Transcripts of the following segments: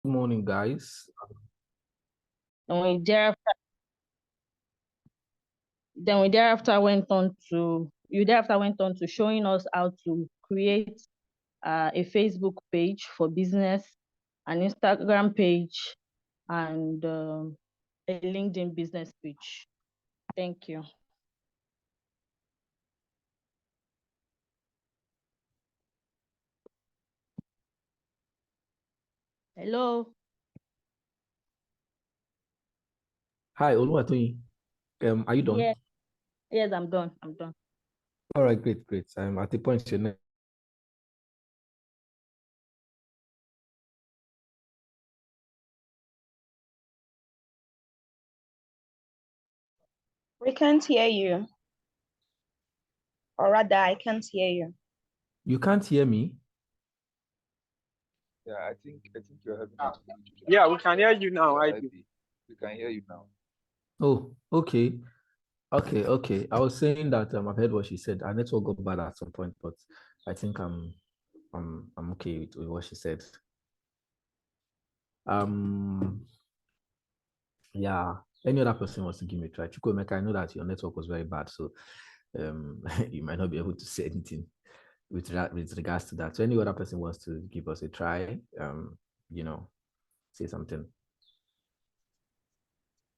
Good morning, guys. And we thereafter went on to showing us how to create a Facebook page for business, an Instagram page, and a LinkedIn business page. Thank you. Hello. Hi, Oluwatoyin. Are you done? Yes, I'm done. All right, great. I'm at the point you're next. We can't hear you. Or rather, I can't hear you. You can't hear me? Yeah, I think you're having it. Yeah, we can hear you now. We can hear you now. Oh, okay. I was saying that I've heard what she said. Our network got bad at some point, but I think I'm okay with what she said. Yeah. Any other person wants to give me a try? Chukwemeka, I know that your network was very bad, so you might not be able to say anything with regards to that. So any other person wants to give us a try, say something.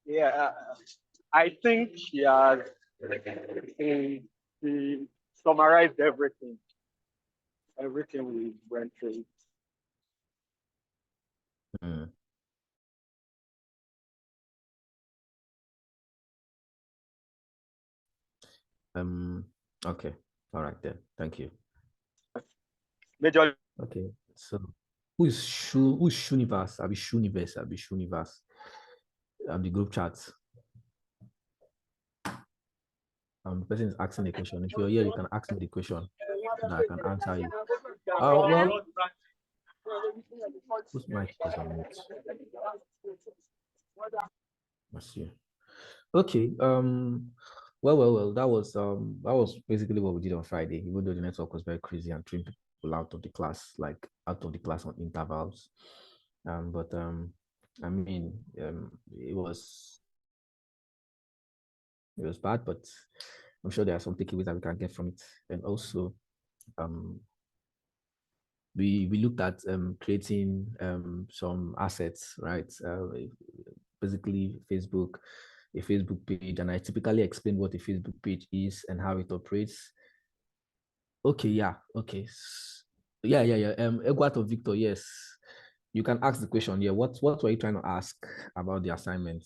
Yeah, I think he has he summarized everything we went through. Okay. All right then. Thank you. Major. Okay. So who's Shuniverse? I'll be Shuniverse. The group chat. The person is asking a question. If you're here, you can ask me the question so that I can answer you. Well, whose mic is on mute? Let's see. Okay. Well. That was basically what we did on Friday. Even though the network was very crazy and throwing people out of the class on intervals. I mean, it was bad, but I'm sure there are some takeaways that we can get from it. And also, we looked at creating some assets, right? Basically, a Facebook page, and I typically explain what a Facebook page is and how it operates. Okay. Egwato Victor, yes. You can ask the question. Yeah, what were you trying to ask about the assignment?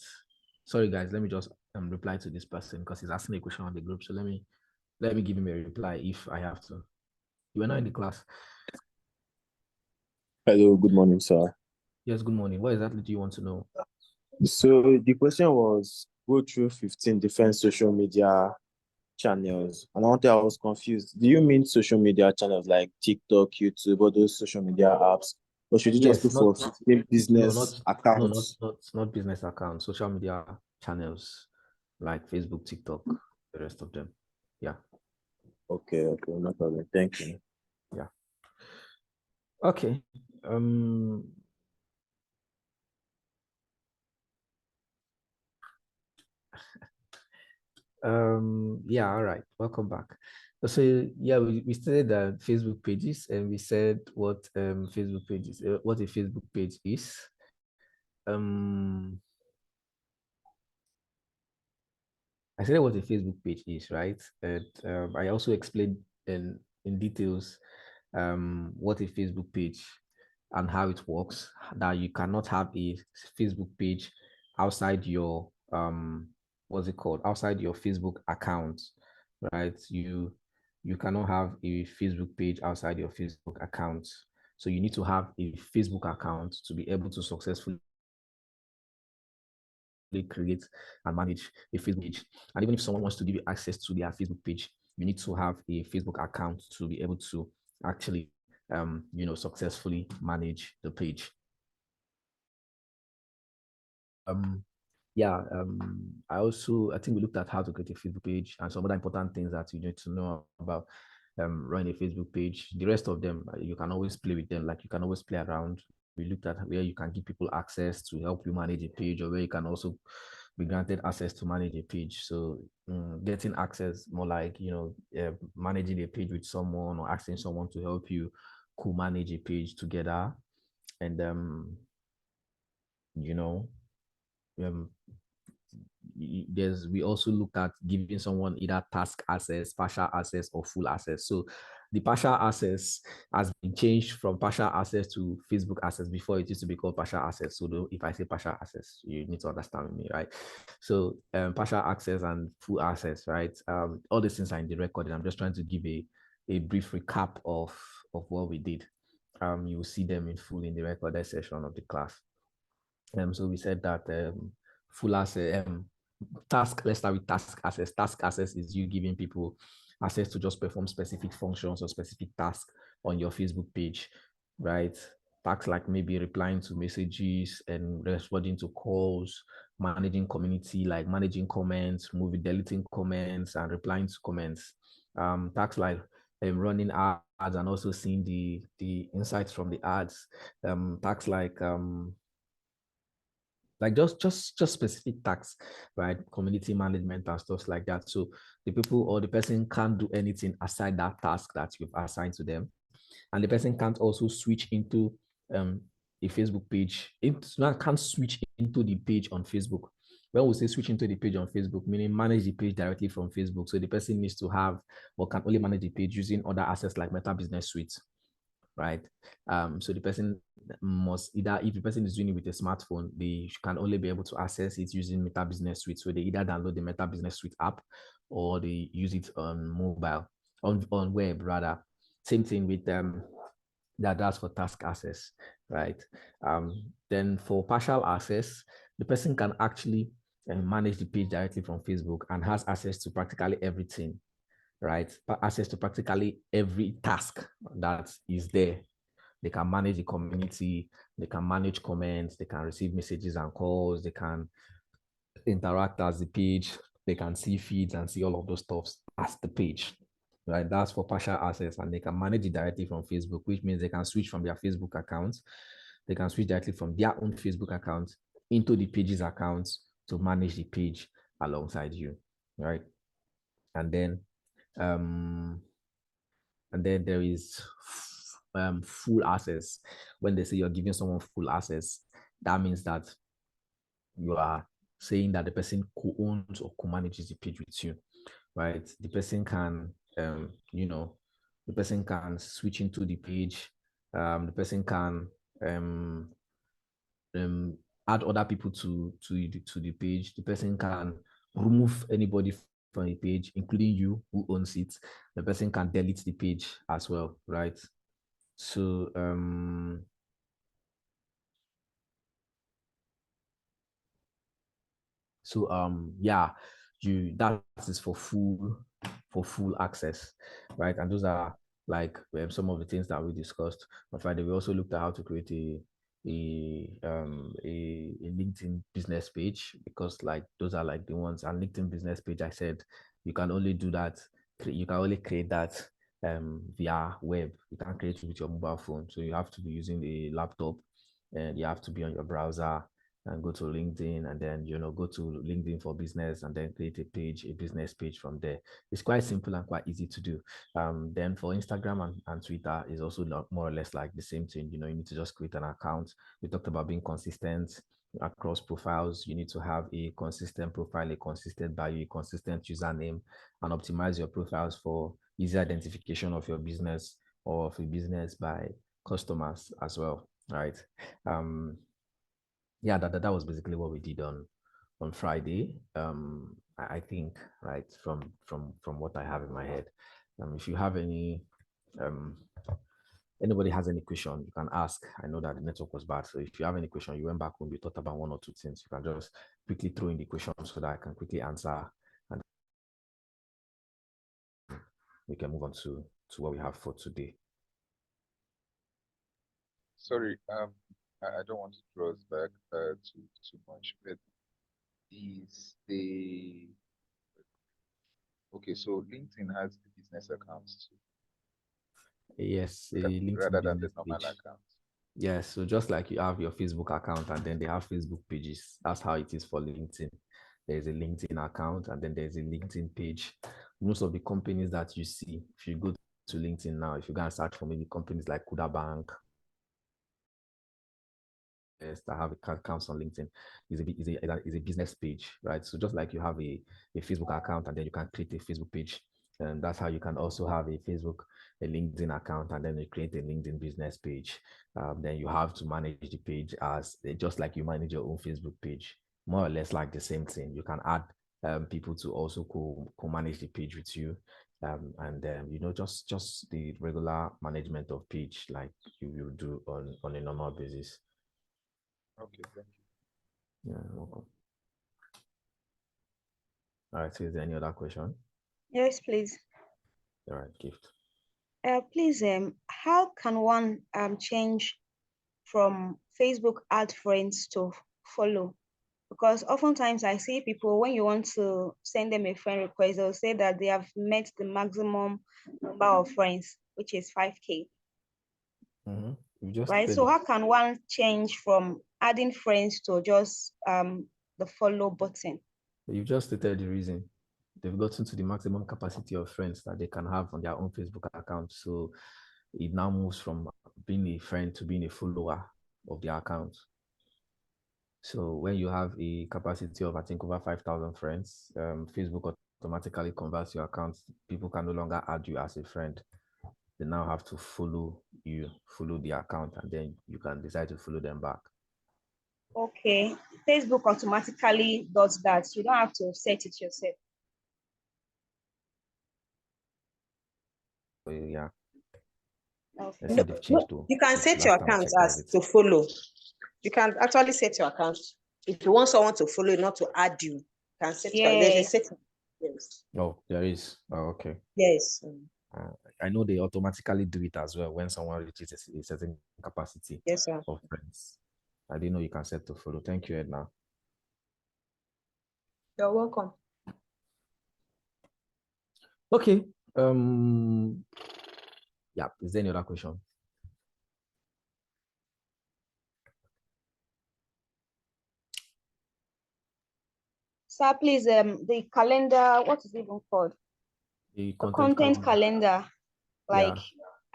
Sorry, guys, let me just reply to this person because he's asking a question on the group. So let me give him a reply if I have to. You are not in the class. Hello, good morning, sir. Yes, good morning. What exactly do you want to know? So the question was go through 15 different social media channels. And I was confused. Do you mean social media channels like TikTok, YouTube, or those social media apps? Or should you just look for 15 business accounts? Not business accounts, social media channels like Facebook, TikTok, the rest of them. Yeah. Okay, no problem. Thank you. Yeah. Okay. Yeah, all right. Welcome back. So yeah, we started the Facebook pages and we said what Facebook pages, what a Facebook page is. I said what a Facebook page is, right? And I also explained in details what a Facebook page and how it works, that you cannot have a Facebook page outside your what's it called, outside your Facebook account, right? You cannot have a Facebook page outside your Facebook account. So you need to have a Facebook account to be able to successfully create and manage a Facebook page. And even if someone wants to give you access to their Facebook page, you need to have a Facebook account to be able to actually successfully manage the page. I think we looked at how to create a Facebook page and some other important things that you need to know about running a Facebook page. The rest of them, you can always play with them. Like you can always play around we looked at where you can give people access to help you manage a page, or where you can also be granted access to manage a page. So getting access, more like, managing a page with someone or asking someone to help you co-manage a page together. And we also looked at giving someone either task access, partial access, or full access. So the partial access has been changed from partial access to Facebook access. Before, it used to be called partial access. So if I say partial access, you need to understand me, right? So partial access and full access, right? All these things are in the recording. I'm just trying to give a brief recap of what we did. You will see them in full in the recorded session of the class. So we said that full access, task, let's start with task access. Task access is you giving people access to just perform specific functions or specific tasks on your Facebook page, right? Tasks like maybe replying to messages and responding to calls, managing community, like managing comments, deleting comments, and replying to comments. Tasks like running ads and also seeing the insights from the ads. Tasks like just specific tasks, right? Community management and stuff like that. So the people or the person can't do anything aside that task that you've assigned to them, and the person can't also switch into a Facebook page. Can't switch into the page on Facebook. When we say switch into the page on Facebook, meaning manage the page directly from Facebook. So the person needs to have or can only manage the page using other assets like Meta Business Suite, right? So the person must either, if the person is doing it with a smartphone, they can only be able to access it using Meta Business Suite. So they either download the Meta Business Suite app or they use it on mobile, on web rather. Same thing with that's for task access, right? Then for partial access, the person can actually manage the page directly from Facebook and has access to practically everything, right? Access to practically every task that is there. They can manage the community, they can manage comments, they can receive messages and calls, they can interact as the page, they can see feeds and see all of those stuff as the page, right? That's for partial access, and they can manage it directly from Facebook, which means they can switch from their Facebook accounts. They can switch directly from their own Facebook account into the page's accounts to manage the page alongside you, right? And then there is full access. When they say you're giving someone full access, that means that you are saying that the person co-owns or co-manages the page with you, right? The person can, the person can switch into the page. The person can add other people to the page. The person can remove anybody from the page, including you who owns it. The person can delete the page as well, right? So yeah, that is for full access, right? And those are like some of the things that we discussed on Friday. We also looked at how to create a LinkedIn business page, because like those are like the ones. And LinkedIn business page, I said you can only do that, you can only create that via web. You can't create it with your mobile phone, so you have to be using a laptop, and you have to be on your browser and go to LinkedIn, and then go to LinkedIn for business, and then create a business page from there. It's quite simple and quite easy to do. Then for Instagram and Twitter is also more or less like the same thing. You need to just create an account. We talked about being consistent across profiles. You need to have a consistent profile, a consistent bio, a consistent username, and optimize your profiles for easy identification of your business or of a business by customers as well, right? Yeah, that was basically what we did on Friday. I think, right, from what I have in my head. If you have anybody has any question, you can ask. I know that the network was bad, so if you have any question, you went back home, you thought about one or two things, you can just quickly throw in the question so that I can quickly answer, and we can move on to what we have for today. Sorry, I don't want to throw us back too much, but is the okay? So LinkedIn has the business accounts too, Yes, a LinkedIn rather than the business normal page. accounts. Yes, so just like you have your Facebook account and then they have Facebook pages, that's how it is for LinkedIn. There's a LinkedIn account and then there's a LinkedIn page. Most of the companies that you see, if you go to LinkedIn now, if you go and search for maybe companies like Kuda Bank, that have accounts on LinkedIn is a business page, right? So just like you have a Facebook account and then you can create a Facebook page, and that's how you can also have a LinkedIn account, and then you create a LinkedIn business page. Then you have to manage the page as just like you manage your own Facebook page, more or less like the same thing. You can add people to also co-manage the page with you. And just the regular management of page like you will do on a normal basis. Okay, thank you. Yeah, welcome. All right, so is there any other question? Yes, please. All right, gift. Please, how can one change from Facebook add friends to follow? Because oftentimes I see people, when you want to send them a friend request, they'll say that they have met the maximum number of friends, which is 5K, You just right? stated So how can one change from adding friends to just the follow button? you just stated the reason. They've gotten to the maximum capacity of friends that they can have on their own Facebook account. So it now moves from being a friend to being a follower of their account. So when you have a capacity of, I think, over 5,000 friends, Facebook automatically converts your account. People can no longer add you as a friend. They now have to follow the account, and then you can decide to follow them back. Okay, Facebook automatically does that. You don't have to set it yourself. So yeah, Okay. let's see if they've No, changed though. you can Since set your last time I account checked, I as it. to follow. You can actually set your account. If you want someone to follow, not to add you, you can set your, there's a Yes. setting. Yes. Oh, there is. Oh, okay. Yes. I know they automatically do it as well when someone reaches a certain capacity Yes, sir. of friends. I didn't know you can set to follow. Thank you, Edna. You're welcome. Okay. Yeah. Is there any other question? Sir, please, the calendar, what is it even called? The The content calendar. Like,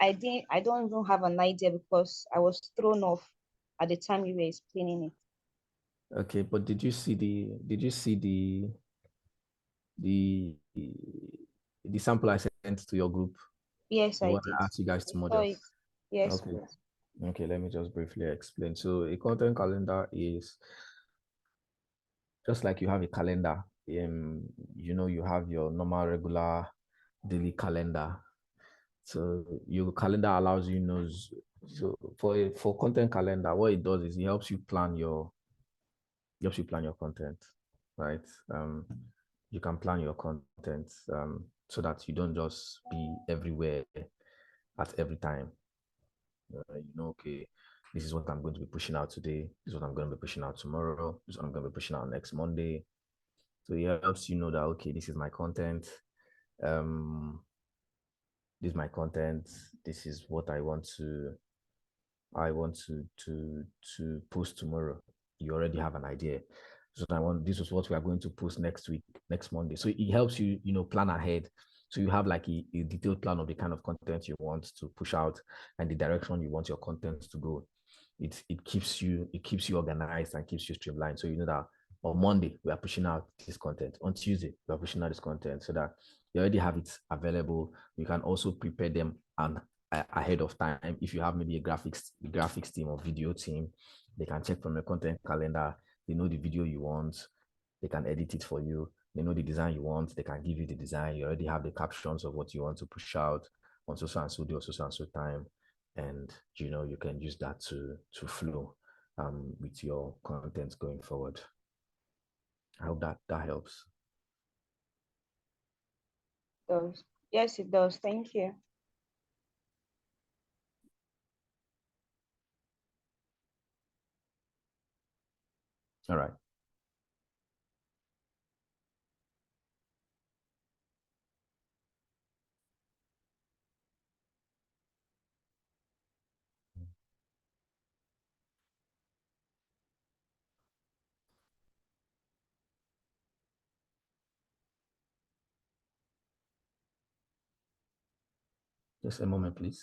Yeah. I don't even have an idea because I was thrown off at the time you were explaining it. Okay, but did you see the the sample I sent to your group? Yes, The I one did. I asked you guys to I saw model. it. Yes, Okay. please. Okay, let me just briefly explain. So a content calendar is just like you have a calendar. You have your normal regular daily calendar. So your calendar allows you knows. So for content calendar, what it does is it helps you plan your content, right? You can plan your content so that you don't just be everywhere at every time. Okay, this is what I'm going to be pushing out today. This is what I'm going to be pushing out tomorrow. This is what I'm going to be pushing out next Monday. So it helps you know that, okay, this is my content. This is my content. This is what I want to post tomorrow. You already have an idea. So this is what we are going to post next week, next Monday. So it helps you, plan ahead. So you have like a detailed plan of the kind of content you want to push out and the direction you want your content to go. It keeps you organized and keeps you streamlined. So you know that on Monday we are pushing out this content. On Tuesday we are pushing out this content, so that you already have it available. You can also prepare them and ahead of time. If you have maybe a graphics team or video team, they can check from your content calendar. They know the video you want, they can edit it for you. They know the design you want, they can give you the design. You already have the captions of what you want to push out on so and so day or so and so time, and you can use that to flow with your content going forward. I hope that helps. Does. Yes, it does. Thank you. All right. Just a moment, please.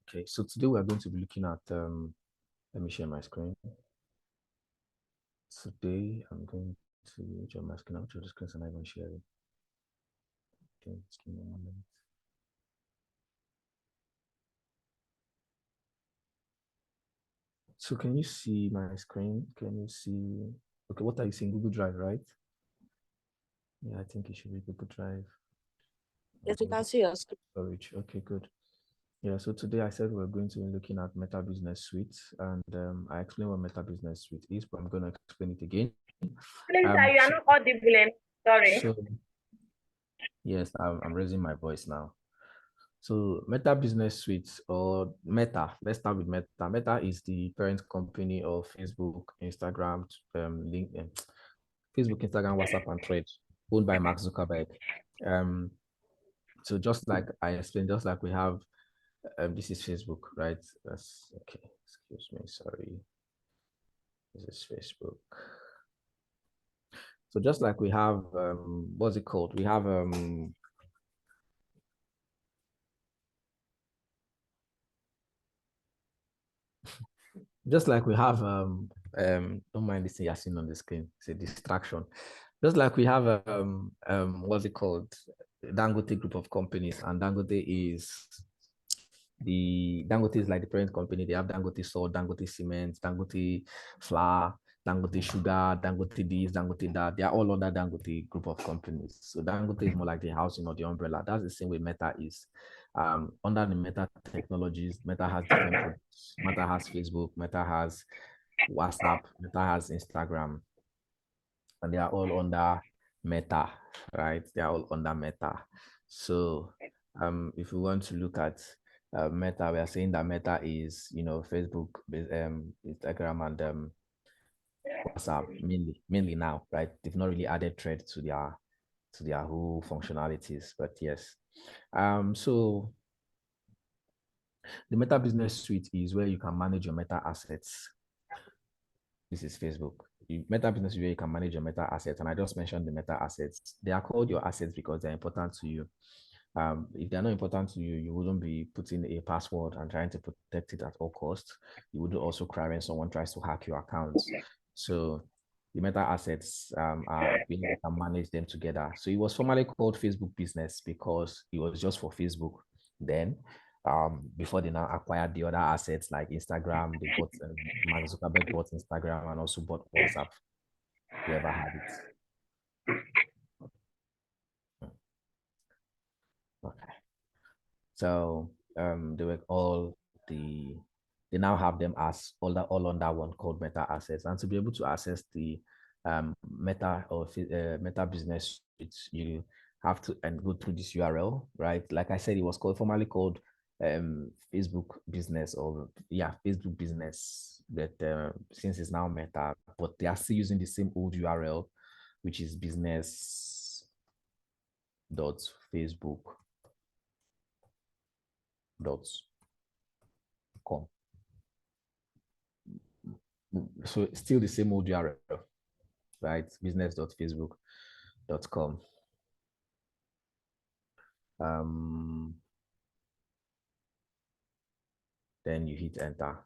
Okay, so today we're going to be looking at, let me share my screen. Today I'm going to share my screen. I'll share the screen and I'm going to share it. Okay, just give me a moment. So can you see my screen? Can you see? Okay, what are you seeing? Google Drive, right? Yeah, I think it should be Google Drive. Yes, we can see your screen. Storage. Okay, good. Yeah, so today I said we're going to be looking at Meta Business Suite, and I explained what Meta Business Suite is, but I'm going to explain it again. Please, you are not audible. Sorry. So, yes, I'm raising my voice now. So Meta Business Suite, or Meta, let's start with Meta. Meta is the parent company of Facebook, Instagram, LinkedIn, Facebook, Instagram, WhatsApp, and Threads, owned by Mark Zuckerberg. So just like I explained, just like we have, this is Facebook, right? That's okay. Excuse me, sorry. This is Facebook. So just like we have, what's it called? We have just like we have don't mind this thing you're seeing on the screen, it's a distraction. Just like we have what's it called, Dangote group of companies, and Dangote is like the parent company. They have Dangote salt, Dangote cement, Dangote flour, Dangote sugar, Dangote this, Dangote that. They are all under Dangote group of companies. So Dangote is more like the housing or the umbrella. That's the same way Meta is. Under the Meta technologies, Meta has different products. Meta has Facebook, Meta has WhatsApp, Meta has Instagram, and they are all under Meta, right? They are all under Meta. So if we want to look at Meta, we are saying that Meta is, Facebook, Instagram, and WhatsApp mainly now, right? They've not really added Thread to their whole functionalities, but yes. So the Meta Business Suite is where you can manage your Meta assets. This is Facebook. Meta Business is where you can manage your Meta assets, and I just mentioned the Meta assets. They are called your assets because they're important to you. If they're not important to you, you wouldn't be putting a password and trying to protect it at all costs. You would also cry when someone tries to hack your accounts. So the Meta assets are being able to manage them together. So it was formerly called Facebook Business because it was just for Facebook then. Before they now acquired the other assets like Instagram, they bought Mark Zuckerberg bought Instagram and also bought WhatsApp. Whoever had it. Okay. So they were all they now have them as all under one called Meta Assets. And to be able to access the Meta or Meta Business, you have to go through this URL, right? Like I said, it was formerly called Facebook Business, or Facebook Business, but since it's now Meta, but they are still using the same old URL, which is business.facebook.com. So still the same old URL, right? business.facebook.com. Then you hit enter.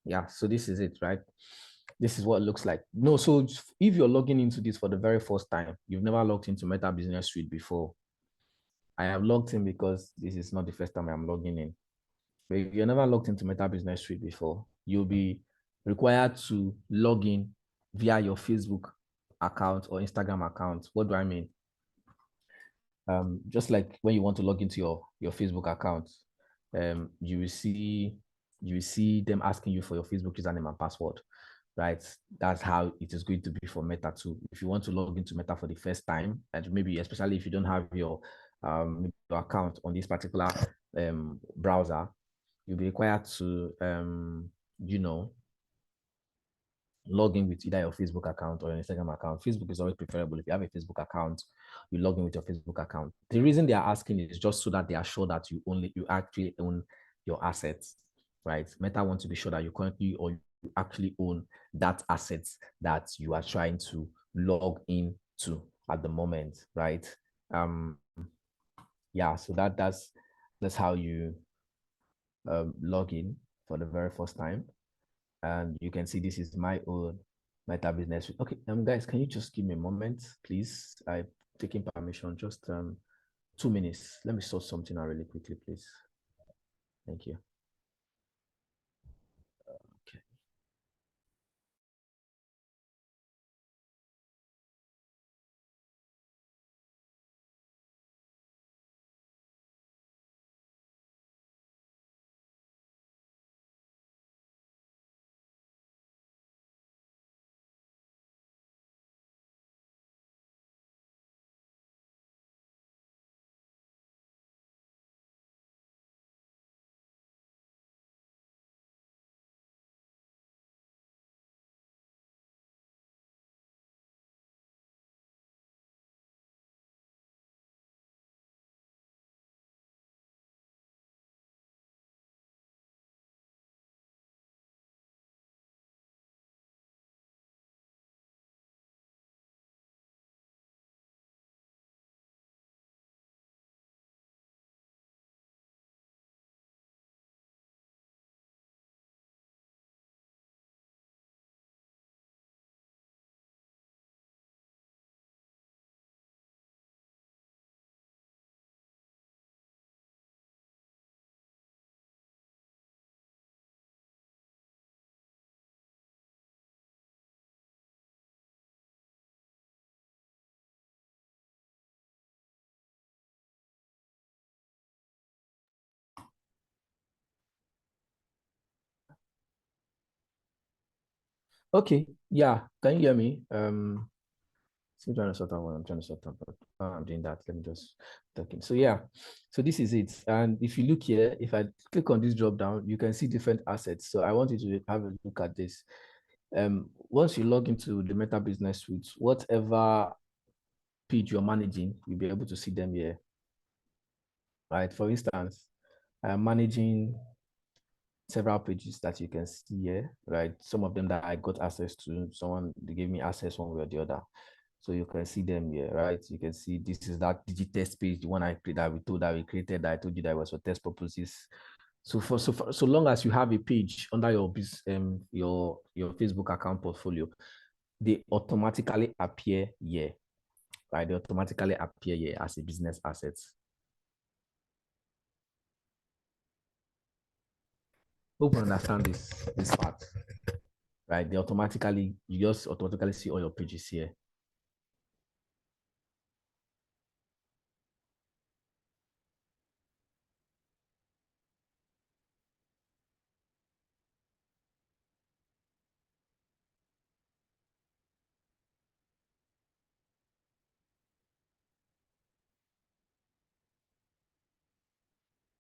Yeah, so this is it, right? This is what it looks like. No, so if you're logging into this for the very first time, you've never logged into Meta Business Suite before. I have logged in because this is not the first time I'm logging in. But if you're never logged into Meta Business Suite before, you'll be required to log in via your Facebook account or Instagram account. What do I mean? Just like when you want to log into your Facebook account, you will see you see them asking you for your Facebook username and password, right? That's how it is going to be for Meta too. If you want to log into Meta for the first time, and maybe especially if you don't have your account on this particular browser, you'll be required to you know, log in with either your Facebook account or your Instagram account. Facebook is always preferable. If you have a Facebook account, you log in with your Facebook account. The reason they are asking is just so that they are sure that you actually own your assets, right? Meta wants to be sure that you currently or you actually own that assets that you are trying to log in to at the moment, right? Yeah, so that's how you log in for the very first time. And you can see this is my own Meta business. Okay, guys, can you just give me a moment, please? I'm taking permission, just 2 minutes. Let me sort something out really quickly, please. Thank you. Okay. Okay, yeah, can you hear me? Still trying to sort out what I'm trying to sort out, but I'm doing that. Let me just talking. So yeah, so this is it. And if you look here, if I click on this drop down, you can see different assets. So I want you to have a look at this. Once you log into the Meta Business Suite, whatever page you're managing, you'll be able to see them here. Right. For instance, I'm managing several pages that you can see here, right? Some of them that I got access to, someone they gave me access one way or the other. So you can see them here, right? You can see this is that DigiTest page, the one I created that we created that I told you that was for test purposes. So so long as you have a page under your your Facebook account portfolio, they automatically appear here, right? They automatically appear here as a business asset. Hope you understand this part, right? You just automatically see all your pages here.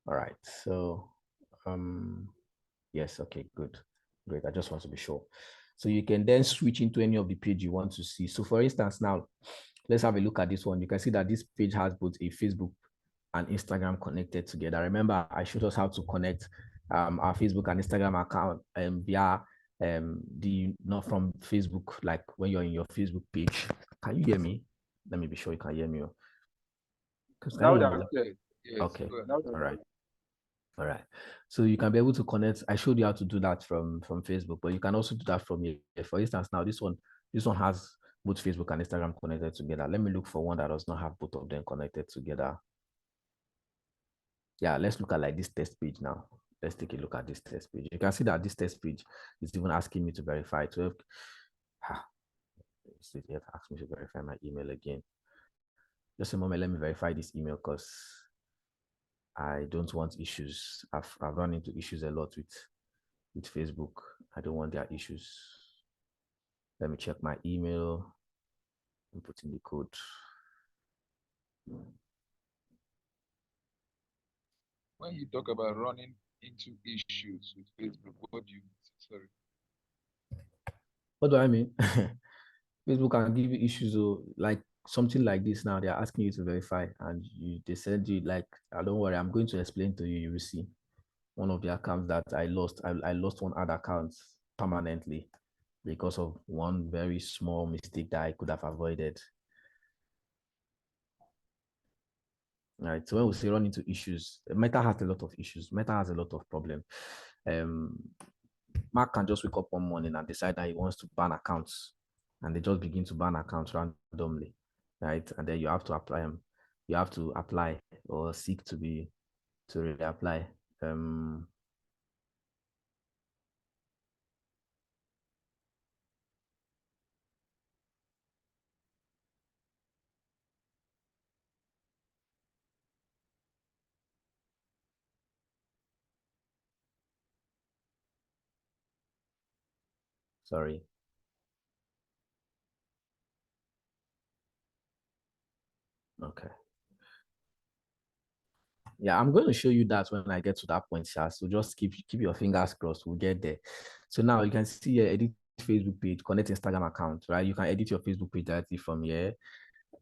All right, so yes, okay, good, great. I just want to be sure. So you can then switch into any of the page you want to see. So for instance, now let's have a look at this one. You can see that this page has both a Facebook and Instagram connected together. Remember, I showed us how to connect our Facebook and Instagram account via not from Facebook, like when you're in your Facebook page. Can you hear me? Let me be sure you can hear me. Now that's clear. Yes, okay. now All right. All right. So you can be able to connect. I showed you how to do that from Facebook, but you can also do that from here. For instance, now this one has both Facebook and Instagram connected together. Let me look for one that does not have both of them connected together. Yeah, let's look at like this test page now. Let's take a look at this test page. You can see that this test page is even asking me to verify 12. It asks me to verify my email again. Just a moment, let me verify this email because I don't want issues. I've run into issues a lot with with Facebook. I don't want their issues. Let me check my email and put in the code. When you talk about running into issues with Facebook, what do you mean? Sorry. What do I mean? Facebook can give you issues, like something like this now. They're asking you to verify, and they send you like, don't worry, I'm going to explain to you. You will see one of the accounts that I lost. I lost one ad account permanently because of one very small mistake that I could have avoided. Right. So when we say run into issues, Meta has a lot of issues. Meta has a lot of problems. Mark can just wake up one morning and decide that he wants to ban accounts, and they just begin to ban accounts randomly, right? And then you have to apply them. You have to apply or seek to reapply. Sorry. Okay. Yeah, I'm going to show you that when I get to that point, Sha. So just keep your fingers crossed. We'll get there. So now you can see here, edit Facebook page, connect Instagram account, right? You can edit your Facebook page directly from here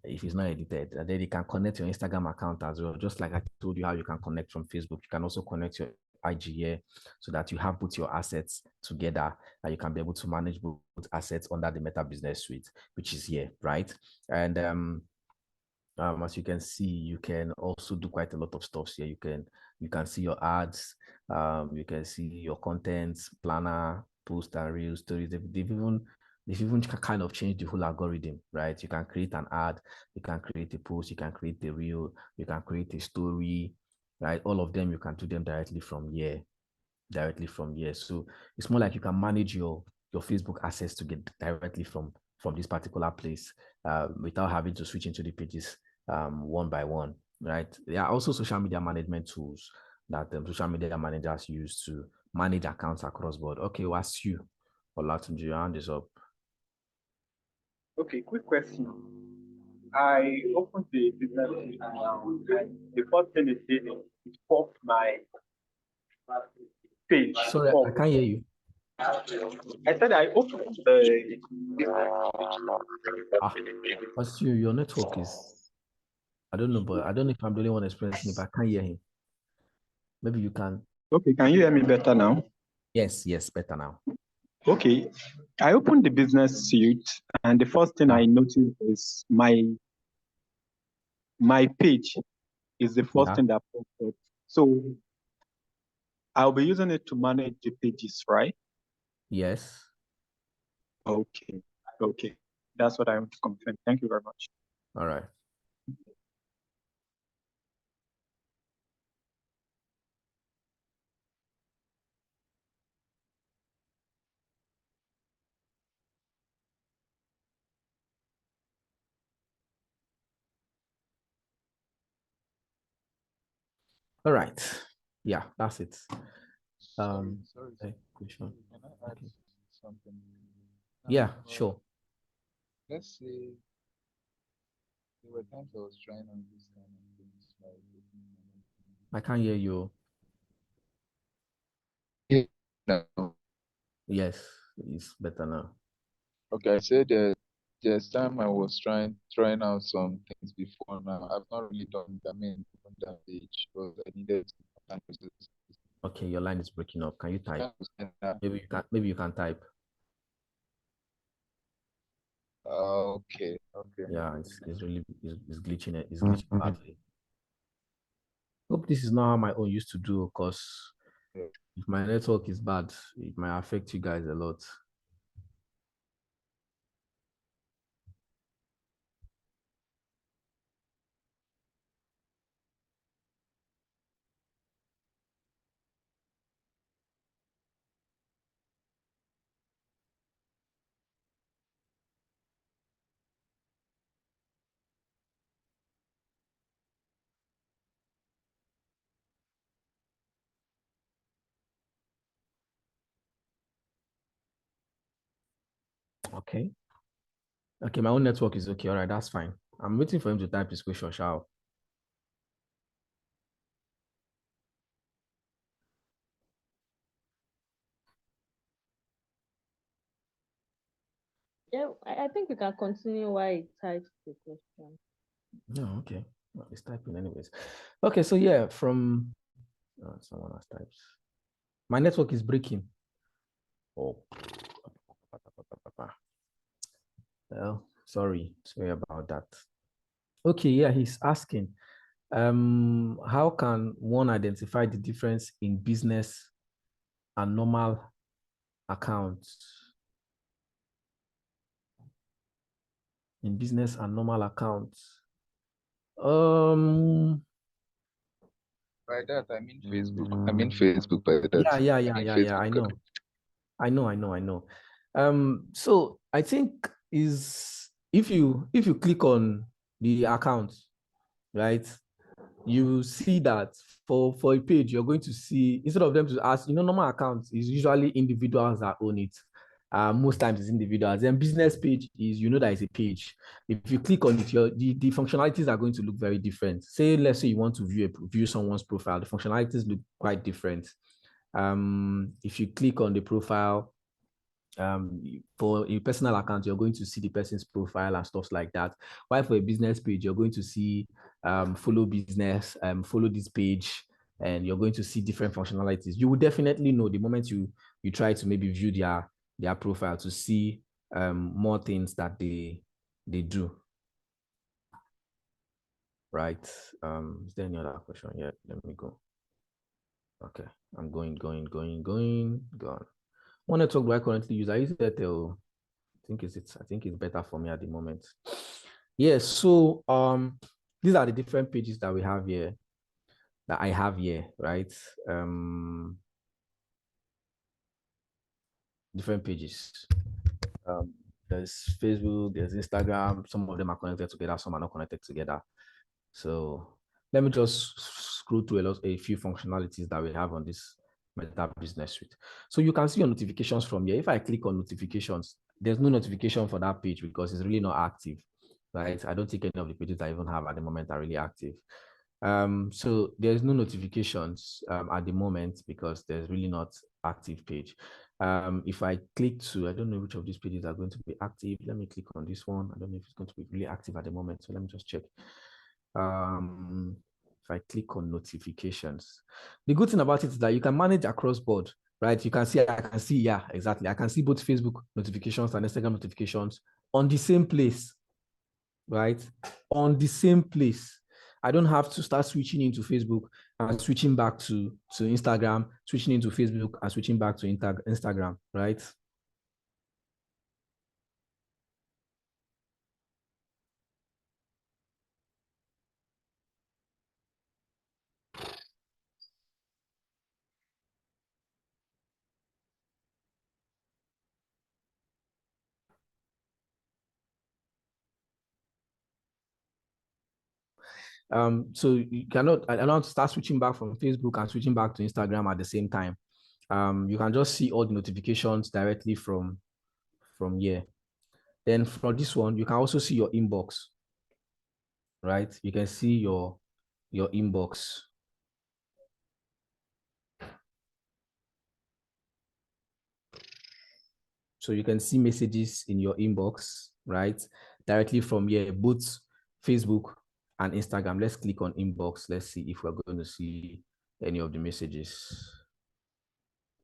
if it's not edited. And then you can connect your Instagram account as well. Just like I told you how you can connect from Facebook, you can also connect your IG here so that you have both your assets together and you can be able to manage both assets under the Meta Business Suite, which is here, right? And as you can see, you can also do quite a lot of stuff here. You can see your ads, you can see your contents, planner, post and reel stories. They've even kind of changed the whole algorithm, right? You can create an ad, you can create a post, you can create a reel, you can create a story, right? All of them, you can do them directly from here. So it's more like you can manage your Facebook assets to get directly from this particular place without having to switch into the pages one by one, right? There are also social media management tools that social media managers use to manage accounts across board. Okay, what's you? Olatunji, your hand is up. Okay, quick question. I opened the business account and the first thing it did is pop my page. Sorry, I can't hear you. I said I opened the What's you? Your network is, I don't know, but I don't know if I'm the only one expressing it, but I can't hear him. Maybe you can. Okay, can you hear me better now? Yes, better now. Okay, I opened the business suite and the first thing I noticed is my page is the first thing that popped up. So I'll be using it to manage the pages, right? Yes. Okay. That's what I want to confirm. Thank you very much. All right. All right. Yeah, that's it. Sorry. Question. Can I add something? Yeah, sure. Let's say there were times I was trying on this kind of things like I can't hear you. no. Yes, it's better now. Okay, I said there's time I was trying out some things before now. I've not really done that. I mean, on that page because I needed to. Okay, your line is breaking up. Can you type? Maybe you can type. Okay. Yeah, it's really glitching. It's glitching badly. Hope this is not how my own used to do, because if my network is bad, it might affect you guys a lot. Okay. Okay, my own network is okay. All right, that's fine. I'm waiting for him to type his question, shall. Yeah, I think we can continue while he types the question. No, okay. Well, it's typing anyways. Okay, so yeah, from someone else types. My network is breaking. Oh, well, sorry about that. Okay, yeah, he's asking, how can one identify the difference in business and normal accounts? In business and normal accounts. By that, I mean Facebook. I mean Facebook by that. Yeah. I know. So I think is if you click on the account, right, you see that for a page, you're going to see, instead of them to ask, normal accounts is usually individuals that own it. Most times it's individuals. Then business page is, that it's a page. If you click on it, the functionalities are going to look very different. Say, let's say you want to view someone's profile, the functionalities look quite different. If you click on the profile, for a personal account, you're going to see the person's profile and stuff like that. While for a business page, you're going to see follow business, follow this page, and you're going to see different functionalities. You will definitely know the moment you try to maybe view their profile to see more things that they do. Right. Is there any other question? Yeah, let me go. Okay, I'm going. Gone. What network do I currently use? I use Airtel. I think it's better for me at the moment. Yes, so these are the different pages that we have here, that I have here, right? Different pages. There's Facebook, there's Instagram. Some of them are connected together, some are not connected together. So let me just scroll through a few functionalities that we have on this Meta Business Suite. So you can see your notifications from here. If I click on notifications, there's no notification for that page because it's really not active, right? I don't think any of the pages I even have at the moment are really active. So there's no notifications at the moment because there's really not active page. If I click to, I don't know which of these pages are going to be active. Let me click on this one. I don't know if it's going to be really active at the moment. So let me just check. If I click on notifications, the good thing about it is that you can manage across board, right? You can see, yeah, exactly. I can see both Facebook notifications and Instagram notifications on the same place, right? On the same place. I don't have to start switching into Facebook and switching back to Instagram, switching into Facebook and switching back to Instagram, right? So you cannot, I don't start switching back from Facebook and switching back to Instagram at the same time. You can just see all the notifications directly from here. Then for this one, you can also see your inbox, right? You can see your inbox. So you can see messages in your inbox, right? Directly from here, both Facebook and Instagram. Let's click on inbox. Let's see if we're going to see any of the messages.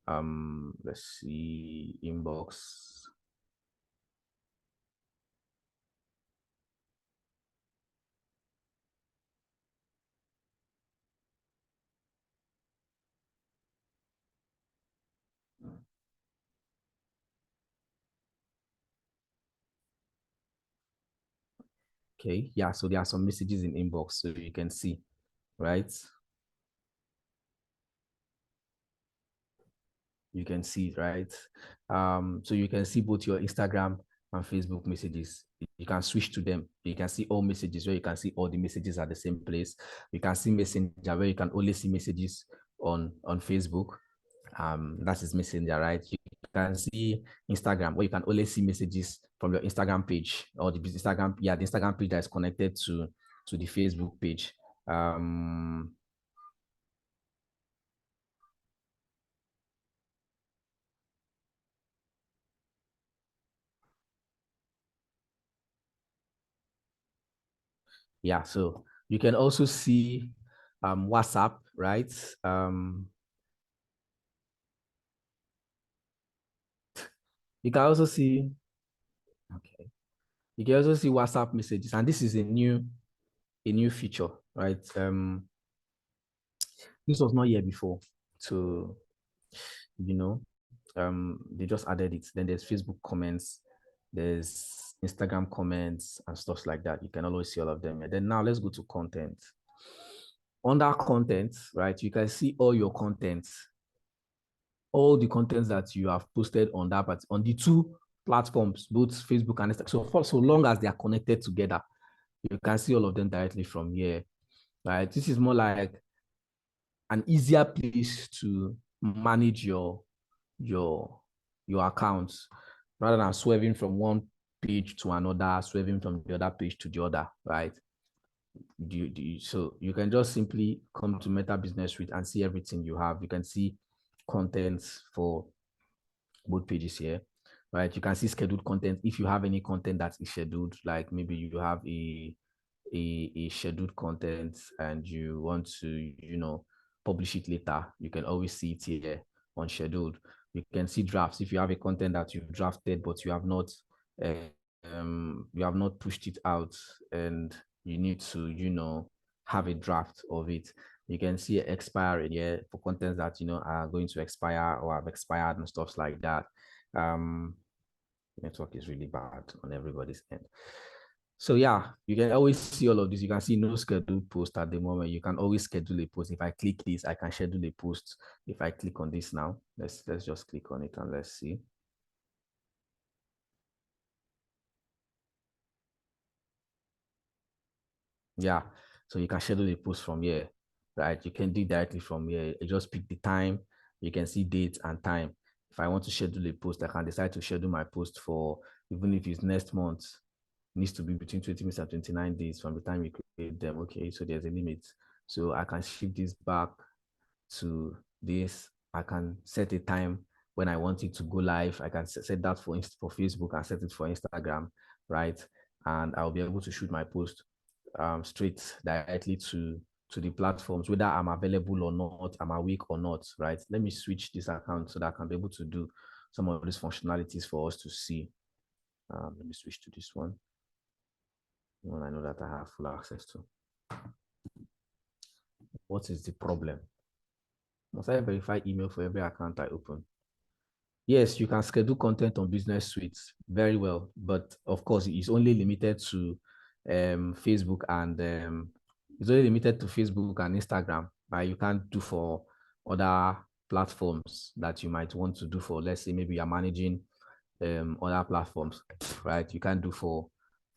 Let's see inbox. Okay, yeah, so there are some messages in inbox, so you can see, right? You can see, right? So you can see both your Instagram and Facebook messages. You can switch to them. You can see all messages where you can see all the messages at the same place. You can see Messenger where you can only see messages on Facebook. That is Messenger, right? You can see Instagram, where you can only see messages from your Instagram page, or the Instagram, the Instagram page that is connected to the Facebook page. Yeah, so you can also see WhatsApp, right? You can also see, okay, you can also see WhatsApp messages, and this is a new feature, right? This was not here before, so they just added it. Then there's Facebook comments, there's Instagram comments and stuff like that. You can always see all of them. And then now let's go to content. Under content, right, you can see all your contents, all the contents that you have posted on that, but on the two platforms, both Facebook and Instagram. So for so long as they are connected together, you can see all of them directly from here, right? This is more like an easier place to manage your accounts, rather than swerving from one page to another, swerving from the other page to the other, right? So you can just simply come to Meta Business Suite and see everything you have. You can see contents for both pages here, right? You can see scheduled content. If you have any content that is scheduled, like maybe you have a scheduled content and you want to, publish it later, you can always see it here on scheduled. You can see drafts. If you have a content that you've drafted, but you have not pushed it out and you need to, have a draft of it, you can see expiring here for contents that, are going to expire or have expired and stuff like that. Network is really bad on everybody's end. So yeah, you can always see all of this. You can see no scheduled post at the moment. You can always schedule a post. If I click this, I can schedule a post. If I click on this now, let's just click on it and let's see. Yeah, so you can schedule a post from here, right? You can do it directly from here. You just pick the time. You can see date and time. If I want to schedule a post, I can decide to schedule my post for, even if it's next month, needs to be between 20 minutes and 29 days from the time you create them. Okay, so there's a limit. So I can shift this back to this. I can set a time when I want it to go live. I can set that for Facebook and set it for Instagram, right? And I'll be able to shoot my post straight directly to the platforms, whether I'm available or not, I'm awake or not, right? Let me switch this account so that I can be able to do some of these functionalities for us to see. Let me switch to this one. One I know that I have full access to. What is the problem? Must I verify email for every account I open? Yes, you can schedule content on Business Suites very well, but of course, it's only limited to Facebook and it's only limited to Facebook and Instagram. Right? You can't do for other platforms that you might want to do for. Let's say maybe you're managing other platforms, right? You can't do for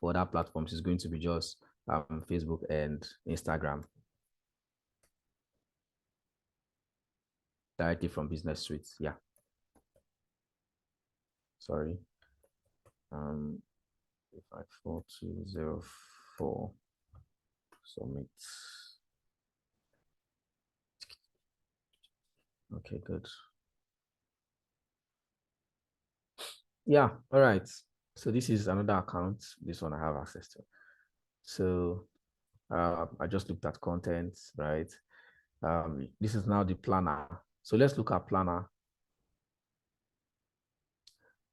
other platforms. It's going to be just Facebook and Instagram directly from Business Suites. Yeah. Sorry. 54204 submit. Okay, good. Yeah, all right. So this is another account. This one I have access to. So I just looked at content, right? This is now the planner. So let's look at planner.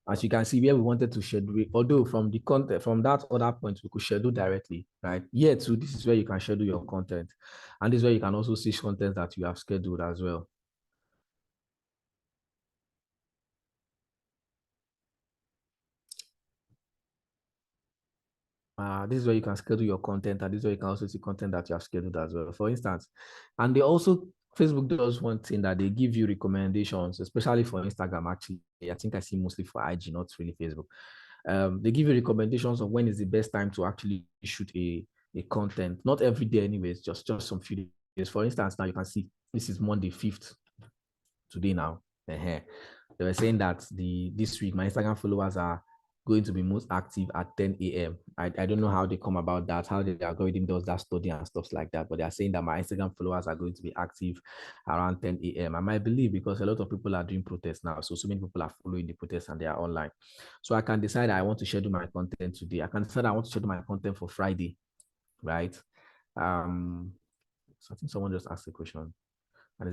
As you can see, where we wanted to schedule, although from the content, from that other point, we could schedule directly, right? Here too, this is where you can schedule your content. And this is where you can also see content that you have scheduled as well. This is where you can schedule your content, and this is where you can also see content that you have scheduled as well, for instance. And they also, Facebook does one thing that they give you recommendations, especially for Instagram, actually. I think I see mostly for IG, not really Facebook. They give you recommendations of when is the best time to actually shoot a content. Not every day anyways, just some few days. For instance, now you can see this is Monday 5th today now, They were saying that this week my Instagram followers are going to be most active at 10 a.m. I don't know how they come about that, how the algorithm does that study and stuff like that, but they are saying that my Instagram followers are going to be active around 10 a.m. I might believe because a lot of people are doing protests now. So many people are following the protests and they are online. So I can decide I want to schedule my content today. I can decide I want to schedule my content for Friday, right? So I think someone just asked a question. And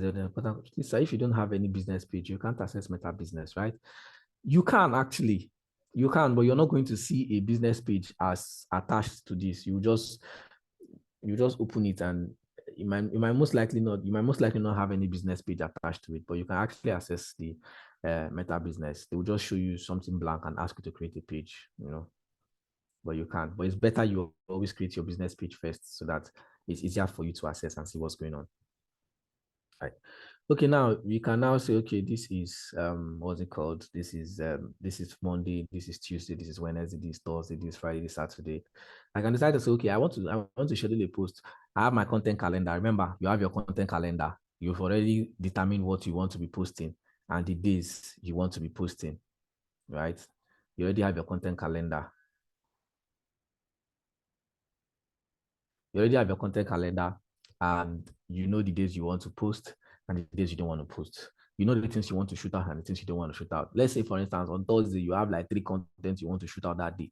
they said, if you don't have any business page, you can't access Meta Business, right? You can actually, you can, but you're not going to see a business page as attached to this. You just open it, and you might most likely not have any business page attached to it, but you can actually access the Meta Business. They will just show you something blank and ask you to create a page, but you can't. But it's better you always create your business page first so that it's easier for you to access and see what's going on. Right. Okay, now we can now say, okay, this is what's it called? This is Monday, this is Tuesday, this is Wednesday, this is Thursday, this is Friday, this is Saturday. I can decide to say, okay, I want to schedule a post. I have my content calendar. Remember, you have your content calendar. You've already determined what you want to be posting and the days you want to be posting, right? You already have your content calendar. You already have your content calendar and you know the days you want to post and the days you don't want to post. You know the things you want to shoot out and the things you don't want to shoot out. Let's say, for instance, on Thursday, you have like 3 contents you want to shoot out that day,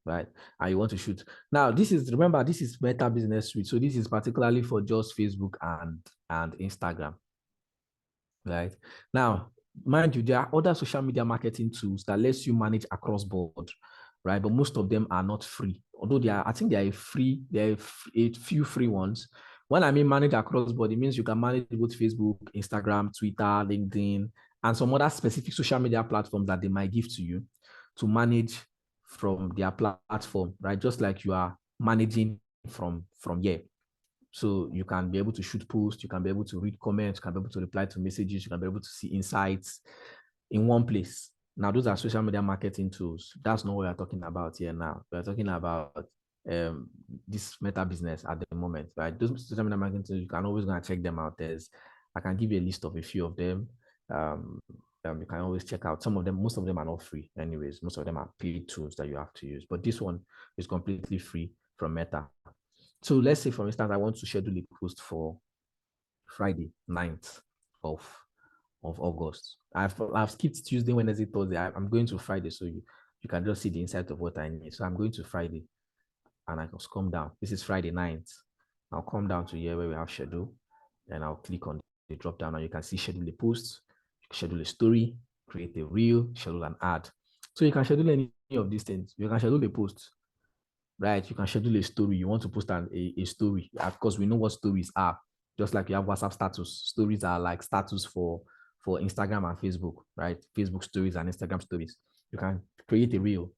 right? And you want to shoot. Now, remember, this is Meta Business Suite. So this is particularly for just Facebook and Instagram, right? Now, mind you, there are other social media marketing tools that lets you manage across board, right? But most of them are not free. Although I think there are a few free ones. When I mean manage across board, it means you can manage both Facebook, Instagram, Twitter, LinkedIn, and some other specific social media platforms that they might give to you to manage from their platform, right? Just like you are managing from here. So you can be able to shoot posts, you can be able to read comments, you can be able to reply to messages, you can be able to see insights in one place. Now, those are social media marketing tools. That's not what we're talking about here now. We're talking about this Meta Business at the moment, right? Those social media marketing tools, you can always go and check them out. I can give you a list of a few of them. You can always check out some of them. Most of them are not free anyways. Most of them are paid tools that you have to use, but this one is completely free from Meta. So let's say, for instance, I want to schedule a post for Friday, 9th of August. I've skipped Tuesday, Wednesday, Thursday. I'm going to Friday, so you can just see the insight of what I need. So I'm going to Friday, and I can come down. This is Friday 9th. I'll come down to here where we have schedule, and I'll click on the drop down, and you can see schedule a post, schedule a story, create a reel, schedule an ad. So you can schedule any of these things. You can schedule a post, right? You can schedule a story. You want to post a story. Of course, we know what stories are. Just like you have WhatsApp status, stories are like status for Instagram and Facebook, right? Facebook stories and Instagram stories. You can create a reel,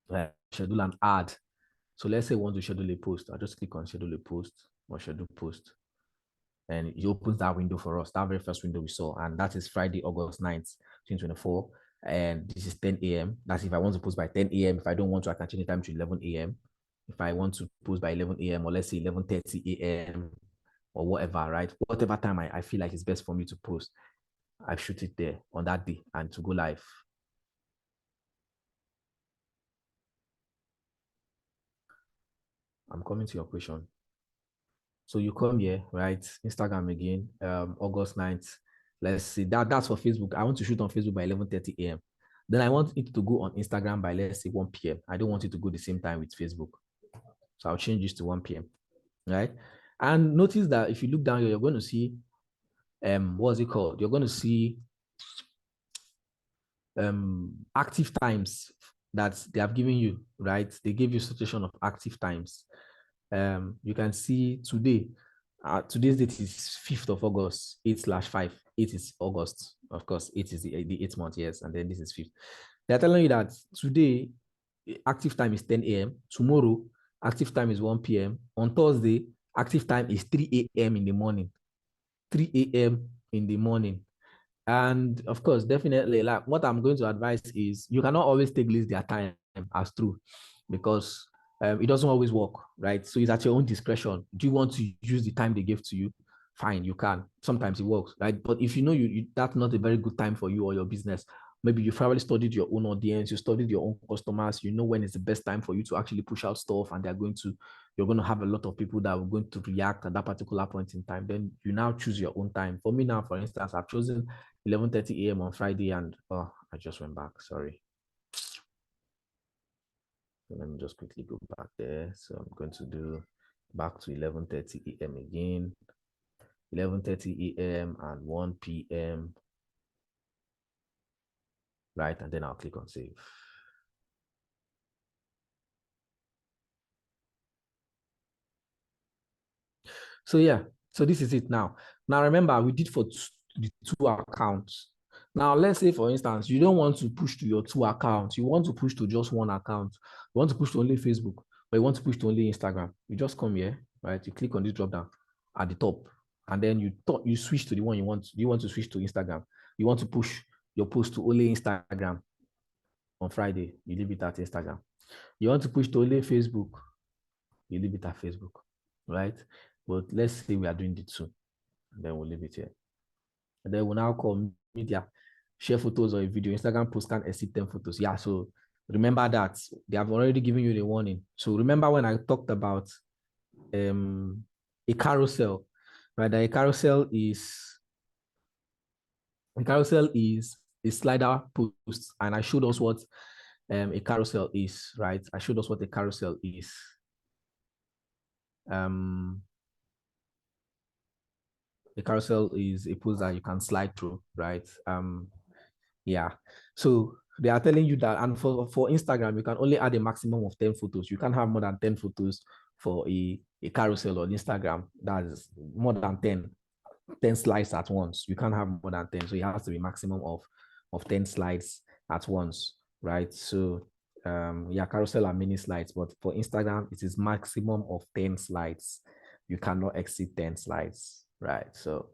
right? Schedule an ad. So let's say we want to schedule a post. I'll just click on schedule a post or schedule post. And it opens that window for us, that very first window we saw. And that is Friday, August 9th, 2024. And this is 10 a.m. That's if I want to post by 10 a.m. If I don't want to, I can change the time to 11 a.m. If I want to post by 11 a.m. or let's say 11:30 a.m. or whatever, right? Whatever time I feel like is best for me to post, I shoot it there on that day and to go live. I'm coming to your question. So you come here, right? Instagram again, August 9th. Let's see, that's for Facebook. I want to shoot on Facebook by 11:30 a.m. Then I want it to go on Instagram by, let's say, 1 p.m. I don't want it to go the same time with Facebook. So I'll change this to 1 p.m. Right? And notice that if you look down here, you're going to see, what's it called? You're going to see active times that they have given you, right? They gave you a situation of active times. You can see today, today's date is 5th of August, 8/5. 8 is August, of course. 8 is the 8th month, yes, and then this is 5th. They're telling you that today, active time is 10 a.m. Tomorrow, active time is 1 p.m. On Thursday, active time is 3 a.m. in the morning. 3 a.m. in the morning. And of course, definitely, like what I'm going to advise is you cannot always take list their time as true, because it doesn't always work, right? So it's at your own discretion. Do you want to use the time they give to you fine, you can. Sometimes it works, right? But if you know that's not a very good time for you or your business, maybe you probably studied your own audience, you studied your own customers, you know when is the best time for you to actually push out stuff, and you're going to have a lot of people that are going to react at that particular point in time. Then you now choose your own time. For me now, for instance, I've chosen 11:30 a.m. on Friday, and I just went back. Sorry. So let me just quickly go back there. So I'm going to do back to 11:30 a.m. again. 11:30 a.m. and 1 p.m. Right, and then I'll click on save. So yeah, so this is it now. Now remember, we did for the 2 accounts. Now let's say, for instance, you don't want to push to your 2 accounts. You want to push to just 1 account. You want to push to only Facebook, but you want to push to only Instagram. You just come here, right? You click on this drop down at the top, and then you switch to the one you want. You want to switch to Instagram. You want to push your post to only Instagram on Friday. You leave it at Instagram. You want to push to only Facebook. You leave it at Facebook, right? But let's say we are doing the 2, and then we'll leave it here. And then we'll now call media, share photos or a video. Instagram post can exceed 10 photos. Yeah, so remember that they have already given you the warning. So remember when I talked about a carousel, right? That a carousel is a slider post, and I showed us what a carousel is, right? I showed us what a carousel is. The carousel is a post that you can slide through, right? Yeah. So they are telling you that, and for Instagram, you can only add a maximum of 10 photos. You can't have more than 10 photos for a carousel on Instagram. That's more than 10 slides at once. You can't have more than 10. So it has to be maximum of 10 slides at once, right? So yeah, carousel are mini slides, but for Instagram, it is maximum of 10 slides. You cannot exceed 10 slides, right? So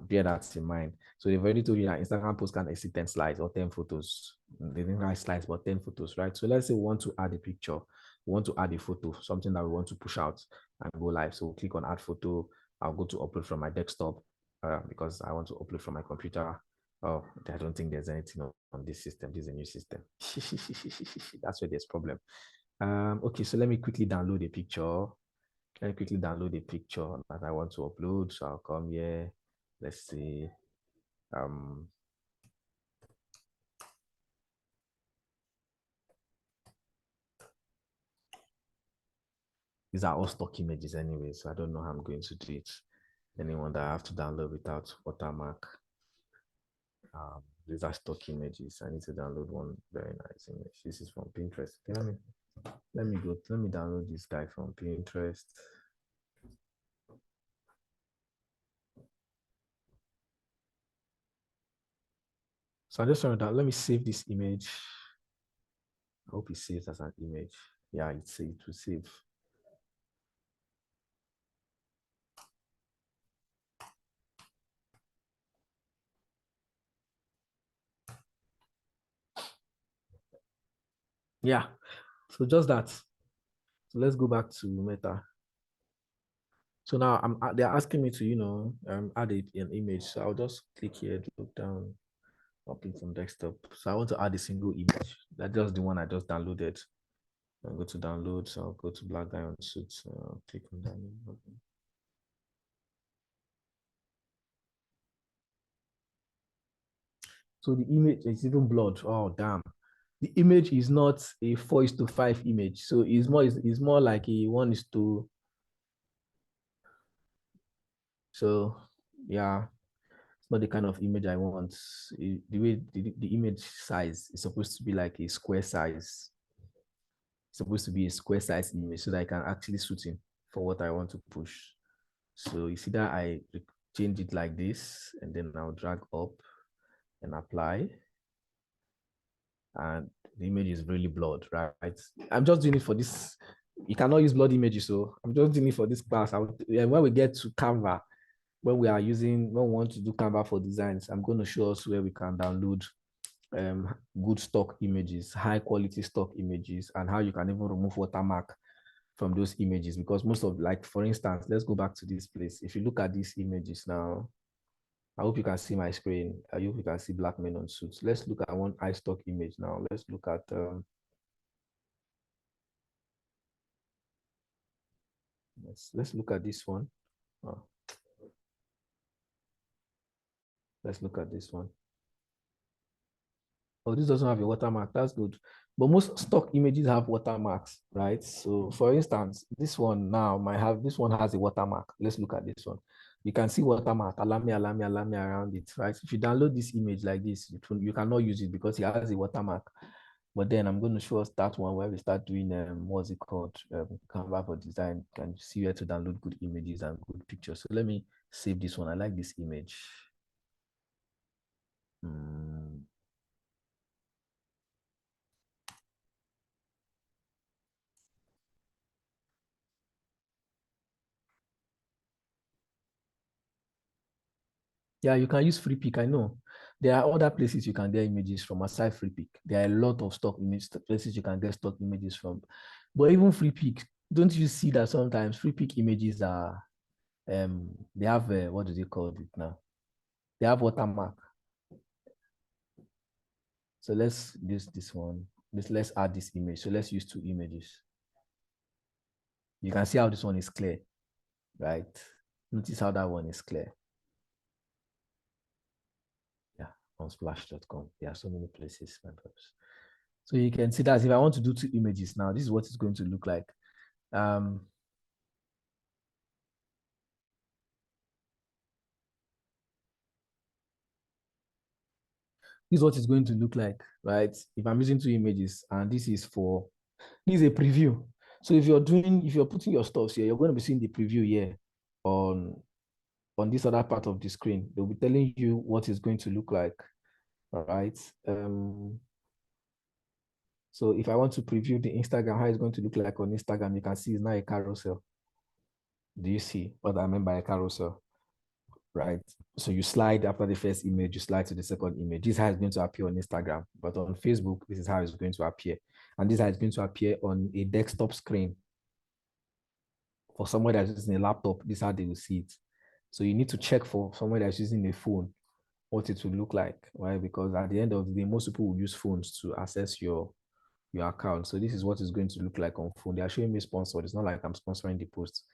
bear that in mind. So they've already told you that Instagram posts can exceed 10 slides or 10 photos. They didn't write slides, but 10 photos, right? So let's say we want to add a picture, we want to add a photo, something that we want to push out and go live. So we'll click on add photo. I'll go to upload from my desktop because I want to upload from my computer. Oh, I don't think there's anything on this system. This is a new system. That's where there's problem. Okay, so let me quickly download a picture. Let me quickly download a picture that I want to upload. So I'll come here. Let's see. These are all stock images anyway, so I don't know how I'm going to do it. Anyone that I have to download without watermark. These are stock images. I need to download one very nice image. This is from Pinterest. Okay, let me download this guy from Pinterest. So I just found out, let me save this image. I hope it saves as an image. Yeah, it will save. Yeah, so just that. So let's go back to Meta. So now they're asking me to, add an image. So I'll just click here, look down, upload from desktop. So I want to add a single image. That's just the one I just downloaded. I'll go to download. So I'll go to Black Diamond Suit. Click on download. So the image is even blurred. Oh, damn. The image is not a 4:5 image. So it's more like a 1:. So yeah, it's not the kind of image I want. The way the image size is supposed to be like a square size. It's supposed to be a square size image so that I can actually suit in for what I want to push. So you see that I change it like this, and then I'll drag up and apply. And the image is really blurred, right? I'm just doing it for this. You cannot use blurred images, so I'm just doing it for this class. When we get to Canva, when we want to do Canva for designs, I'm going to show us where we can download good stock images, high quality stock images, and how you can even remove watermark from those images, because most of, like, for instance, let's go back to this place. If you look at these images now, I hope you can see my screen. I hope you can see black men on suits. Let's look at one iStock image now. Let's look at let's look at this one. Oh. Let's look at this one. Oh, this doesn't have a watermark. That's good. But most stock images have watermarks, right? So for instance, this one now might have, this one has a watermark. Let's look at this one. You can see watermark, alami, alami, alami around it, right? If you download this image like this, you cannot use it because it has a watermark. But then I'm going to show us that one where we start doing, what's it called? Canva for design. Can see where to download good images and good pictures. So let me save this one. I like this image. Yeah, you can use free pick. I know there are other places you can get images from aside free pick. There are a lot of stock image places you can get stock images from, but even free pick, don't you see that sometimes free pick images are they have what do they call it now? They have watermark. So let's use this one. Let's add this image. So let's use 2 images. You can see how this one is clear, right? Notice how that one is clear. Yeah, on splash.com. There are so many places, my brothers. So you can see that if I want to do 2 images now, this is what it's going to look like. This is what it's going to look like, right? If I'm using 2 images and this is a preview. So if you're putting your stuff here, you're going to be seeing the preview here on this other part of the screen. They'll be telling you what it's going to look like. All right. So if I want to preview the Instagram, how it's going to look like on Instagram, you can see it's now a carousel. Do you see what I mean by a carousel? Right. So you slide after the first image, you slide to the second image. This is how it's going to appear on Instagram. But on Facebook, this is how it's going to appear. And this is how it's going to appear on a desktop screen. For someone that's using a laptop, this is how they will see it. So you need to check for someone that's using a phone what it will look like, right? Because at the end of the day, most people will use phones to access your account. So this is what it's going to look like on phone. They are showing me sponsored. It's not like I'm sponsoring the post.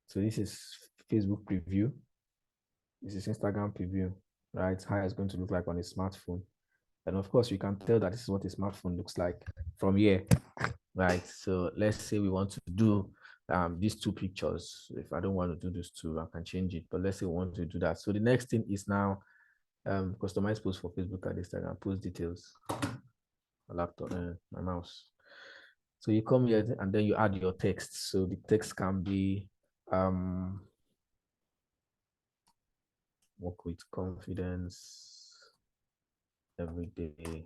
So this is Facebook preview. This is Instagram preview, right? How it's going to look like on a smartphone. And of course, you can tell that this is what a smartphone looks like from here, right? So let's say we want to do these 2 pictures. If I don't want to do these 2, I can change it. But let's say we want to do that. So the next thing is now customize post for Facebook and Instagram, post details, my laptop, my mouse. So you come here and then you add your text. So the text can be work with confidence every day.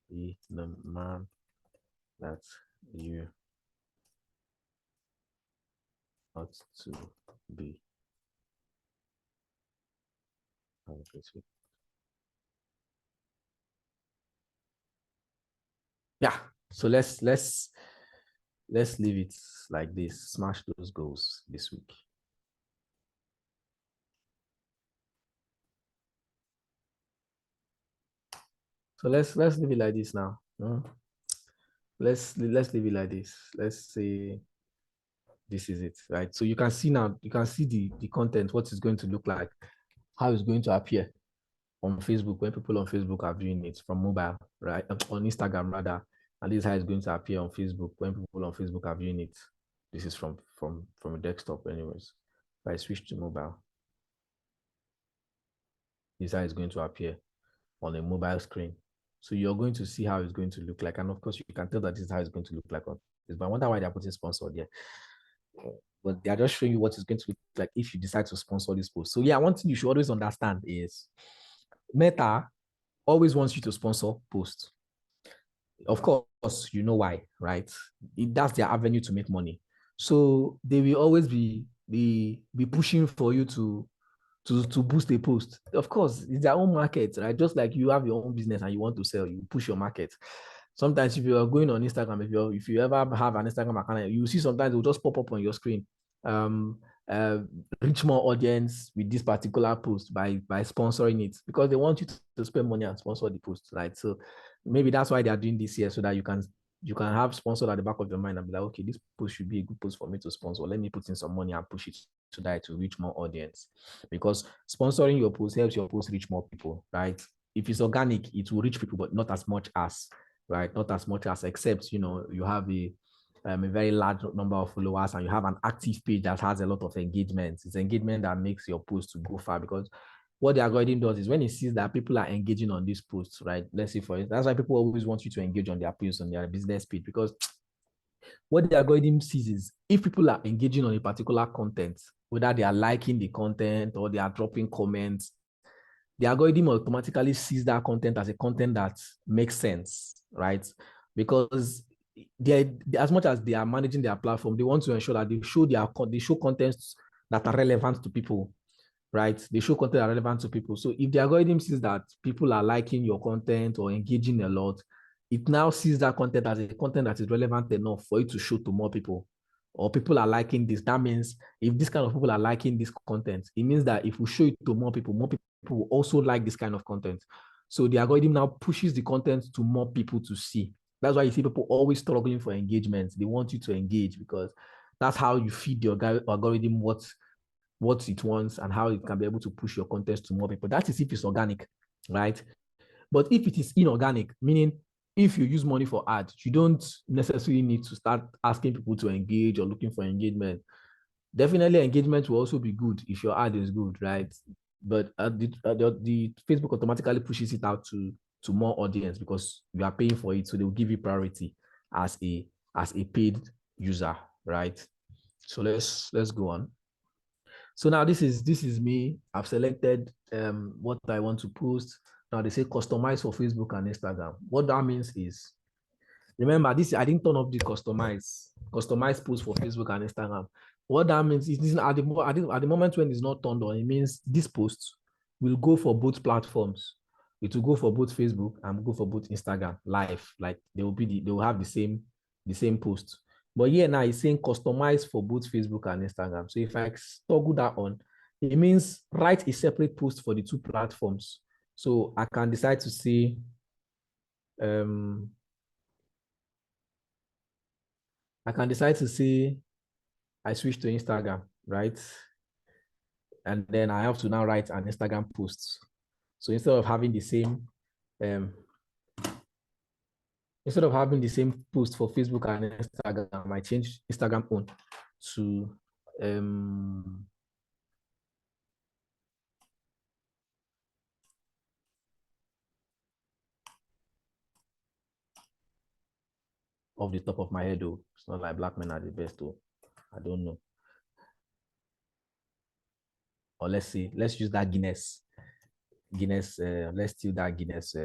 Be the man that you ought to be. Have a great week. Yeah. So let's leave it like this. Smash those goals this week. So let's leave it like this now. Let's leave it like this. Let's say this is it, right? So you can see now, you can see the content, what it's going to look like, how it's going to appear on Facebook when people on Facebook are viewing it from mobile, right? On Instagram rather. And this is how it's going to appear on Facebook when people on Facebook are viewing it. This is from a desktop anyways. If I switch to mobile, this is how it's going to appear on a mobile screen. So you're going to see how it's going to look like. And of course, you can tell that this is how it's going to look like on this. But I wonder why they're putting sponsored there. But they are just showing you what it's going to look like if you decide to sponsor this post. So yeah, one thing you should always understand is Meta always wants you to sponsor posts. Of course, you know why, right? That's their avenue to make money. So they will always be pushing for you to to boost a post. Of course, it's their own market, right? Just like you have your own business and you want to sell, you push your market. Sometimes if you are going on Instagram, if you ever have an Instagram account, you see sometimes it will just pop up on your screen. Um, Reach more audience with this particular post by sponsoring it, because they want you to spend money and sponsor the post, right? So maybe that's why they are doing this here, so that you can have sponsored at the back of your mind and be like, okay, this post should be a good post for me to sponsor. Let me put in some money and push it to that to reach more audience, because sponsoring your post helps your post reach more people, right? If it's organic, it will reach people, but not as much as, right? Not as much as, except, you have a very large number of followers and you have an active page that has a lot of engagement. It's engagement that makes your post to go far, because what the algorithm does is when it sees that people are engaging on these posts, right? Let's say for it, that's why people always want you to engage on their posts on their business page, because what the algorithm sees is if people are engaging on a particular content, whether they are liking the content or they are dropping comments, the algorithm automatically sees that content as a content that makes sense, right? Because as much as they are managing their platform, they want to ensure that they show contents that are relevant to people, right? They show content that are relevant to people. So if the algorithm sees that people are liking your content or engaging a lot, it now sees that content as a content that is relevant enough for it to show to more people, or people are liking this. That means if this kind of people are liking this content, it means that if we show it to more people will also like this kind of content. So the algorithm now pushes the content to more people to see. That's why you see people always struggling for engagement. They want you to engage, because that's how you feed the algorithm what it wants and how it can be able to push your content to more people. That is if it's organic, right? But if it is inorganic, meaning if you use money for ads, you don't necessarily need to start asking people to engage or looking for engagement. Definitely, engagement will also be good if your ad is good, right? But the Facebook automatically pushes it out to more audience because you are paying for it, so they will give you priority as a paid user, right? So let's go on. So now this is me. I've selected what I want to post. Now they say customize for Facebook and Instagram. What that means is, remember this, I didn't turn off the customize post for Facebook and Instagram. What that means is this, at the moment when it's not turned on, it means this post will go for both platforms. It will go for both Facebook and go for both Instagram live. Like they will have the same post. But here now it's saying customize for both Facebook and Instagram. So if I toggle that on, it means write a separate post for the two platforms. So I can decide to say I switch to Instagram, right? And then I have to now write an Instagram post. So instead of having the same post for Facebook and Instagram, I change Instagram on to off the top of my head, though. It's not like black men are the best, though. I don't know. Or let's use that Guinness. Let's steal that Guinness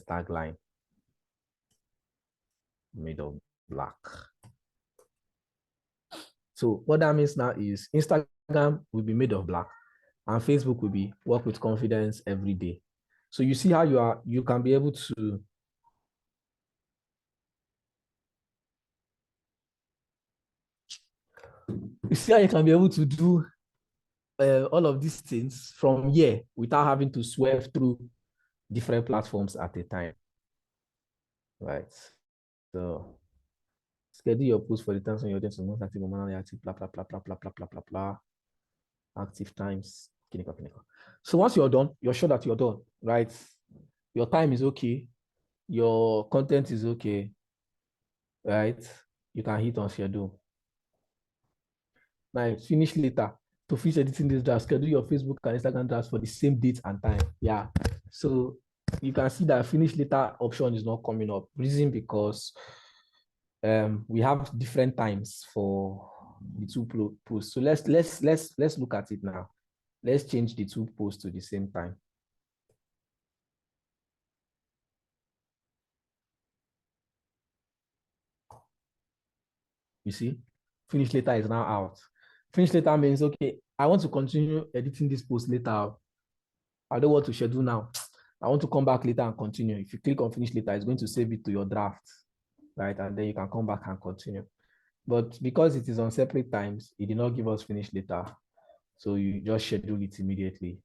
tagline. Made of black. So what that means now is Instagram will be made of black and Facebook will be work with confidence every day. So you see how you can be able to do all of these things from here without having to swerve through different platforms at a time, right? So schedule your post for the times when your audience is most active, momentarily active, blah, blah, blah, blah, blah, blah, blah, blah, blah. Active times. So once you're done, you're sure that you're done, right? Your time is okay. Your content is okay, right? You can hit on schedule. Now, finish later. To finish editing this draft, schedule your Facebook and Instagram drafts for the same date and time. Yeah. So you can see that finish later option is not coming up. Reason because we have different times for the two posts. So let's look at it now. Let's change the two posts to the same time. You see, finish later is now out. Finish later means, okay, I want to continue editing this post later. I don't want to schedule now. I want to come back later and continue. If you click on finish later, it's going to save it to your draft, right? And then you can come back and continue. But because it is on separate times, it did not give us finish later. So you just schedule it immediately.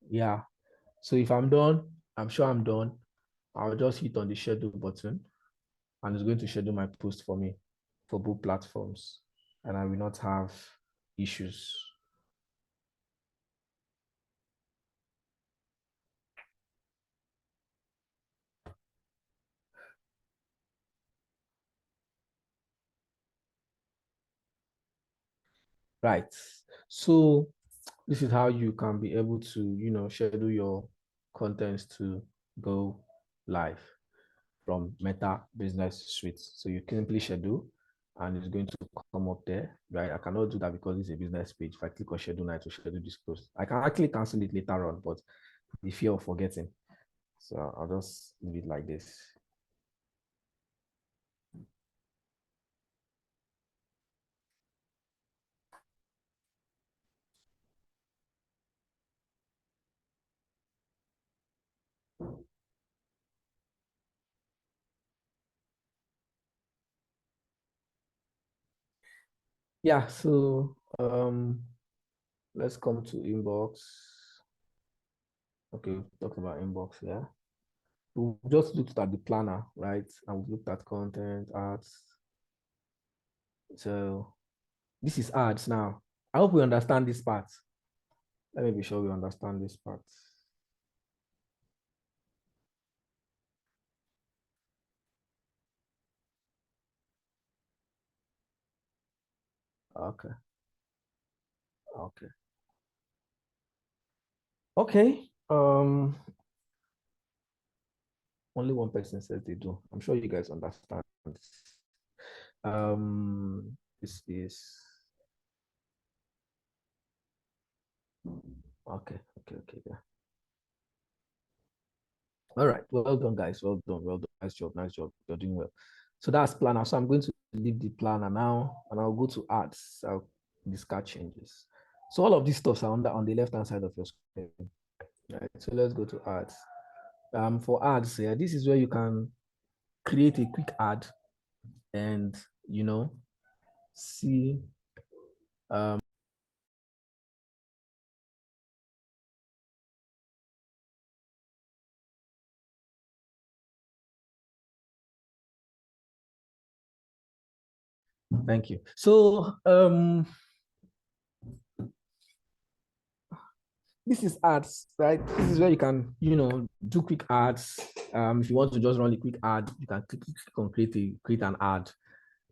Yeah. So if I'm done, I'm sure I'm done. I'll just hit on the schedule button and it's going to schedule my post for me for both platforms. And I will not have issues. Right. So this is how you can be able to, schedule your contents to go live from Meta Business Suite. So you can simply schedule and it's going to come up there, right? I cannot do that because it's a business page. If I click on schedule now to schedule this post, I can actually cancel it later on, but the fear of forgetting. So I'll just leave it like this. Yeah, so let's come to inbox. Okay, we've talked about inbox, yeah. We just looked at the planner, right? And we looked at content, ads. So this is ads now. I hope we understand this part. Let me be sure we understand this part. Okay. Okay. Okay. Only one person says they do. I'm sure you guys understand. This is okay. Yeah. All right. Well done, guys. Well done. Well done. Nice job. Nice job. You're doing well. So that's planner. So I'm going to leave the planner now, and I'll go to ads. I'll discard changes. So all of these stuffs are on the left-hand side of your screen. Right. So let's go to ads. For ads, yeah, this is where you can create a quick ad and see thank you. So this is ads, right? This is where you can, do quick ads. If you want to just run a quick ad, you can click on create an ad,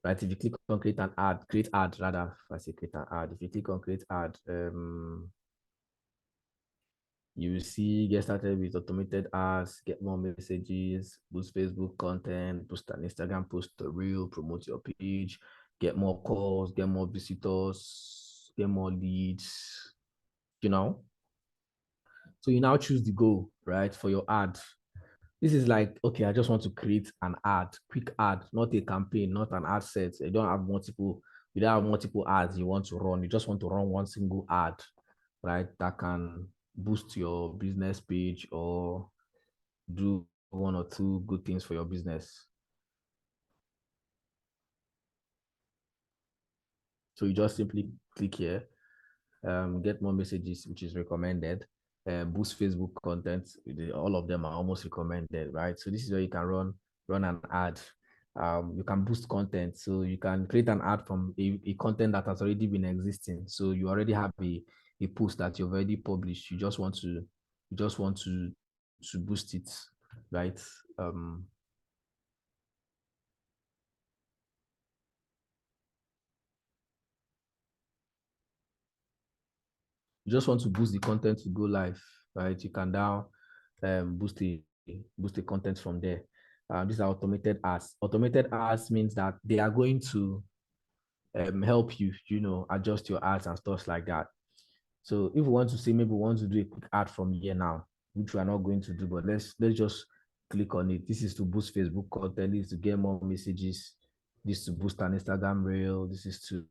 right? If you click on create ad rather, if I say create an ad, if you click on create ad, you will see get started with automated ads, get more messages, boost Facebook content, boost an Instagram post to reel, promote your page, get more calls, get more visitors, get more leads, So you now choose the goal, right, for your ad. This is like, okay, I just want to create an ad, quick ad, not a campaign, not an ad set. You don't have multiple ads you want to run. You just want to run one single ad, right, that can boost your business page or do one or two good things for your business. So you just simply click here, get more messages, which is recommended, boost Facebook content. All of them are almost recommended, right? So this is where you can run an ad. You can boost content. So you can create an ad from a content that has already been existing. So you already have a post that you've already published. You just want to boost it, right? You just want to boost the content to go live, right? You can now boost the content from there. These are automated ads. Automated ads means that they are going to help you, adjust your ads and stuff like that. So if we want to say maybe we want to do a quick ad from here now, which we are not going to do, but let's just click on it. This is to boost Facebook content. This is to get more messages, This is to boost an Instagram reel. This is to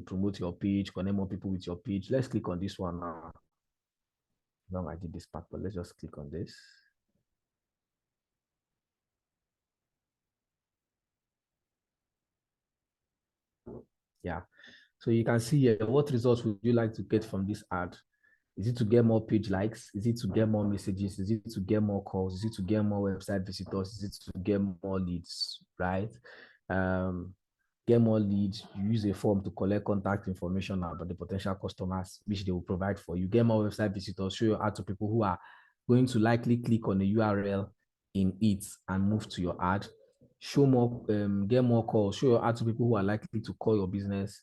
promote your page, connect more people with your page. Let's click on this one now. No, I did this part, but let's just click on this. Yeah. So you can see here, what results would you like to get from this ad? Is it to get more page likes? Is it to get more messages? Is it to get more calls? Is it to get more website visitors? Is it to get more leads, right? Get more leads. You use a form to collect contact information about the potential customers, which they will provide for you. Get more website visitors, show your ad to people who are going to likely click on the URL in it and move to your ad. Show more, get more calls, show your ad to people who are likely to call your business,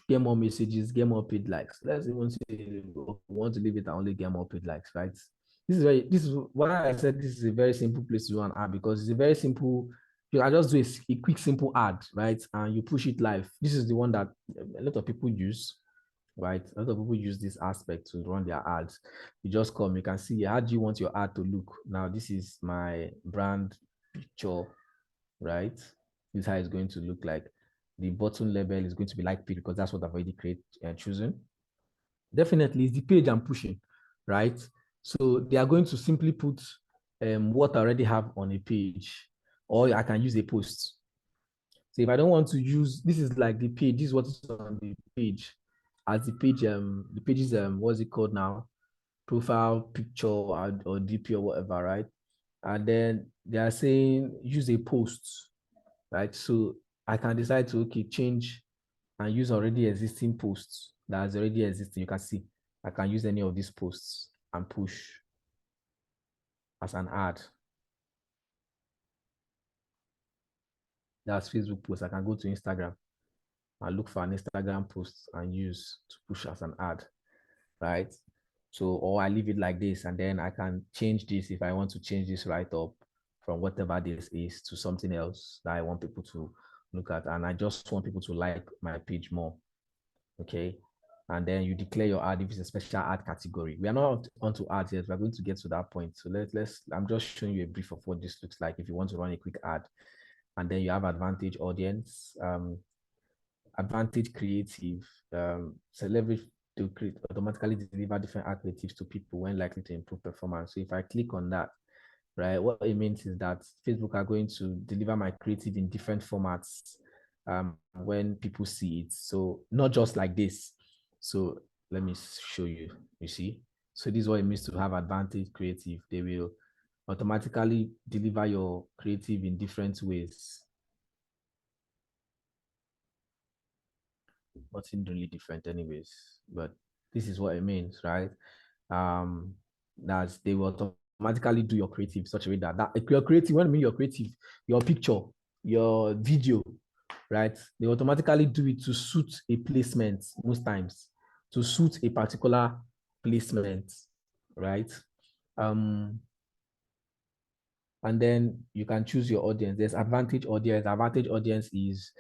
get more messages, get more paid likes. Let's even say we want to leave it and only get more paid likes, right? This is why I said this is a very simple place to do an ad, because it's a very simple. You can just do a quick, simple ad, right? And you push it live. This is the one that a lot of people use, right? A lot of people use this aspect to run their ads. You just come, you can see how do you want your ad to look. Now, this is my brand picture, right? This is how it's going to look like. The bottom label is going to be like page because that's what I've already chosen. Definitely, it's the page I'm pushing, right? So they are going to simply put what I already have on a page, or I can use a post. So if I don't want to use, this is like the page, this is what is on the page. As the page, the page is what's it called now? Profile picture or DP or whatever, right? And then they are saying use a post, right? So I can decide to change and use already existing posts that's already existing. You can see I can use any of these posts and push as an ad. That's Facebook post. I can go to Instagram and look for an Instagram post and use to push as an ad, right? So, or I leave it like this, and then I can change this if I want to change this right up from whatever this is to something else that I want people to look at. And I just want people to like my page more. Okay. And then you declare your ad if it's a special ad category. We are not onto ads yet. We're going to get to that point. So I'm just showing you a brief of what this looks like if you want to run a quick ad. And then you have advantage audience, advantage creative, celebrity to create automatically deliver different ad creatives to people when likely to improve performance. So if I click on that, right, what it means is that Facebook are going to deliver my creative in different formats when people see it. So not just like this. So let me show you. You see? So this is what it means to have advantage creative. They will automatically deliver your creative in different ways. Nothing really different anyways, but this is what it means, right? That they will automatically do your creative such a way that if you're creative, when I mean your creative, your picture, your video, right? They automatically do it to suit a placement most times, to suit a particular placement, right? And then you can choose your audience. There's advantage audience. Advantage audience is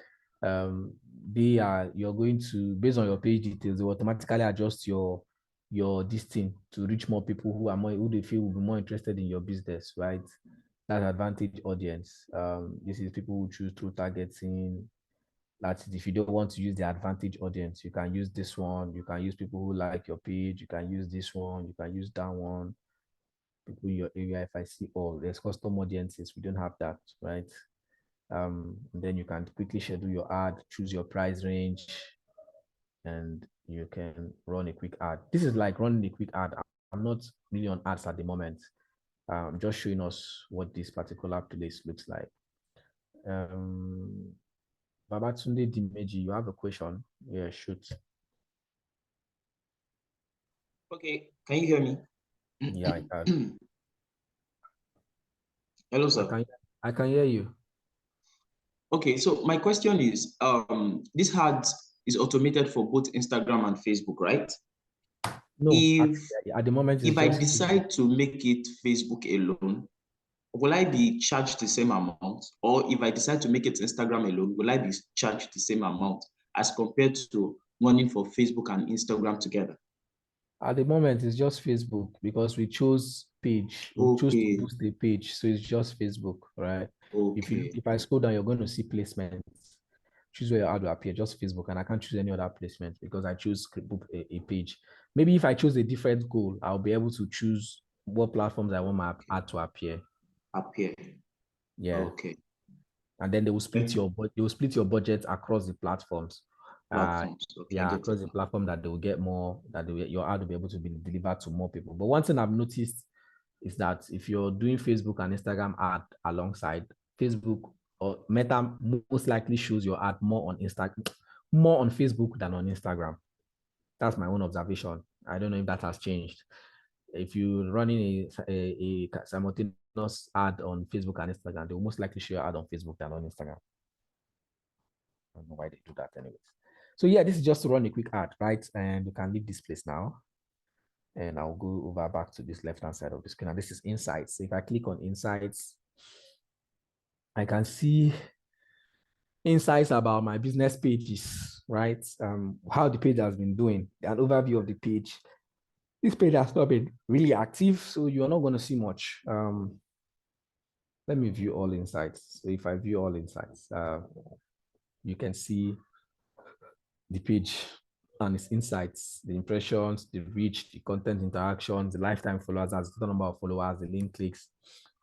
you're going to, based on your page details, they will automatically adjust your this thing to reach more people who they feel will be more interested in your business, right? That's advantage audience. This is people who choose through targeting. That's if you don't want to use the advantage audience, you can use this one. You can use people who like your page. You can use this one. You can use that one. People in your area. If I see, oh, there's custom audiences, we don't have that, right? Then you can quickly schedule your ad, choose your price range, and you can run a quick ad. This is like running a quick ad. I'm not really on ads at the moment. I'm just showing us what this particular place looks like. Babatunde Dimeji, you have a question? Yeah, shoot. Okay, can you hear me? Yeah, I can. Hello, sir. I can hear you. Okay, so my question is, this ad is automated for both Instagram and Facebook, right? No, at the moment, if I decide to make it Facebook alone, will I be charged the same amount? Or if I decide to make it Instagram alone, will I be charged the same amount as compared to running for Facebook and Instagram together? At the moment, it's just Facebook because we chose page. We chose to boost the page, so it's just Facebook, right? Okay. If I scroll down, you're going to see placements. choose where your ad will appear, just Facebook, and I can't choose any other placement because I choose a page. Maybe if I choose a different goal, I'll be able to choose what platforms I want my ad to appear. Yeah. Okay. And then they will split your budget across the platforms. Okay, yeah, across the platform that they will get more, that your ad will be able to be delivered to more people. But one thing I've noticed is that if you're doing Facebook and Instagram ad alongside, Facebook or Meta most likely shows your ad more on Facebook than on Instagram. That's my own observation. I don't know if that has changed. If you're running a simultaneous ad on Facebook and Instagram, they will most likely show your ad on Facebook than on Instagram. I don't know why they do that anyways. So yeah, this is just to run a quick ad, right? And you can leave this place now. And I'll go over back to this left-hand side of the screen. And this is Insights. So if I click on Insights, I can see insights about my business pages, right? How the page has been doing, an overview of the page. This page has not been really active, so you're not going to see much. Let me view all insights. So if I view all insights, you can see the page and its insights, the impressions, the reach, the content interactions, the lifetime followers, the total number of followers, the link clicks.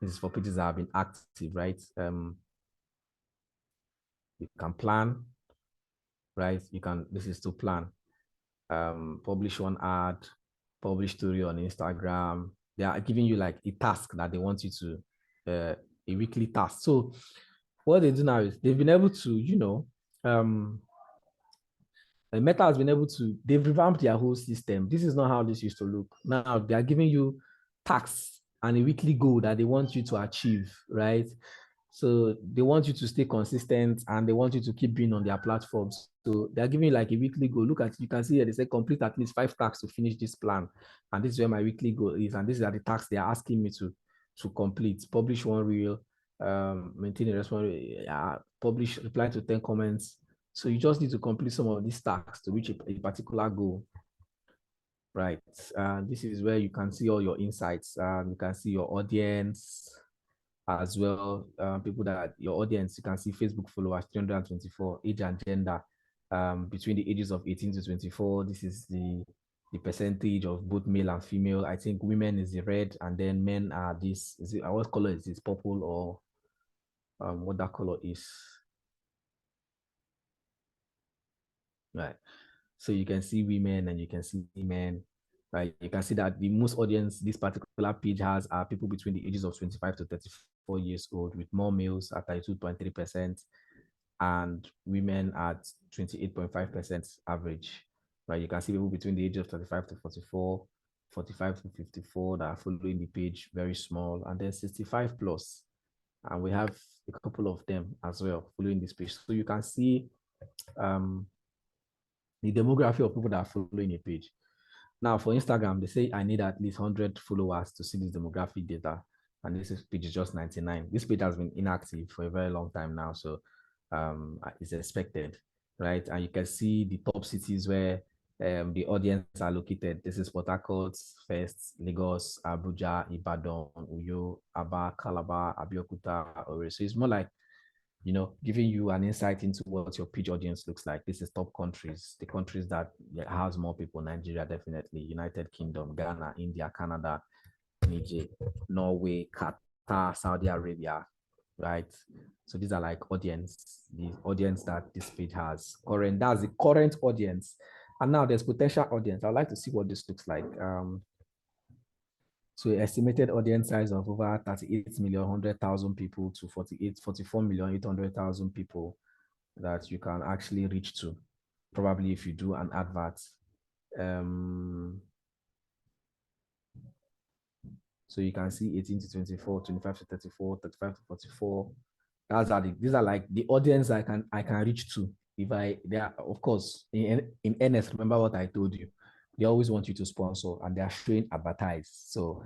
This is for pages that have been active, right? You can plan, right? This is to plan. Publish one ad, publish story on Instagram. They are giving you like a task that they want you to, a weekly task. So what they do now is they've been able to, Meta has been able to, they've revamped their whole system. This is not how this used to look. Now they are giving you tasks and a weekly goal that they want you to achieve, right? So they want you to stay consistent and they want you to keep being on their platforms. So they're giving you like a weekly goal. Look at, you can see here, they say complete at least 5 tasks to finish this plan. And this is where my weekly goal is. And these are the tasks they are asking me to complete. Publish one reel, maintain a response, publish, reply to 10 comments. So you just need to complete some of these tasks to reach a particular goal. Right. This is where you can see all your insights. You can see your audience as well. People that your audience, you can see Facebook followers 324, age and gender, between the ages of 18 to 24. This is the percentage of both male and female. I think women is the red, and then men are this. What color is this? Purple or what that color is? Right. So you can see women and you can see men. Right. You can see that the most audience this particular page has are people between the ages of 25 to 34 years old, with more males at 32.3% and women at 28.5% average. Right. You can see people between the age of 35 to 44, 45 to 54 that are following the page, very small, and then 65 plus. And we have a couple of them as well following this page. So you can see the demography of people that are following a page. Now, for Instagram, they say I need at least 100 followers to see this demographic data. And this page is just 99. This page has been inactive for a very long time now. So it's expected, right? And you can see the top cities where the audience are located. This is Port Harcourt, first, Lagos, Abuja, Ibadan, Uyo, Aba, Calabar, Abeokuta, Owerri. So it's more like, giving you an insight into what your page audience looks like. This is top countries, the countries that has more people: Nigeria, definitely, United Kingdom, Ghana, India, Canada, Niger, Norway, Qatar, Saudi Arabia, right? So these are like the audience that this page has. That's the current audience. And now there's potential audience. I'd like to see what this looks like. So estimated audience size of over 38,100,000 people to 44,800,000 people that you can actually reach to, probably if you do an advert. So you can see 18 to 24, 25 to 34, 35 to 44. These are like the audience I can reach to. Of course, in NS, remember what I told you. They always want you to sponsor and they are showing advertise. So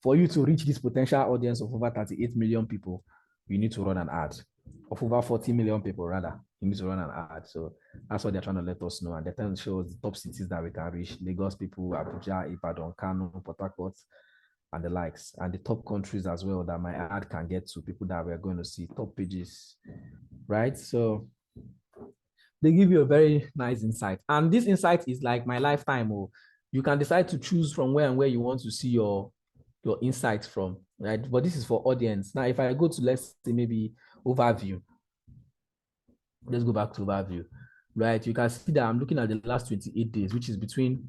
for you to reach this potential audience of over 38 million people, you need to run an ad. Of over 40 million people, rather, you need to run an ad. So that's what they're trying to let us know. And they're trying to show us the top cities that we can reach: Lagos people, Abuja, Ibadan, Kano, Port Harcourt, and the likes. And the top countries as well that my ad can get to, people that we're going to see, top pages, right? So they give you a very nice insight. And this insight is like my lifetime. Oh, you can decide to choose from where and where you want to see your insights from, right? But this is for audience. Now, if I go to, let's say, maybe overview, let's go back to overview, right? You can see that I'm looking at the last 28 days, which is between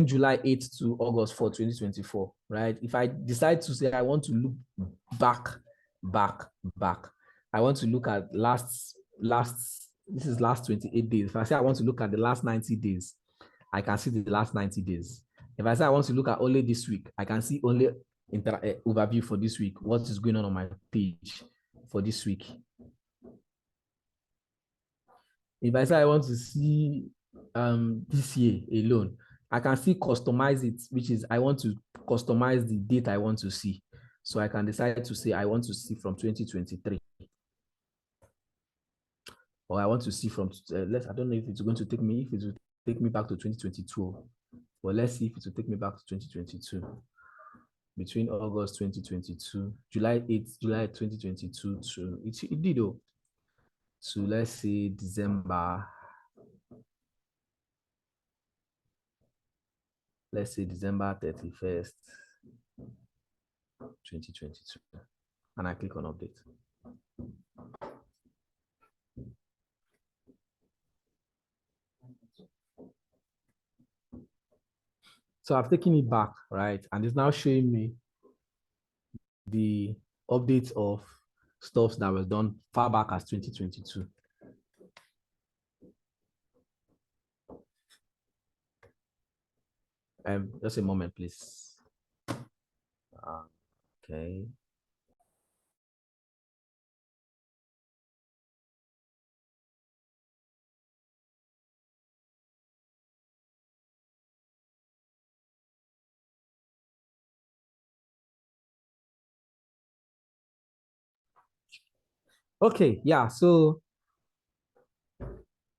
July 8th to August 4, 2024, right? If I decide to say I want to look back, I want to look at this is last 28 days. If I say I want to look at the last 90 days, I can see the last 90 days. If I say I want to look at only this week, I can see only overview for this week, what is going on my page for this week. If I say I want to see this year alone, I can still customize it, which is I want to customize the date I want to see. So I can decide to say I want to see from 2023. Or I want to see from, I don't know if it's going to take me, if it will take me back to 2022. But let's see if it will take me back to 2022. Between August 2022, July 8th, July 2022 to, it did though. So let's say December. Let's say December 31st, 2022. And I click on update. So I've taken it back, right? And it's now showing me the updates of stuff that was done far back as 2022. Just a moment, please. Okay. Okay, yeah, so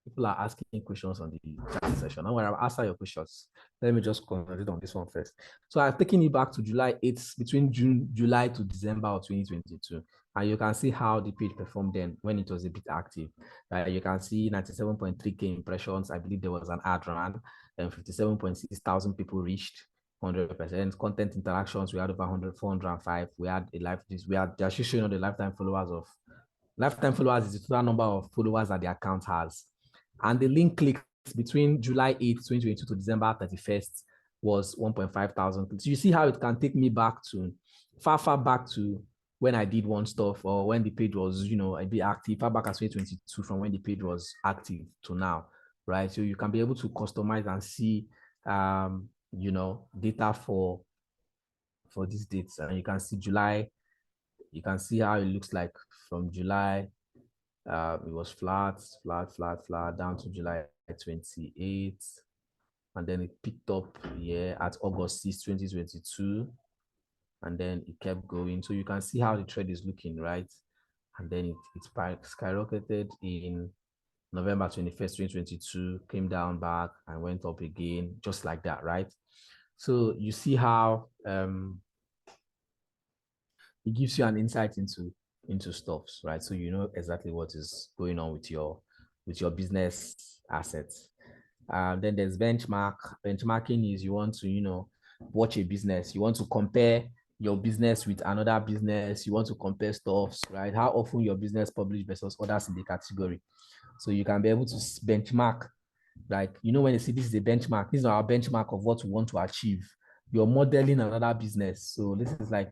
people are asking questions on the chat session. I'm going to answer your questions. Let me just concentrate on this one first. So I've taken it back to July 8th, between July to December of 2022. And you can see how the page performed then when it was a bit active. You can see 97.3K impressions. I believe there was an ad run, and 57.6 thousand people reached. 100% content interactions. We had over 405. We had they're showing the lifetime followers is the total number of followers that the account has. And the link clicks between July 8th, 2022 to December 31st was 1.5 thousand. So you see how it can take me back to far back to when I did one stuff, or when the page was, a bit active, far back as 2022 from when the page was active to now, right? So you can be able to customize and see, data for these dates. And you can see July, you can see how it looks like from July. It was flat down to July 28th. And then it picked up here at August 6th, 2022. And then it kept going. So you can see how the trend is looking, right? And then it skyrocketed in November 21st, 2022, came down back and went up again, just like that, right? So you see how it gives you an insight into stuffs, right? So you know exactly what is going on with your business assets. Then there's benchmark. Benchmarking is you want to, watch a business. You want to compare your business with another business. You want to compare stuffs, right? How often your business published versus others in the category. So you can be able to benchmark. Like, when you see this is a benchmark, this is our benchmark of what we want to achieve. You're modeling another business. So this is like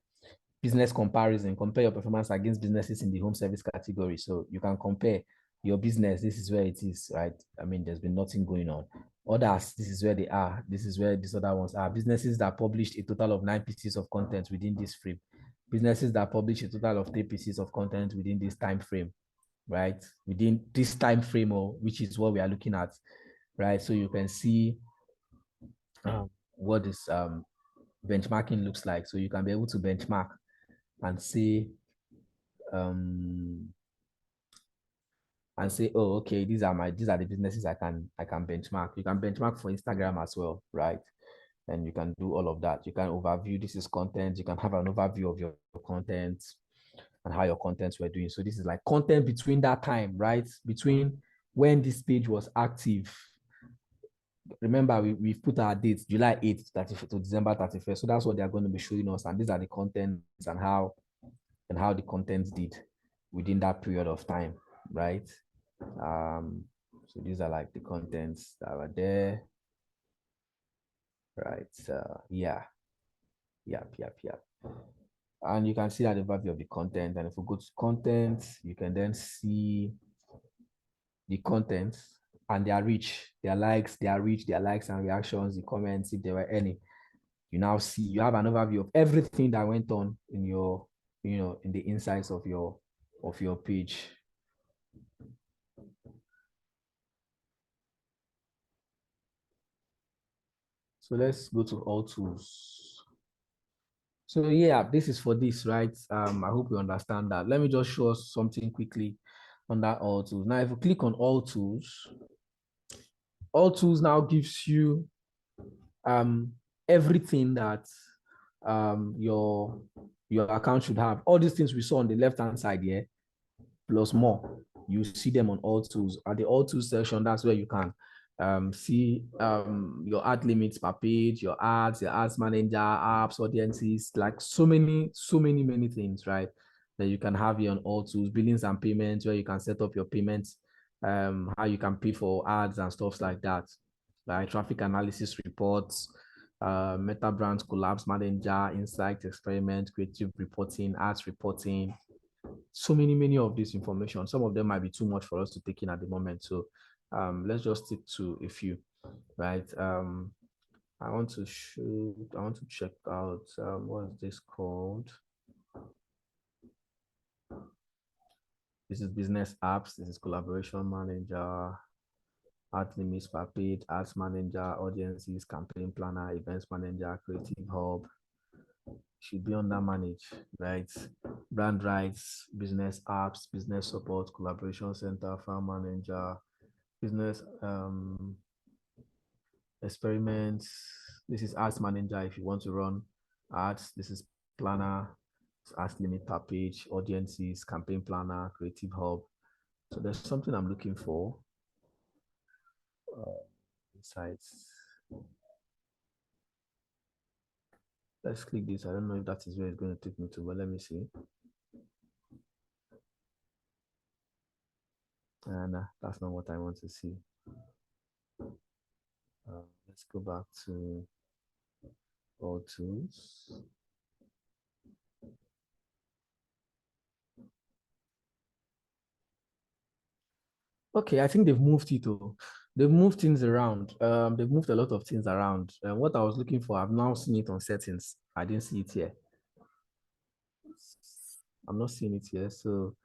business comparison. Compare your performance against businesses in the home service category. So you can compare your business. This is where it is, right? I mean, there's been nothing going on. Others, this is where they are. This is where these other ones are. Businesses that published a total of 9 pieces of content within this frame. Businesses that publish a total of 3 pieces of content within this time frame, right? Within this time frame, which is what we are looking at, right? So you can see what this benchmarking looks like. So you can be able to benchmark and say, oh, okay, these are the businesses I can benchmark. You can benchmark for Instagram as well, right? And you can do all of that. You can overview, this is content. You can have an overview of your content. and how your contents were doing. So this is like content between that time, right? Between when this page was active. Remember, we've put our dates, July 8th to December 31st. So that's what they're going to be showing us. And these are the contents and how the contents did within that period of time, right? So these are like the contents that were there, right? Yeah. And you can see that the value of the content. And if we go to content, you can then see the content and their reach, their likes, their reach, their likes and reactions, the comments, if there were any. You now see, you have an overview of everything that went on in your, in the insights of your page. So let's go to all tools. So yeah, this is for this, right? I hope you understand that. Let me just show us something quickly on that all tools. Now, if you click on all tools now gives you everything that your account should have. All these things we saw on the left-hand side here, plus more. You see them on all tools. At the all tools section, that's where you can see your ad limits per page, your ads manager, apps, audiences, like so many things, right? That you can have here on all tools, billings and payments, where you can set up your payments, how you can pay for ads and stuff like that, like traffic analysis reports, meta brands, collabs manager, insight, experiment, creative reporting, ads reporting. So many of this information. Some of them might be too much for us to take in at the moment. So let's just stick to a few, right? I want to check out what is this called? This is business apps. This is collaboration manager, ad limits per page, ads manager, audiences, campaign planner, events manager, creative hub. Should be under manage, right? Brand rights, business apps, business support, collaboration center, farm manager, business experiments. This is ads manager if you want to run ads. This is planner, ads limit per page, audiences, campaign planner, creative hub. So there's something I'm looking for. Insights. Let's click this. I don't know if that is where it's going to take me to, but let me see. And that's not what I want to see. Let's go back to all tools. Okay, I think they've moved it. They've moved things around. They've moved a lot of things around. What I was looking for, I've now seen it on settings. I didn't see it here. I'm not seeing it here. So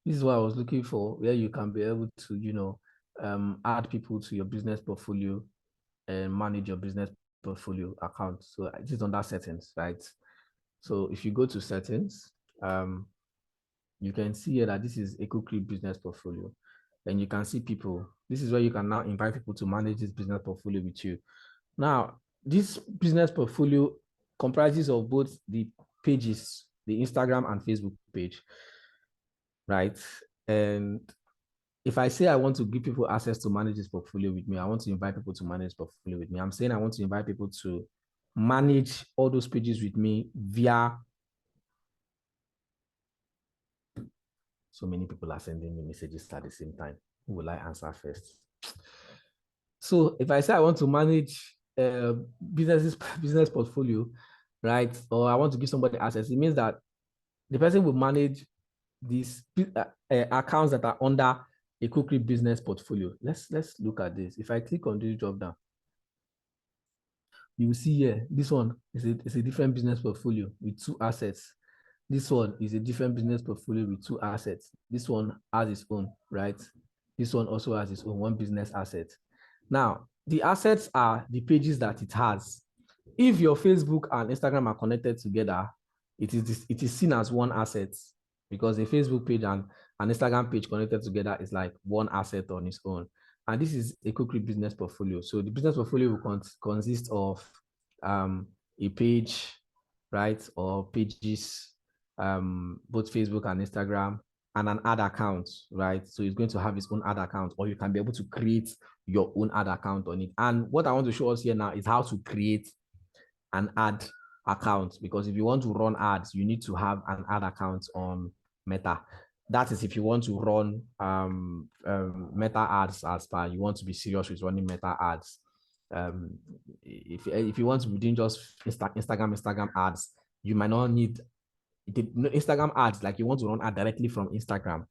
this is what I was looking for, where you can be able to, add people to your business portfolio and manage your business portfolio account. So it is under settings, right? So if you go to settings, you can see here that this is EcoCreep business portfolio. And you can see people. This is where you can now invite people to manage this business portfolio with you. Now, this business portfolio comprises of both the pages, the Instagram and Facebook page, right? And if I say I want to give people access to manage this portfolio with me, I want to invite people to manage portfolio with me. I'm saying I want to invite people to manage all those pages with me via. So many people are sending me messages at the same time. Who will I answer first? So if I say I want to manage business portfolio, right? Or I want to give somebody access, it means that the person will manage these accounts that are under a Cookery business portfolio. Let's look at this. If I click on this drop down, you will see here, this one is a different business portfolio with 2 assets. This one is a different business portfolio with 2 assets. This one has its own, right? This one also has its own 1 business asset. Now, the assets are the pages that it has. If your Facebook and Instagram are connected together, it is seen as 1 asset, because a Facebook page and an Instagram page connected together is like 1 asset on its own. And this is a Cookery business portfolio. So the business portfolio will consist of a page, right, or pages, both Facebook and Instagram, and an ad account, right? So it's going to have its own ad account, or you can be able to create your own ad account on it. And what I want to show us here now is how to create an ad account, because if you want to run ads, you need to have an ad account on Meta. That is if you want to run Meta ads, as per you want to be serious with running Meta ads. If you want to be doing just Instagram ads, you might not need Instagram ads. Like you want to run ad directly from Instagram,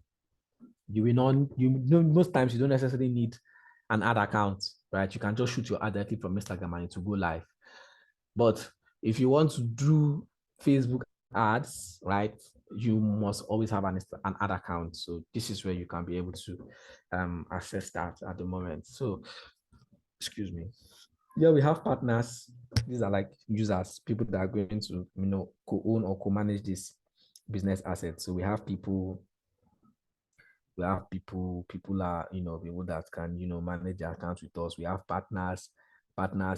you will not, most times you don't necessarily need an ad account, right? You can just shoot your ad directly from Instagram and it will go live. But if you want to do Facebook ads, right, you must always have an ad account. So this is where you can be able to access that at the moment. So, excuse me. Yeah, we have partners. These are like users, people that are going to, co-own or co-manage this business assets. So we have people are, people that can, manage their accounts with us. We have partners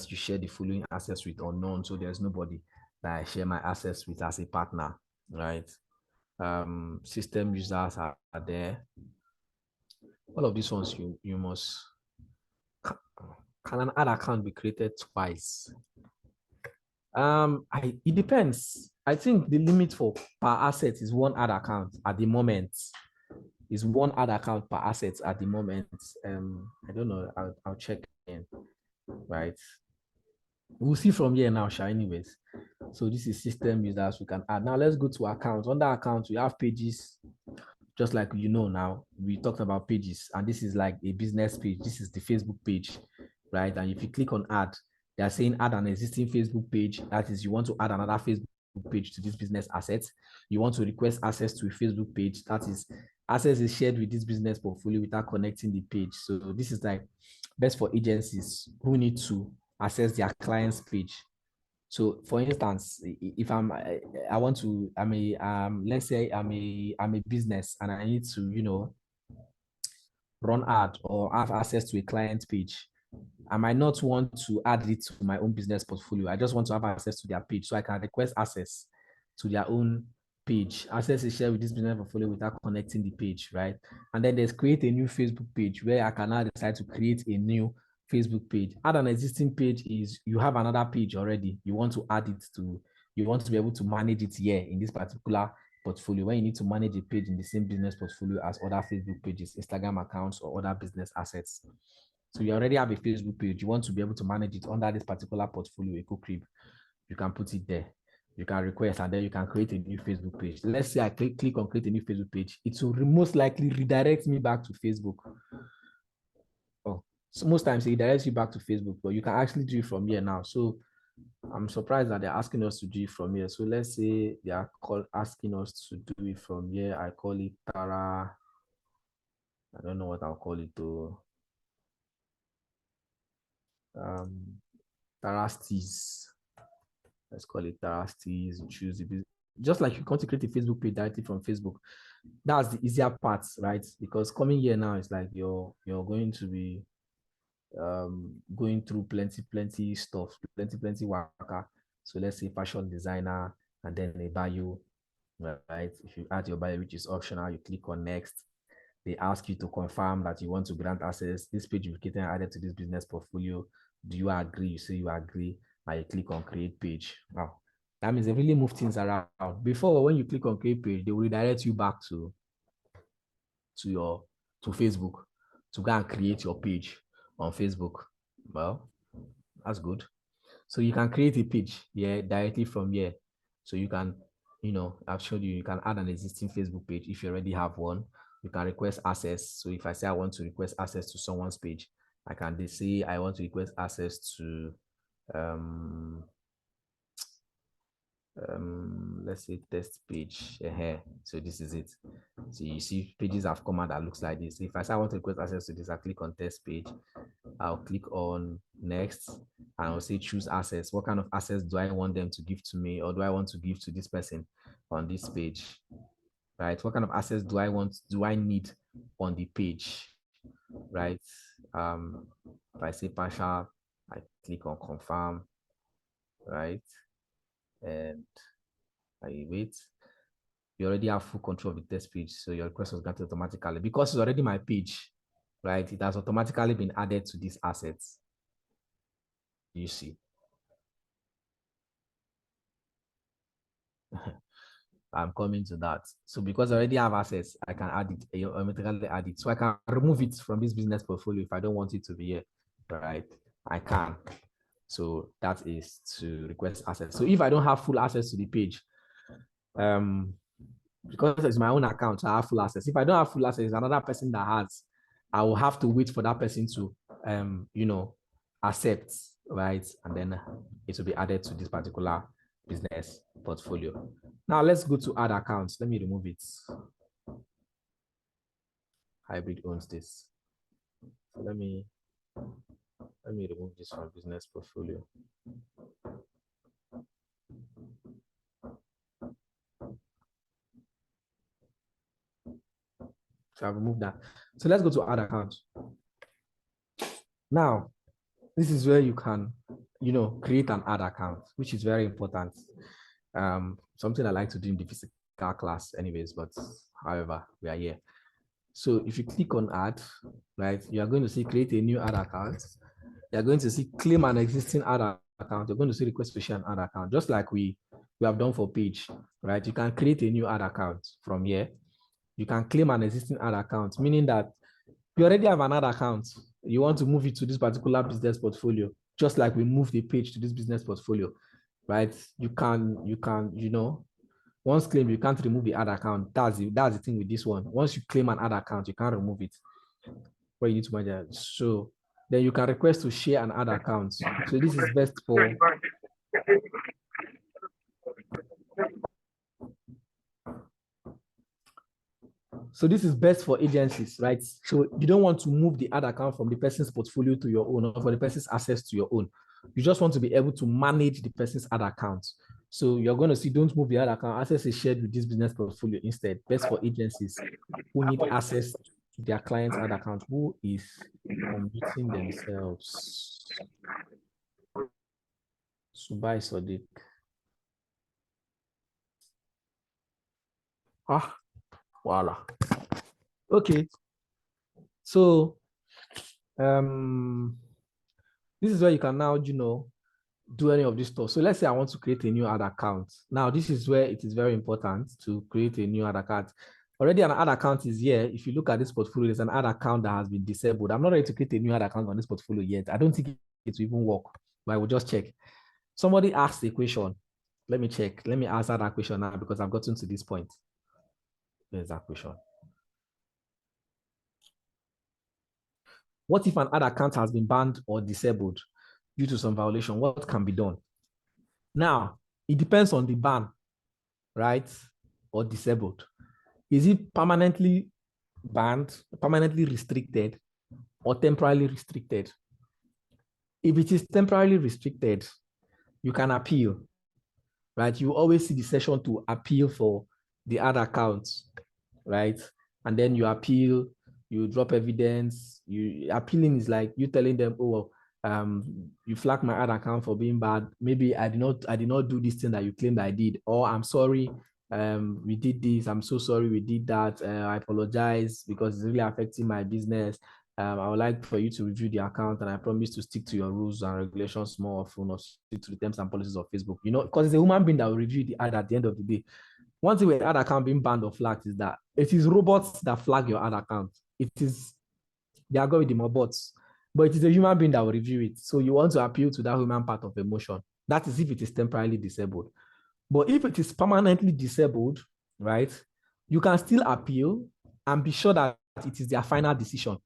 you share the following assets with unknown. So there's nobody that I share my assets with as a partner, right? System users are there. All of these ones, you must, can an ad account be created twice? It depends. I think the limit for per asset is one ad account at the moment. Is one ad account per asset at the moment. I don't know. I'll check in. Right. We'll see from here now, Sha, anyways. So this is system users we can add. Now let's go to accounts. Under accounts, we have pages. Just like now, we talked about pages, and this is like a business page. This is the Facebook page, right? And if you click on add, they are saying add an existing Facebook page. That is, you want to add another Facebook page to this business asset. You want to request access to a Facebook page. That is, access is shared with this business portfolio without connecting the page. So this is like best for agencies who need to access their client's page. So for instance, if I want to, let's say I'm a business and I need to, run ad or have access to a client page. I might not want to add it to my own business portfolio. I just want to have access to their page so I can request access to their own page. Access is shared with this business portfolio without connecting the page, right? And then there's create a new Facebook page where I can now decide to create a new Facebook page. Add an existing page is you have another page already. You want to add it to, you want to be able to manage it here in this particular portfolio, when you need to manage a page in the same business portfolio as other Facebook pages, Instagram accounts, or other business assets. So you already have a Facebook page. You want to be able to manage it under this particular portfolio, EcoCrib. You can put it there. You can request, and then you can create a new Facebook page. Let's say I click on create a new Facebook page. It will most likely redirect me back to Facebook. Oh, so most times it redirects you back to Facebook, but you can actually do it from here now. So I'm surprised that they're asking us to do it from here. So let's say they are asking us to do it from here. I call it Tara. I don't know what I'll call it though. Tarastes. Let's call it Tarastes. Choose the business. Just like you want to create a Facebook page directly from Facebook. That's the easier part, right? Because coming here now is like you're going to be going through plenty stuff, plenty worker. So let's say fashion designer and then a bio, right? If you add your bio, which is optional, you click on next. They ask you to confirm that you want to grant access. This page you've getting added to this business portfolio. Do you agree? You say you agree, and you click on create page. Wow. That means they really move things around. Before, when you click on create page, they will redirect you back to Facebook to go and create your page on Facebook. Well, that's good. So you can create a page here directly from here. So you can, I've showed you, you can add an existing Facebook page if you already have one. You can request access. So if I say I want to request access to someone's page, I can say I want to request access to let's say test page. So this is it. So you see pages have come out that looks like this. If I say I want to request access to this, I click on test page. I'll click on next and I'll say choose access. What kind of access do I want them to give to me, or do I want to give to this person on this page? Right? What kind of access do I need on the page? Right? If I say partial, I click on confirm, right? And I wait. you already have full control of the test page. So your request was granted automatically. Because it's already my page, right? It has automatically been added to these assets. You see. I'm coming to that. So because I already have assets, I can add it, I automatically add it. So I can remove it from this business portfolio if I don't want it to be here, right? I can. So that is to request access. So if I don't have full access to the page, because it's my own account, I have full access. If I don't have full access, another person that has, I will have to wait for that person to, accept, right? And then it will be added to this particular business portfolio. Now let's go to add accounts. Let me remove it. Hybrid owns this. So let me remove this from business portfolio. So I've removed that. So let's go to add account. Now, this is where you can, create an ad account, which is very important. Something I like to do in the physical class anyways, but however, we are here. So if you click on add, right, you are going to see create a new ad account. You're going to see claim an existing ad account. You're going to see request to share an ad account, just like we have done for page, right? You can create a new ad account from here. You can claim an existing ad account, meaning that you already have an ad account. You want to move it to this particular business portfolio, just like we moved the page to this business portfolio, right? You can, once claimed, you can't remove the ad account. That's the thing with this one. Once you claim an ad account, you can't remove it. Where you need to manage that. So then you can request to share an ad account. So this is best for agencies, right? So you don't want to move the ad account from the person's portfolio to your own, or for the person's access to your own. You just want to be able to manage the person's ad account. So you're going to see, don't move the ad account. Access is shared with this business portfolio instead. Best for agencies who need access to their client's ad account. Who is unmuting themselves? Subai Sadiq. Voila. Okay. So this is where you can now, do any of this stuff. So let's say I want to create a new ad account. Now, this is where it is very important to create a new ad account. Already an ad account is here. If you look at this portfolio, there's an ad account that has been disabled. I'm not ready to create a new ad account on this portfolio yet. I don't think it will even work, but I will just check. Somebody asked a question. Let me check. Let me answer that question now because I've gotten to this point. There's that question. What if an ad account has been banned or disabled due to some violation? What can be done? Now, it depends on the ban, right? Or disabled. Is it permanently banned, permanently restricted, or temporarily restricted? If it is temporarily restricted, you can appeal, right? You always see the session to appeal for the ad accounts, right? And then you appeal, you drop evidence. Appealing is like you telling them, oh, you flagged my ad account for being bad. Maybe I did not do this thing that you claimed I did, or I'm sorry, we did this. I'm so sorry we did that. I apologize because it's really affecting my business. I would like for you to review the account, and I promise to stick to your rules and regulations more often, or stick to the terms and policies of Facebook. Because it's a human being that will review the ad at the end of the day. One thing with ad account being banned or flagged is that it is robots that flag your ad account. It is the algorithm or bots, but it is a human being that will review it. So you want to appeal to that human part of emotion. That is if it is temporarily disabled. But if it is permanently disabled, right, you can still appeal and be sure that it is their final decision.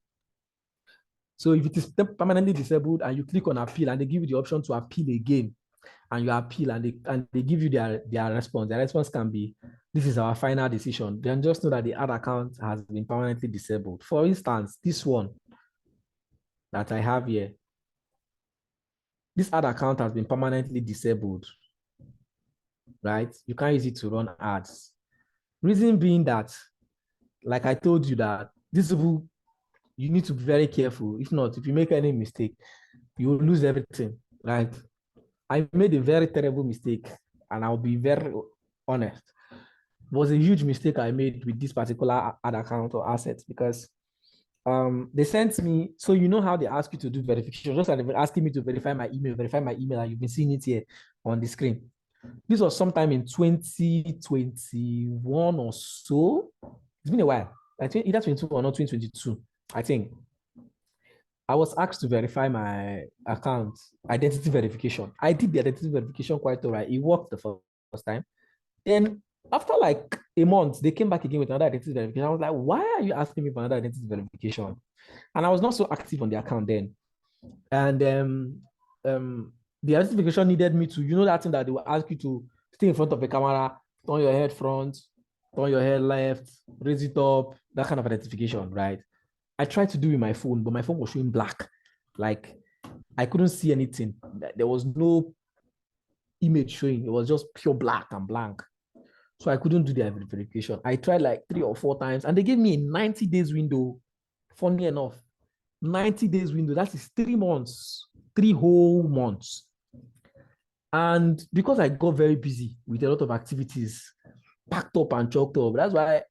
So if it is permanently disabled and you click on appeal and they give you the option to appeal again, and you appeal and they give you their response. Their response can be, this is our final decision. Then just know that the ad account has been permanently disabled. For instance, this one that I have here, this ad account has been permanently disabled, right? You can't use it to run ads. Reason being that, like I told you, that this you need to be very careful. If not, if you make any mistake, you will lose everything, right? I made a very terrible mistake, and I'll be very honest. was a huge mistake I made with this particular ad account or asset because they sent me, so you know how they ask you to do verification, just like they were asking me to verify my email, and you've been seeing it here on the screen. This was sometime in 2021 or so. It's been a while. I think either 2021 or 2022, I think. I was asked to verify my account, identity verification. I did the identity verification quite all right. It worked the first time. Then after like a month, they came back again with another identity verification. I was like, why are you asking me for another identity verification? And I was not so active on the account then. And the identity verification needed me to, you know, that thing that they will ask you to stay in front of the camera, turn your head front, turn your head left, raise it up, that kind of identification, right? I tried to do it with my phone, but my phone was showing black. Like I couldn't see anything. There was no image showing. It was just pure black and blank. So I couldn't do the verification. I tried like 3 or 4 times, and they gave me a 90 days window. Funny enough, 90 days window. That is 3 months, 3 whole months. And because I got very busy with a lot of activities, packed up and choked up, that's why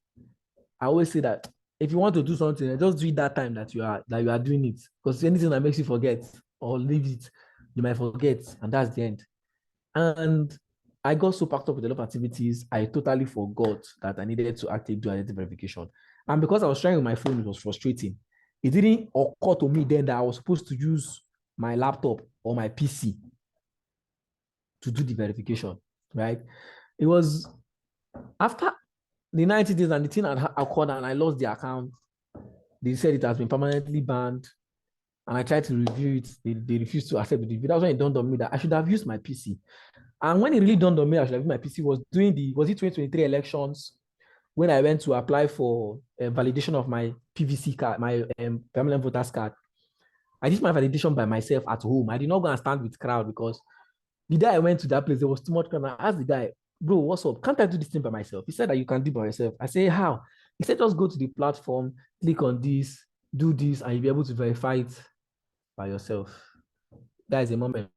I always say that if you want to do something, just do it that time that you are doing it. Because anything that makes you forget or leave it, you might forget, and that's the end. And I got so packed up with a lot of activities, I totally forgot that I needed to actively do identity verification. And because I was trying with my phone, it was frustrating. It didn't occur to me then that I was supposed to use my laptop or my PC to do the verification, right? It was after the 90 days and the thing had occurred and I lost the account. They said it has been permanently banned. And I tried to review it. They refused to accept the review. That's when it dawned on me that I should have used my PC. And when it really dawned on me, I should have used my PC was during was it 2023 elections when I went to apply for a validation of my PVC card, my permanent voters card. I did my validation by myself at home. I did not go and stand with crowd because the day I went to that place, there was too much crowd. I asked the guy, bro, what's up? Can't I do this thing by myself? He said that you can do it by yourself. I say, how? He said, just go to the platform, click on this, do this, and you'll be able to verify it by yourself. That is a moment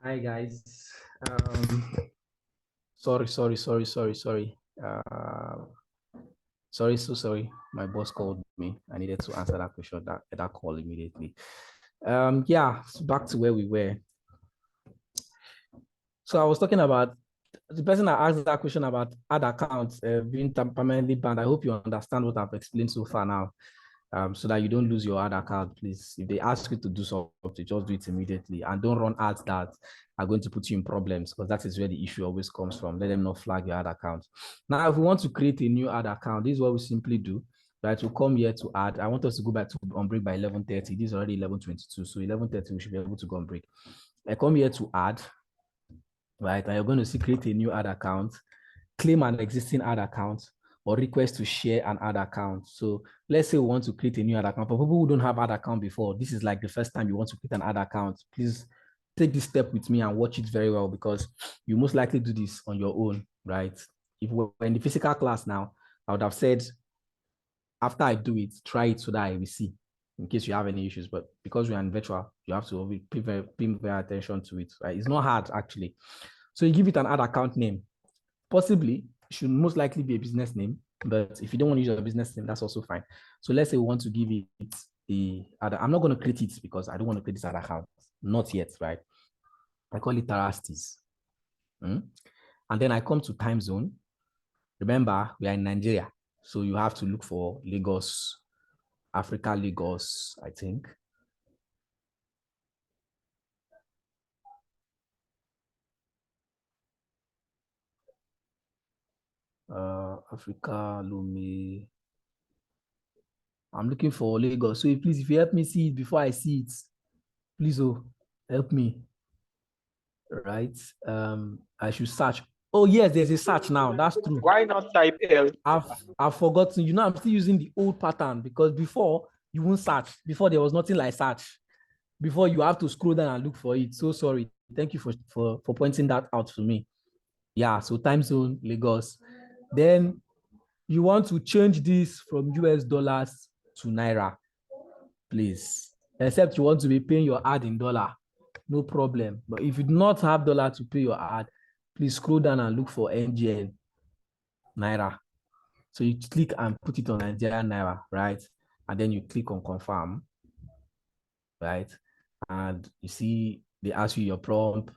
Hi guys. Sorry. So sorry. My boss called me. I needed to answer that question, that call immediately. Yeah, so back to where we were. So I was talking about the person that asked that question about ad accounts being permanently banned. I hope you understand what I've explained so far now. So that you don't lose your ad account, please. If they ask you to do something, just do it immediately and don't run ads that are going to put you in problems, because that is where the issue always comes from. Let them not flag your ad account. Now, if we want to create a new ad account, this is what we simply do. Right, we'll come here to add. I want us to go back to on break by 11:30. This is already 11:22, so 11:30 we should be able to go on break. I come here to add, right, and you're going to see create a new ad account, claim an existing ad account, or request to share an ad account. So let's say we want to create a new ad account. For people who don't have ad account before, this is like the first time you want to create an ad account. Please take this step with me and watch it very well, because you most likely do this on your own, right? If we're in the physical class now, I would have said, after I do it, try it so that I will see in case you have any issues. But because we're in virtual, you have to pay very attention to it, right? It's not hard actually. So you give it an ad account name. Possibly should most likely be a business name, but if you don't want to use your business name, that's also fine. So let's say we want to give it the other. I'm not going to create it because I don't want to create this other account. Not yet, right? I call it Tarastis. And then I come to time zone. Remember, we are in Nigeria. So you have to look for Lagos, Africa, Lagos, I think. Africa, Lumi. I'm looking for Lagos. So please, if you help me see it before I see it, please, help me. Right? I should search. Oh, yes, there's a search now. That's true. Why not type L? I've forgotten. You know, I'm still using the old pattern, because before you won't search. Before there was nothing like search. Before you have to scroll down and look for it. So sorry. Thank you for pointing that out to me. Yeah, so time zone, Lagos. Then you want to change this from US dollars to Naira, please. Except you want to be paying your ad in dollar, no problem. But if you do not have dollar to pay your ad, please scroll down and look for NGN, Naira. So you click and put it on Nigerian Naira, right? And then you click on confirm, right? And you see they ask you your prompt.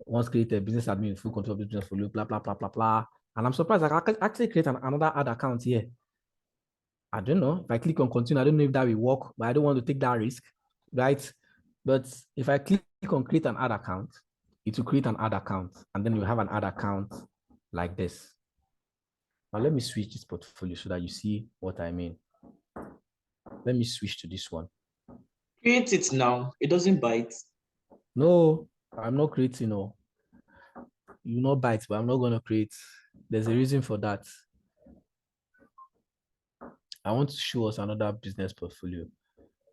Once created, business admin, full control of business for you, blah, blah, blah, blah, blah. And I'm surprised I can actually create another ad account here. I don't know. If I click on continue, I don't know if that will work, but I don't want to take that risk, right? But if I click on create an ad account, it will create an ad account, and then you have an ad account like this. Now let me switch this portfolio so that you see what I mean. Let me switch to this one. Create it now. It doesn't bite. No, I'm not creating. No, you not bite, but I'm not going to create. There's a reason for that. I want to show us another business portfolio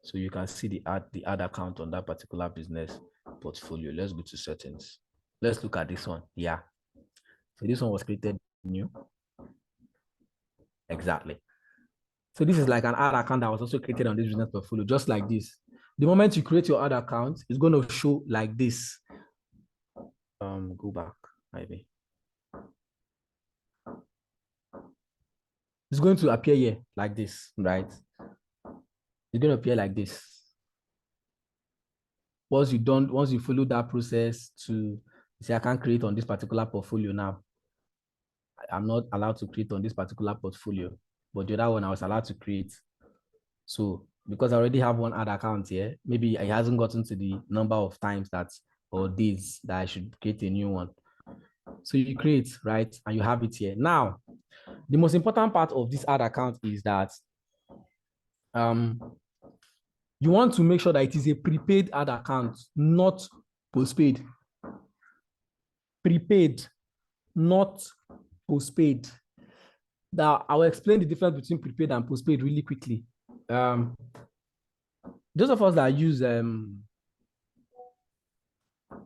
so you can see the ad account on that particular business portfolio. Let's go to settings. Let's look at this one. Yeah. So this one was created new. Exactly. So this is like an ad account that was also created on this business portfolio, just like this. The moment you create your ad account, it's going to show like this. Go back, maybe. It's going to appear here like this, right? It's going to appear like this. Once you follow that process to say, I can't create on this particular portfolio now. I'm not allowed to create on this particular portfolio, but the other one I was allowed to create. So because I already have one ad account here, maybe it hasn't gotten to the number of times or days that I should create a new one. So you create, right? And you have it here. Now, the most important part of this ad account is that you want to make sure that it is a prepaid ad account, not postpaid. Prepaid, not postpaid. Now, I will explain the difference between prepaid and postpaid really quickly. Those of us that use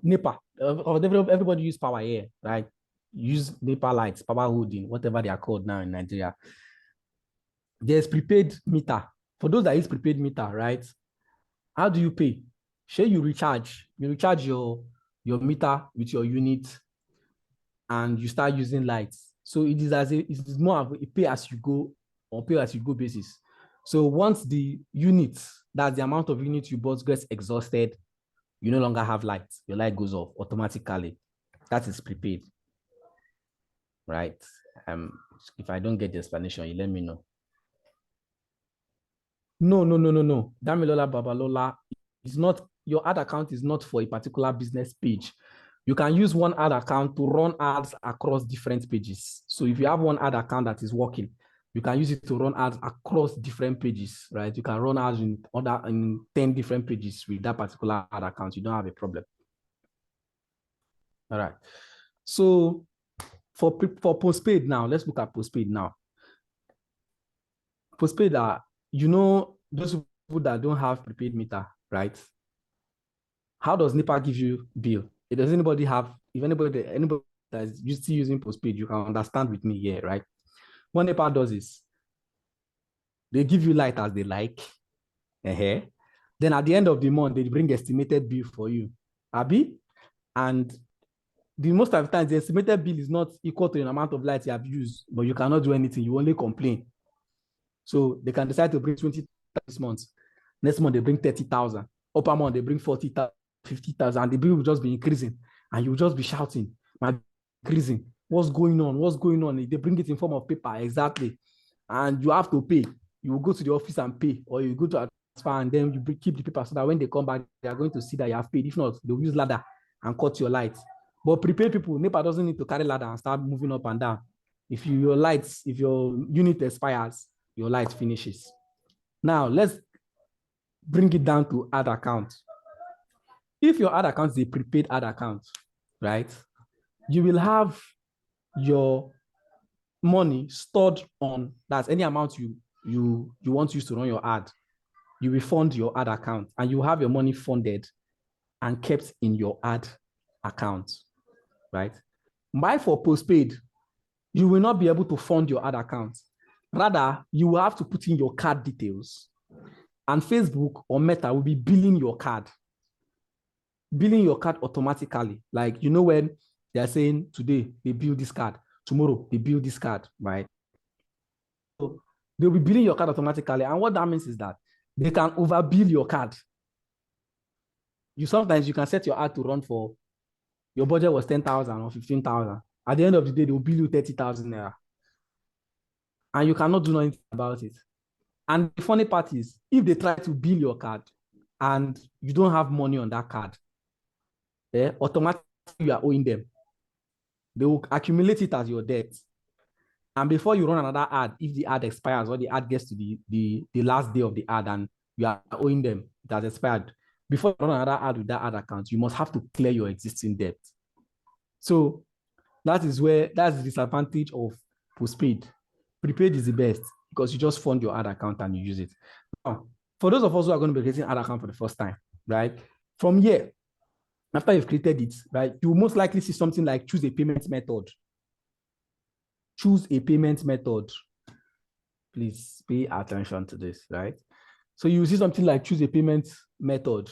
NEPA, everybody use power here, right? Use NEPA lights, power holding, whatever they are called now in Nigeria. There's prepaid meter. For those that use prepaid meter, right? How do you pay? Sure, you recharge your your meter with your unit, and you start using lights. So it is more of a pay as you go or pay as you go basis. So once the units, that's the amount of units you bought, gets exhausted, you no longer have lights. Your light goes off automatically. That is prepaid, right? If I don't get the explanation, you let me know. No. Damilola Babalola is not, your ad account is not for a particular business page. You can use one ad account to run ads across different pages. So if you have one ad account that is working, you can use it to run ads across different pages, right? You can run ads in 10 different pages with that particular ad account. You don't have a problem. All right. So for postpaid now, let's look at postpaid now. Postpaid are, you know, those people that don't have prepaid meter, right? How does NEPA give you bill? Does anybody have, if anybody that is still using postpaid, you can understand with me here, right? What NEPA does is they give you light as they like. Then at the end of the month, they bring estimated bill for you. Abi? And the most of the times, the estimated bill is not equal to the amount of light you have used, but you cannot do anything. You only complain. So they can decide to bring 20,000 this month. Next month, they bring 30,000. Upper month, they bring 40,000, 50,000, and the bill will just be increasing. And you will just be shouting, increasing. What's going on? What's going on? They bring it in form of paper, exactly. And you have to pay. You will go to the office and pay, or you go to a transfer and then you keep the paper so that when they come back, they are going to see that you have paid. If not, they'll use ladder and cut your lights. But prepaid people, NEPA doesn't need to carry ladder and start moving up and down. If your unit expires, your light finishes. Now, let's bring it down to ad account. If your ad account is a prepaid ad account, right, you will have your money stored on, that's any amount you want to use to run your ad. You will fund your ad account and you have your money funded and kept in your ad account, right? Buy for postpaid, you will not be able to fund your ad account. Rather, you will have to put in your card details, and Facebook or Meta will be billing your card automatically. Like, you know, when they're saying today they bill this card, tomorrow they bill this card, right? So they'll be billing your card automatically. And what that means is that they can overbill your card. Sometimes you can set your ad to run for, your budget was 10,000 or 15,000. At the end of the day, they will bill you 30,000 naira. And you cannot do anything about it. And the funny part is, if they try to bill your card and you don't have money on that card, automatically you are owing them. They will accumulate it as your debt. And before you run another ad, if the ad expires or the ad gets to the last day of the ad and you are owing them, it has expired. Before you run another ad with that ad account, you must have to clear your existing debt. So that's the disadvantage of postpaid. Prepaid is the best because you just fund your ad account and you use it. Now, for those of us who are going to be creating ad account for the first time, right? From here, after you've created it, right, you will most likely see something like choose a payment method. Choose a payment method. Please pay attention to this, right? So you will see something like choose a payment method.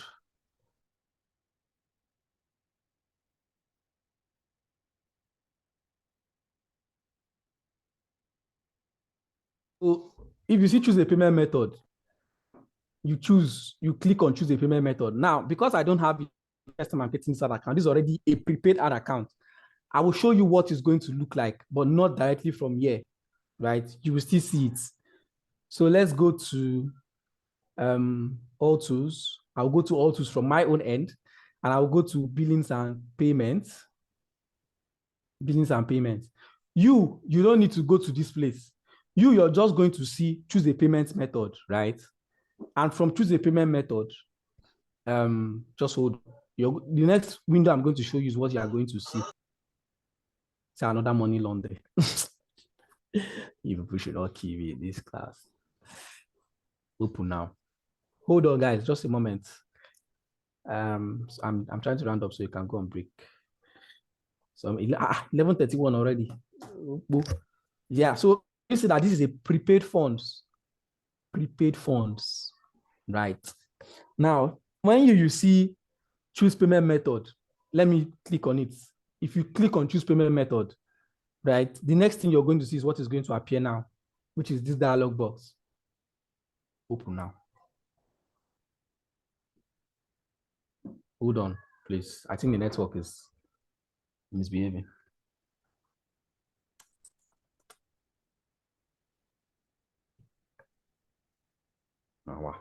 So if you see choose a payment method, you click on choose a payment method. Now, because I don't have the first time I'm getting this ad account, this is already a prepaid ad account. I will show you what it's going to look like, but not directly from here, right? You will still see it. So let's go to all tools. I'll go to all tools from my own end, and I'll go to billings and payments. Billings and payments. You don't need to go to this place. You're just going to see choose a payment method, right? And from choose a payment method, just hold. The next window I'm going to show you is what you are going to see. It's another money laundry. You should not keep it this class. Open now. Hold on, guys, just a moment. I'm trying to round up so you can go on break. So 11:31 already. Yeah, so you see that this is a prepaid funds. Prepaid funds, right? Now, when you see choose payment method, let me click on it. If you click on choose payment method, right, the next thing you're going to see is what is going to appear now, which is this dialog box. Open now. Hold on, please. I think the network is misbehaving. Oh, wow.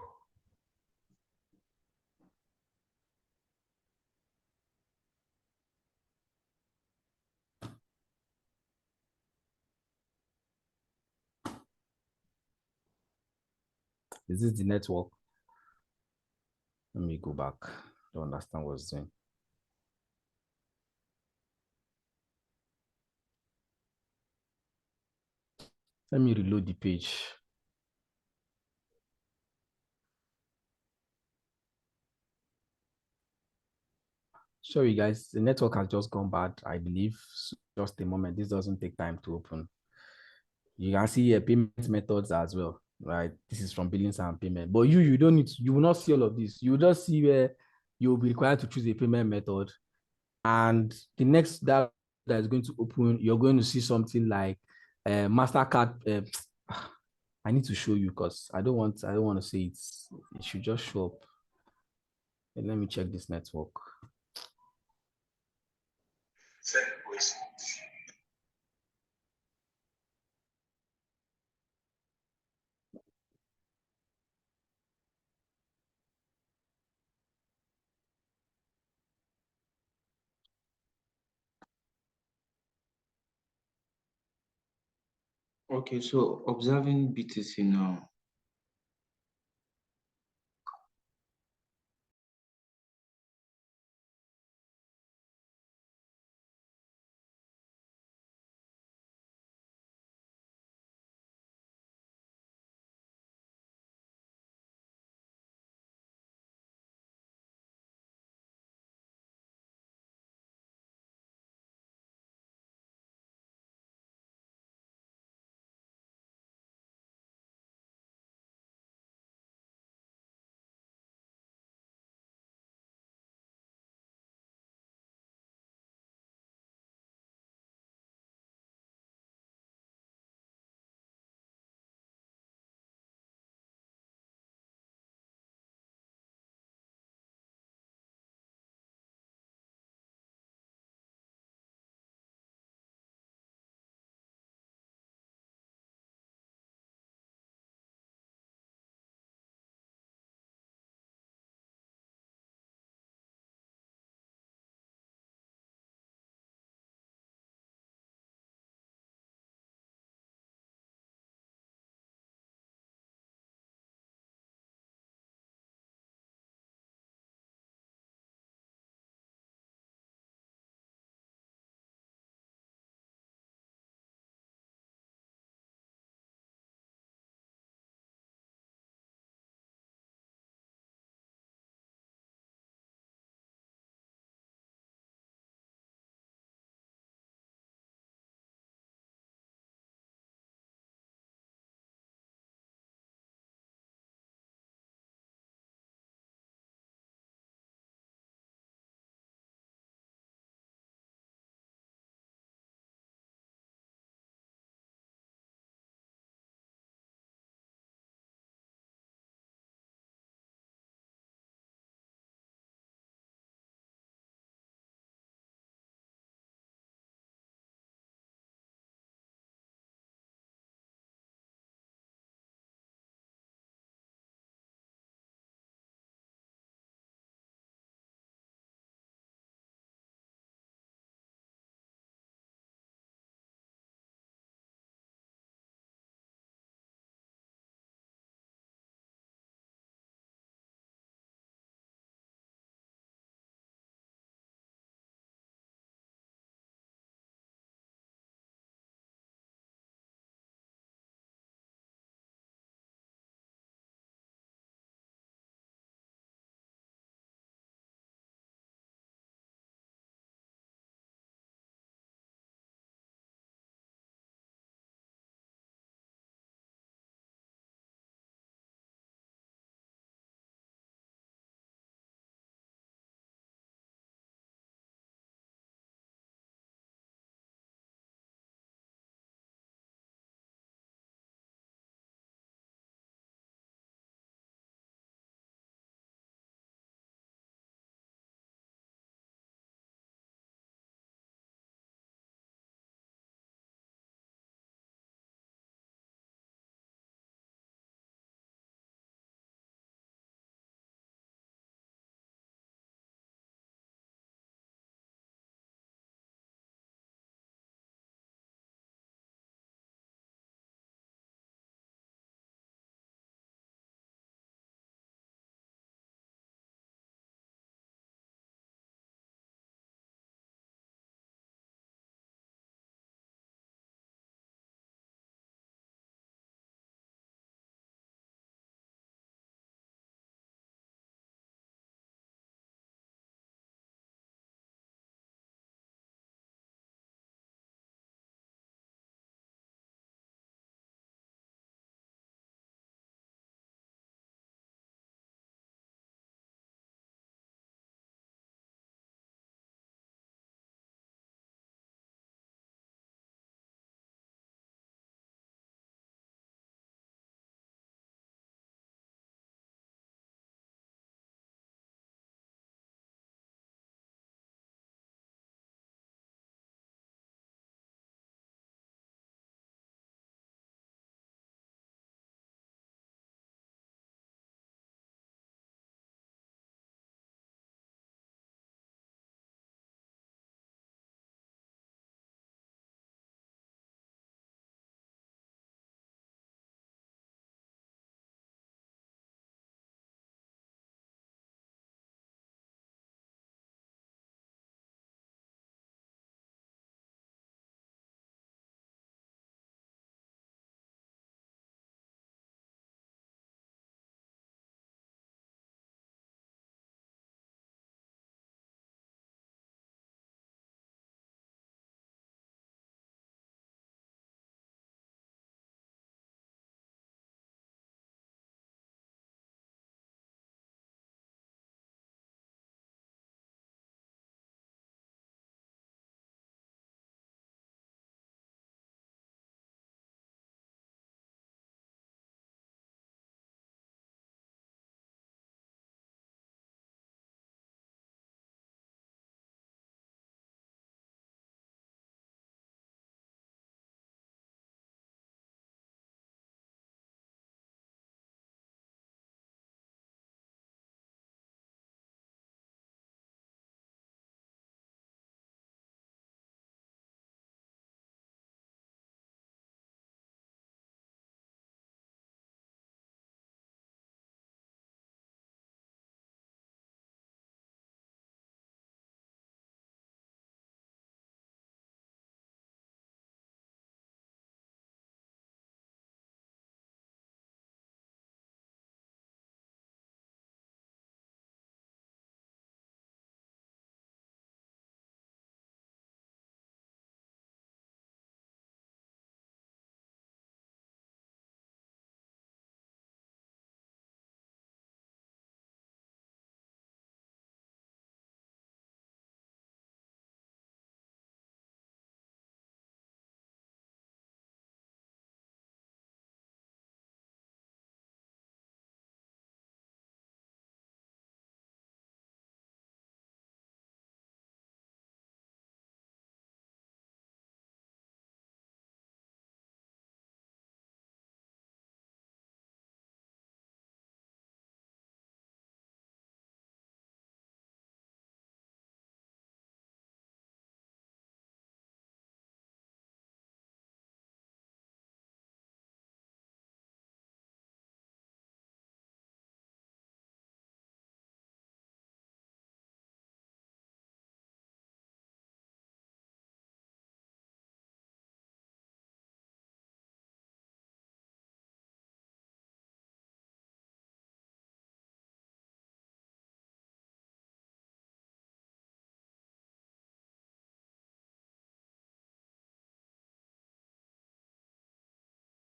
Is this the network? Let me go back to understand what's doing. Let me reload the page. Sorry, guys, the network has just gone bad, I believe. Just a moment. This doesn't take time to open. You can see payment methods as well, right? This is from billings and payment. But you don't need to, you will not see all of this. You will just see where you will be required to choose a payment method. And the next that is going to open, you're going to see something like MasterCard. I need to show you because I don't want to say it should just show up. And let me check this network. Okay, so observing BTC now.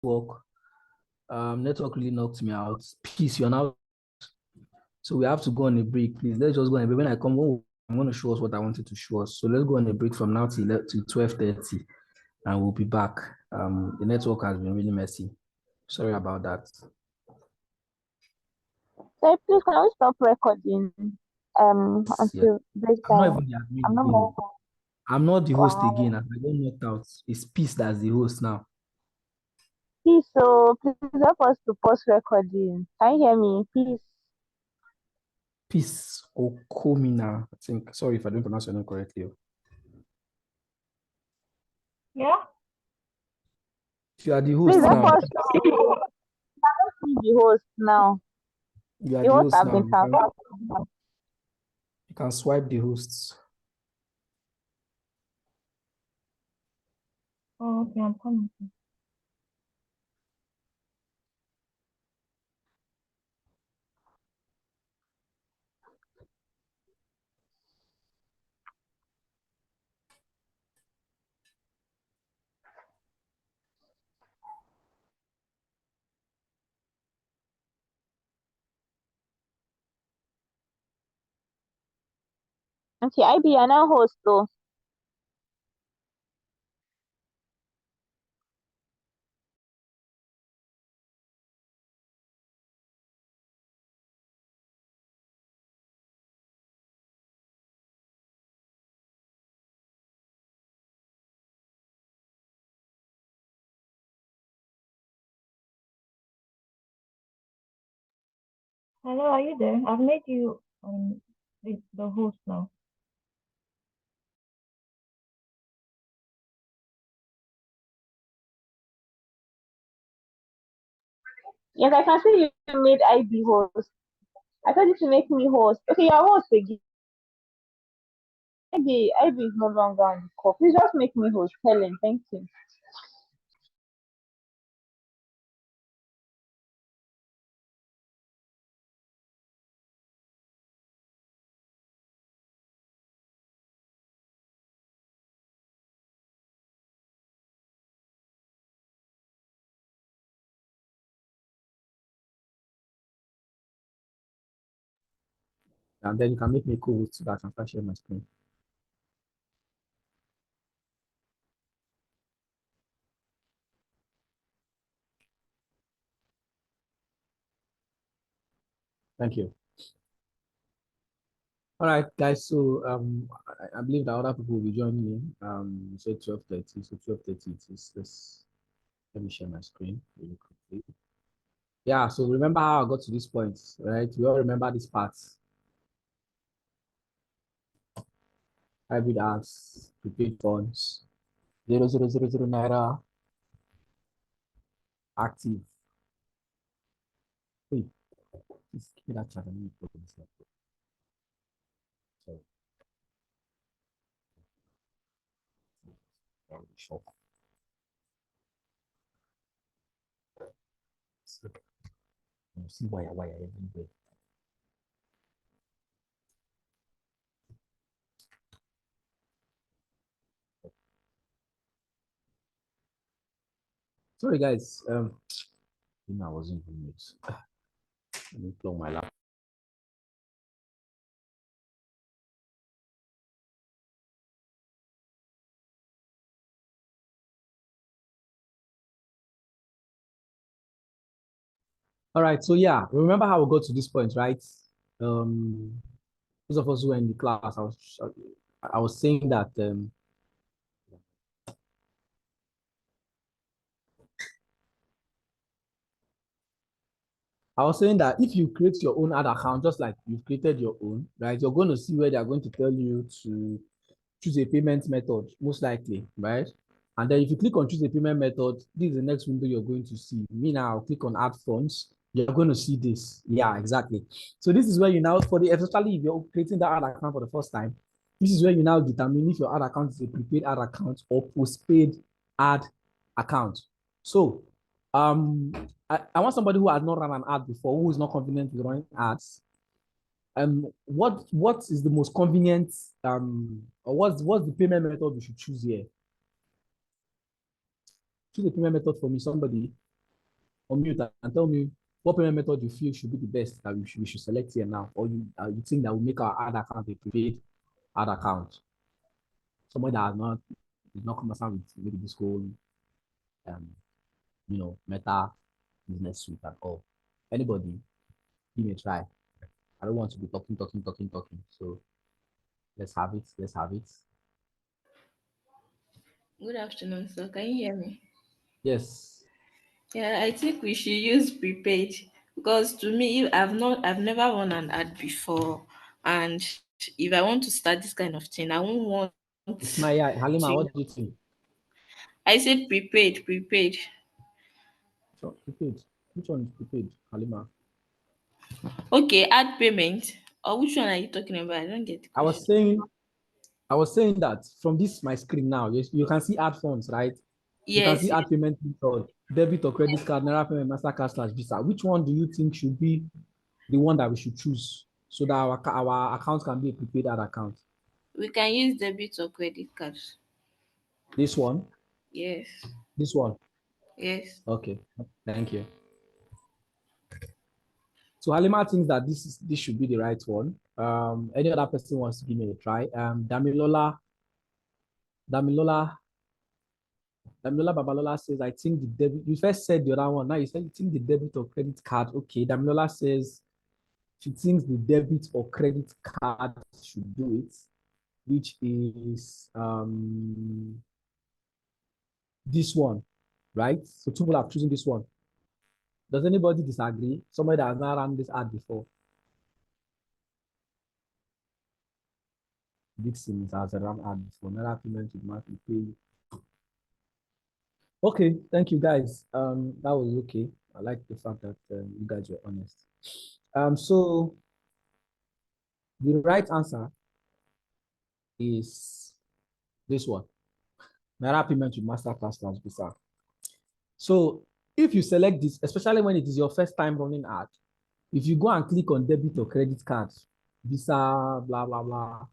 network. Network really knocked me out. Peace, you're now. So we have to go on a break, please. Let's just go on a break. When I come home, I'm going to show us what I wanted to show us. So let's go on a break from now till 12:30, and we'll be back. The network has been really messy. Sorry about that. So please, can we stop recording? Until break I'm not time. even the admin I'm not again. more. I'm not the host Wow. again. I got knocked out. It's Peace that's the host now. Please, so please help us to pause recording. Can you hear me? Please. Peace Okomina. I think. Sorry if I don't pronounce your name correctly. Yeah. If you are the host Please help now. us to be the host now. You are The the host host have now. been transferred. You can swipe the hosts. Oh, okay, I'm coming. Okay, IB, you're now host though. Hello, are you there? I've made you the host now. Yes, I can see you made IB host. I told you to make me host. Okay, you're host again. IB is no longer on the call. Please just make me host. Helen, thank you. And then you can make me co-host so that I can start sharing my screen. Thank you. All right, guys. So I believe that other people will be joining me. You said 12:30, so 12:30 it is. Let me share my screen really quickly. Yeah, so remember how I got to this point, right? We all remember this part. Hybrid ads, prepaid funds, 0.000 naira, active. Wait, please give me that chart. Let me put this up. Sorry. Shop. See wire everywhere. Sorry, guys. I wasn't doing it. Let me plug my laptop. All right. So yeah, remember how we got to this point, right? Those of us who were in the class, I was saying that I was saying that if you create your own ad account, just like you've created your own, right? You're going to see where they're going to tell you to choose a payment method, most likely, right? And then if you click on choose a payment method, this is the next window you're going to see. Me now, I'll click on add funds. You're going to see this. Yeah, exactly. So this is where you now, especially if you're creating that ad account for the first time, this is where you now determine if your ad account is a prepaid ad account or postpaid ad account. So I want somebody who has not run an ad before, who is not confident with running ads. What is the most convenient or what's the payment method we should choose here? choose a payment method for me, somebody, unmute and tell me what payment method you feel should be the best that we should select here now, or you think that will make our ad account a prepaid ad account. Somebody that has not is not concerned with maybe this whole Meta business suite at all. Anybody, give me a try. I don't want to be talking. So let's have it. Good afternoon, sir. Can you hear me? Yes. Yeah, I think we should use prepaid because to me, I've never run an ad before, and if I want to start this kind of thing, I won't want It's my Halima, to. what do you think? I said prepaid. So prepaid. Which one is prepaid, Halima? Okay, ad payment. Or which one are you talking about? I don't get the I question. I was saying that from this my screen now, you can see ad funds, right? You can see Yes. ad payment method, debit or credit card, Naira payment, Mastercard / Visa. Which one do you think should be the one that we should choose so that our account can be a prepaid ad account? We can use debit or credit card. This one? Yes. This one? Yes. Okay, thank you. So Halima thinks that this should be the right one. Any other person wants to give me a try? Damilola Babalola says, I think the debit, you first said the other one, now you said you think the debit or credit card. Okay, Damilola says she thinks the debit or credit card should do it, which is this one, right? So two people have chosen this one. Does anybody disagree? Somebody that has not run this ad before. Dixon has a run ad before. Naira payment with monthly pay. Okay, thank you guys. That was okay. I like the fact that you guys were honest. So the right answer is this one. Naira payment with Mastercard / Visa. So if you select this, especially when it is your first time running ad, if you go and click on debit or credit card, Visa, blah, blah, blah,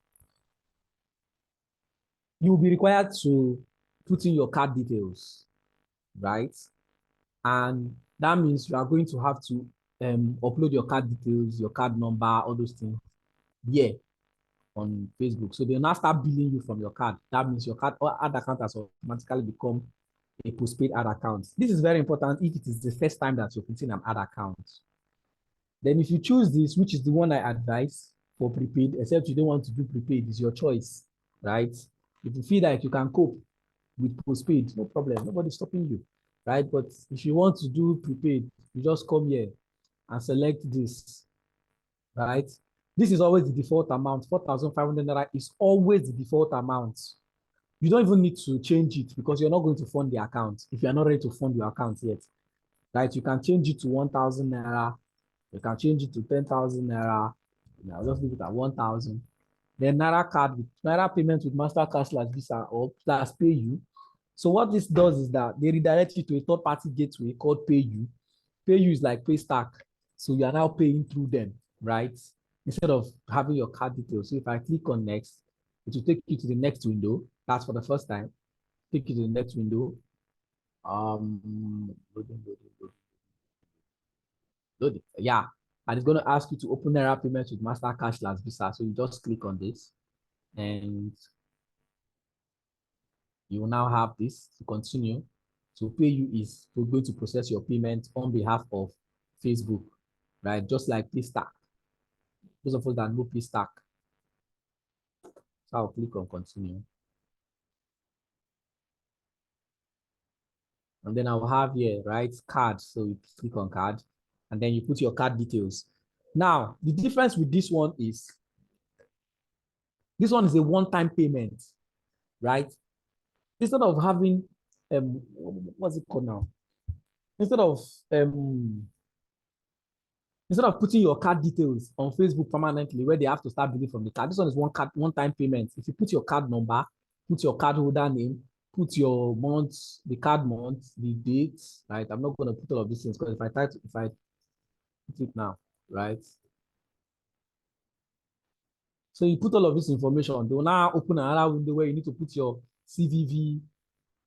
you will be required to put in your card details, right? And that means you are going to have to upload your card details, your card number, all those things here on Facebook. So they'll now start billing you from your card. That means your card or ad account has automatically become a postpaid ad account. This is very important if it is the first time that you're putting an ad account. Then if you choose this, which is the one I advise for prepaid, except you don't want to do prepaid, is your choice, right? If you feel like you can cope with postpaid, no problem, nobody's stopping you, right? But if you want to do prepaid, you just come here and select this, right? This is always the default amount. 4,500 Naira is always the default amount. You don't even need to change it because you're not going to fund the account if you're not ready to fund your account yet, right? You can change it to 1,000 Naira. You can change it to 10,000 Naira. I'll just leave it at 1,000. Then Naira card with Naira payment with Mastercard / Visa or / PayU. So what this does is that they redirect you to a third-party gateway called PayU. PayU is like Paystack. So you are now paying through them, right? Instead of having your card details. So if I click on next, it will take you to the next window. That's for the first time. Take you to the next window. Load it. Yeah. And it's going to ask you to open Naira payments with Mastercard / Visa. So you just click on this and you will now have this to continue. So PayU is going to process your payment on behalf of Facebook, right? Just like Paystack. Those of us that know Paystack. So I'll click on continue. And then I'll have here, right, card. So you click on card and then you put your card details. Now, the difference with this one is a one-time payment, right? Instead of having, what's it called now? Instead of putting your card details on Facebook permanently where they have to start billing from the card, this one is one-time payment. If you put your card number, put your card holder name, put your month, the card month, the date, right? I'm not going to put all of these things because if I put it now, right? So you put all of this information, they will now open another window where you need to put your CVV,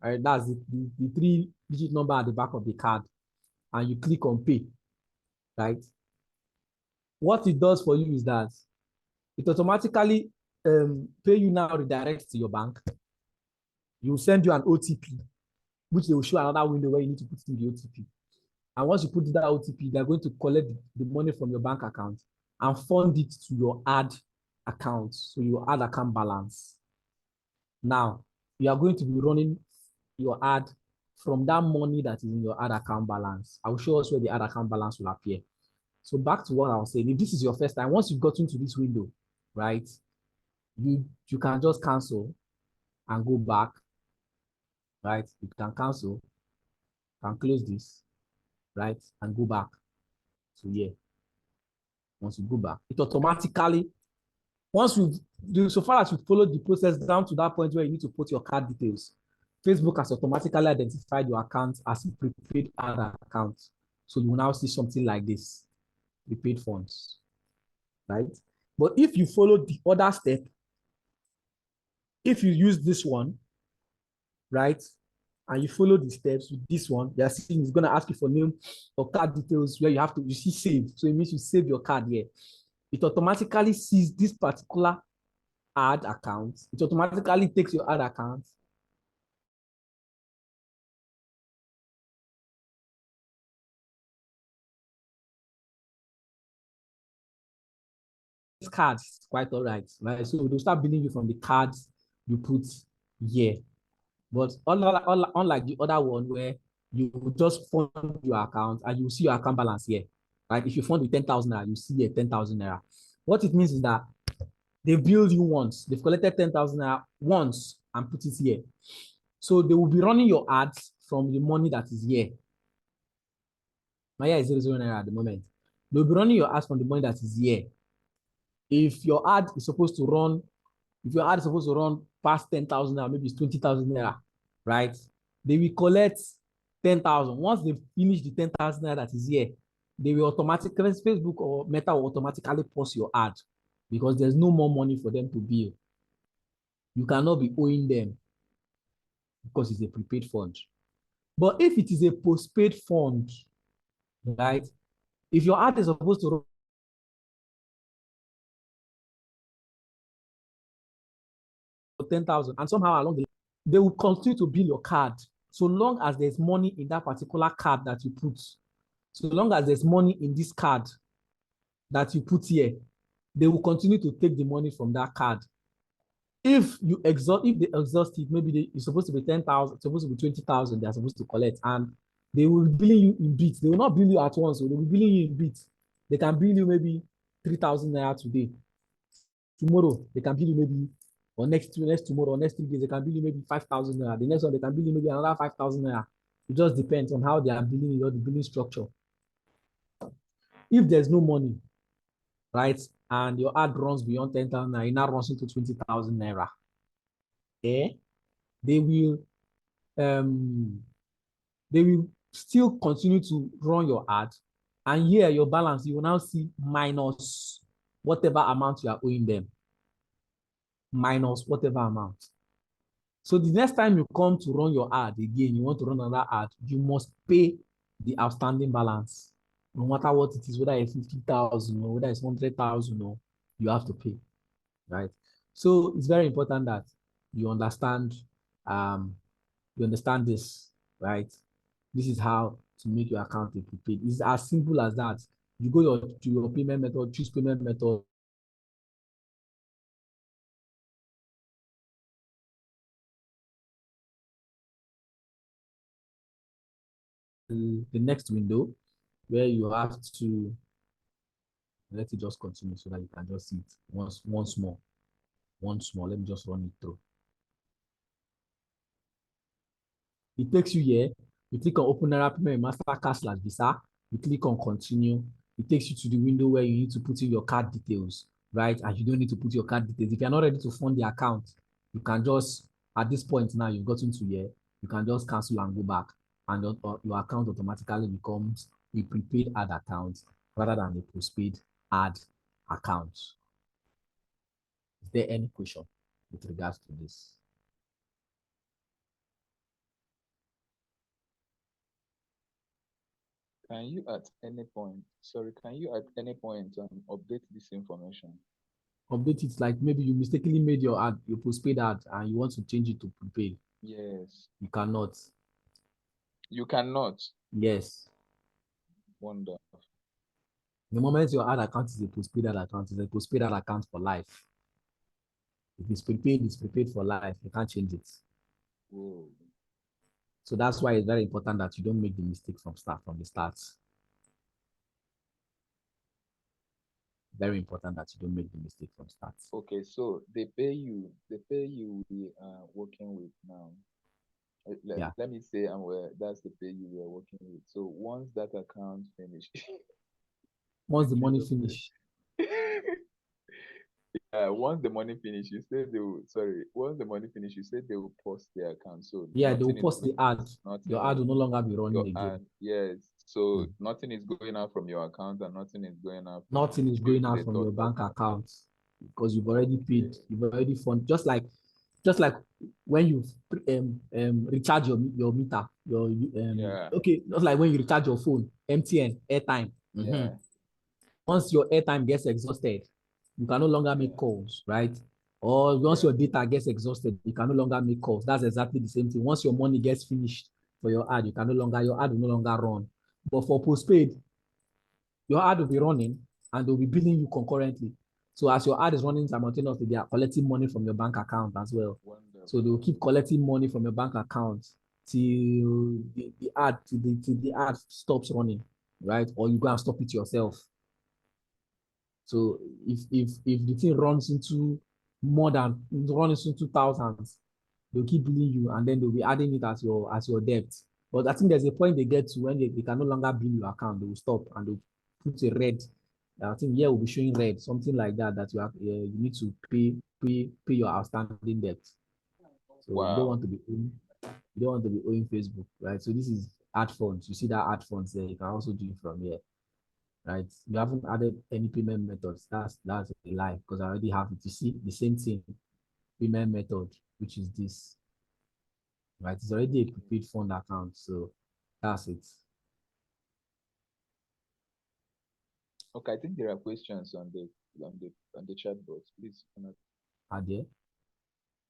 right? That's the three digit number at the back of the card and you click on pay, right? What it does for you is that it automatically pay you now redirects to your bank. You send you an OTP, which they will show another window where you need to put in the OTP. And once you put that OTP, they're going to collect the money from your bank account and fund it to your ad account, so your ad account balance. Now, you are going to be running your ad from that money that is in your ad account balance. I will show us where the ad account balance will appear. So back to what I was saying, if this is your first time, once you've got into this window, right, you can just cancel and go back, right? You can cancel, can close this, right, and go back to here. Once you go back, it automatically, once you do, so far as you follow the process down to that point where you need to put your card details, Facebook has automatically identified your account as a prepaid ad account. So you will now see something like this, prepaid funds, right? But if you follow the other step, if you use this one, right, and you follow the steps with this one, you're seeing it's going to ask you for name or card details where you see save. So it means you save your card here. It automatically sees this particular ad account. It automatically takes your ad account cards, quite all right, right? So they'll start billing you from the cards you put here. But unlike the other one where you just fund your account and you see your account balance here, right? If you fund with 10,000 naira, you see here 10,000 naira. What it means is that they bill you once, they've collected 10,000 naira once and put it here. So they will be running your ads from the money that is here. My year is 0 naira at the moment. They'll be running your ads from the money that is here. If your ad is supposed to run, if your ad is supposed to run past 10,000 naira, maybe it's 20,000 naira, right? They will collect 10,000. Once they finish the 10,000 naira that is here, they will automatically, Facebook or Meta will automatically pause your ad because there's no more money for them to bill. You cannot be owing them because it's a prepaid fund. But if it is a postpaid fund, right? If your ad is supposed to run 10,000 and somehow along the line, they will continue to bill your card so long as there's money in that particular card that you put. So long as there's money in this card that you put here, they will continue to take the money from that card. If they exhaust it, maybe it's supposed to be 10,000, supposed to be 20,000, they're supposed to collect, and they will bill you in bits. They will not bill you at once, so they will bill you in bits. They can bill you maybe 3,000 naira today. Tomorrow, they can bill you maybe, or next tomorrow, or next 3 days, they can bill you maybe 5,000 naira. The next one, they can bill you maybe another 5,000 naira. It just depends on how they are billing you, or the billing structure. If there's no money, right, and your ad runs beyond 10,000 naira, it now runs into 20,000 naira, they will still continue to run your ad, and here your balance, you will now see minus whatever amount you are owing them, minus whatever amount. So the next time you come to run your ad again, you want to run another ad, you must pay the outstanding balance. No matter what it is, whether it's 50,000 or whether it's 100,000, or you have to pay, right? So it's very important that you understand this, right? This is how to make your account a prepaid. It's as simple as that. You go to your payment method, choose payment method. The next window where you have to let it just continue so that you can just see it once more. Let me just run it through. It takes you here. You click on Open Naira Payment Mastercard / Visa. You click on Continue. It takes you to the window where you need to put in your card details, right? And you don't need to put your card details. If you're not ready to fund the account, you can just, at this point now, you've gotten to here, you can just cancel and go back, and your account automatically becomes a prepaid ad account rather than a postpaid ad account. Is there any question with regards to this? Can you at any point, update this information? Update it like maybe you mistakenly made your ad, your postpaid ad, and you want to change it to prepaid. Yes. You cannot. You cannot. Yes. Wonderful. The moment your ad account is a postpaid ad account, it's a postpaid ad account for life. If it's prepaid for life. You can't change it. Whoa. So that's why it's very important that you don't make the mistake from the start. Very important that you don't make the mistake from start. Okay, so the pay you we are working with now. Let me say that's the pay you were working with. So once that account finish, once the money finish. Once the money finish, you said they will, once the money finish, you said they will post their account. So yeah, they will post the ad. Your ad will no longer be running again. Ad, yes. So nothing is going out from your account and nothing is going out from nothing is going out from your bank account because you've already paid, you've already funded. Just like when you recharge your meter, okay, just like when you recharge your phone, MTN, airtime. Yeah. Once your airtime gets exhausted, you can no longer make calls, right? Or once your data gets exhausted, you can no longer make calls. That's exactly the same thing. Once your money gets finished for your ad, your ad will no longer run. But for postpaid, your ad will be running and they'll be billing you concurrently. So as your ad is running simultaneously, they are collecting money from your bank account as well. Wonderful. So they will keep collecting money from your bank account till the ad stops running, right? Or you go and stop it yourself. So if the thing runs into thousands, they'll keep billing you and then they'll be adding it as your debt. But I think there's a point they get to when they can no longer bill your account, they will stop and they'll put a red. I think here will be showing red, something like that, that you have you need to pay your outstanding debt. So you don't want to be owing Facebook, right? So this is ad funds. You see that ad funds there, you can also do it from here. Right? You haven't added any payment methods. That's a lie because I already have it. You see the same thing, payment method, which is this. Right? It's already a prepaid fund account, so that's it. Okay, I think there are questions on the chat box. Please. Are there?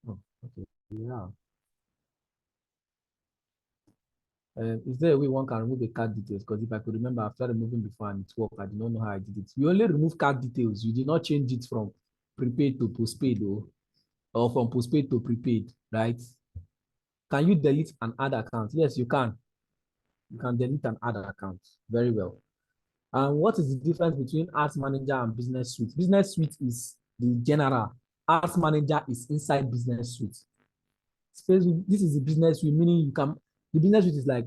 Oh, okay. Yeah. Is there a way one can remove the card details? Because if I could remember, after removing before and it worked, I did not know how I did it. You only remove card details. You did not change it from prepaid to postpaid or from postpaid to prepaid, right? Can you delete an ad account? Yes, you can. You can delete an ad account. Very well. And what is the difference between Ads Manager and Business Suite? Business Suite is the general. Ads Manager is inside Business Suite. This is the Business Suite, meaning the Business Suite is like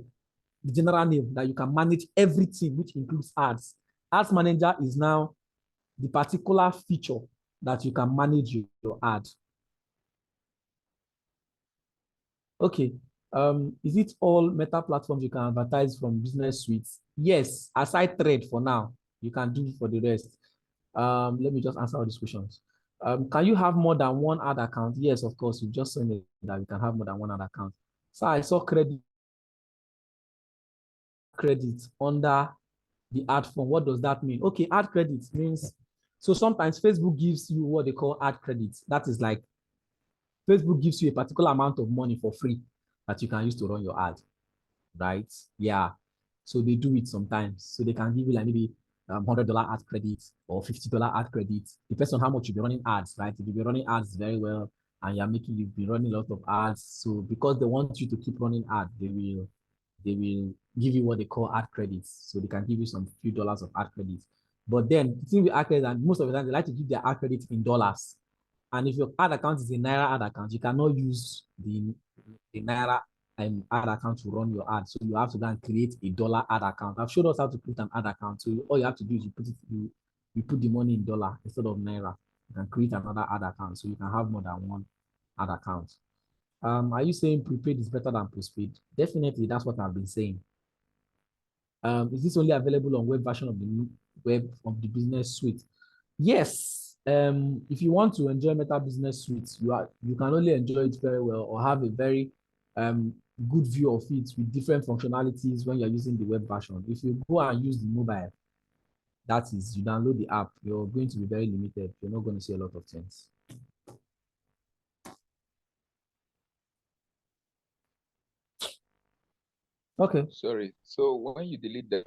the general name that you can manage everything, which includes ads. Ads Manager is now the particular feature that you can manage your ad. Okay. Is it all Meta platforms you can advertise from Business Suites? Yes, aside Thread for now. You can do it for the rest. Let me just answer all these questions. Can you have more than one ad account? Yes, of course. You just said that you can have more than one ad account. So I saw credit under the ad form. What does that mean? Okay, ad credits means, so sometimes Facebook gives you what they call ad credits. That is like Facebook gives you a particular amount of money for free that you can use to run your ad, right? Yeah. So they do it sometimes. So they can give you like maybe $100 ad credit or $50 ad credit. Depends on how much you'll be running ads, right? If you'll be running ads very well and you've been running a lot of ads. So because they want you to keep running ads, they will give you what they call ad credits. So they can give you some few dollars of ad credits. But then the thing with ad credits, and most of the time they like to give their ad credits in dollars. And if your ad account is a Naira ad account, you cannot use the Naira ad account to run your ad. So you have to go and create a dollar ad account. I've showed us how to create an ad account. So all you have to do is you put the money in dollar instead of Naira. You can create another ad account. So you can have more than one ad account. Are you saying prepaid is better than postpaid? Definitely, that's what I've been saying. Is this only available on web version of the Business Suite? Yes. If you want to enjoy Meta Business Suite, you can only enjoy it very well or have a very good view of it with different functionalities when you're using the web version. If you go and use the mobile, that is, you download the app, you're going to be very limited. You're not going to see a lot of things. Okay. Sorry. So when you delete the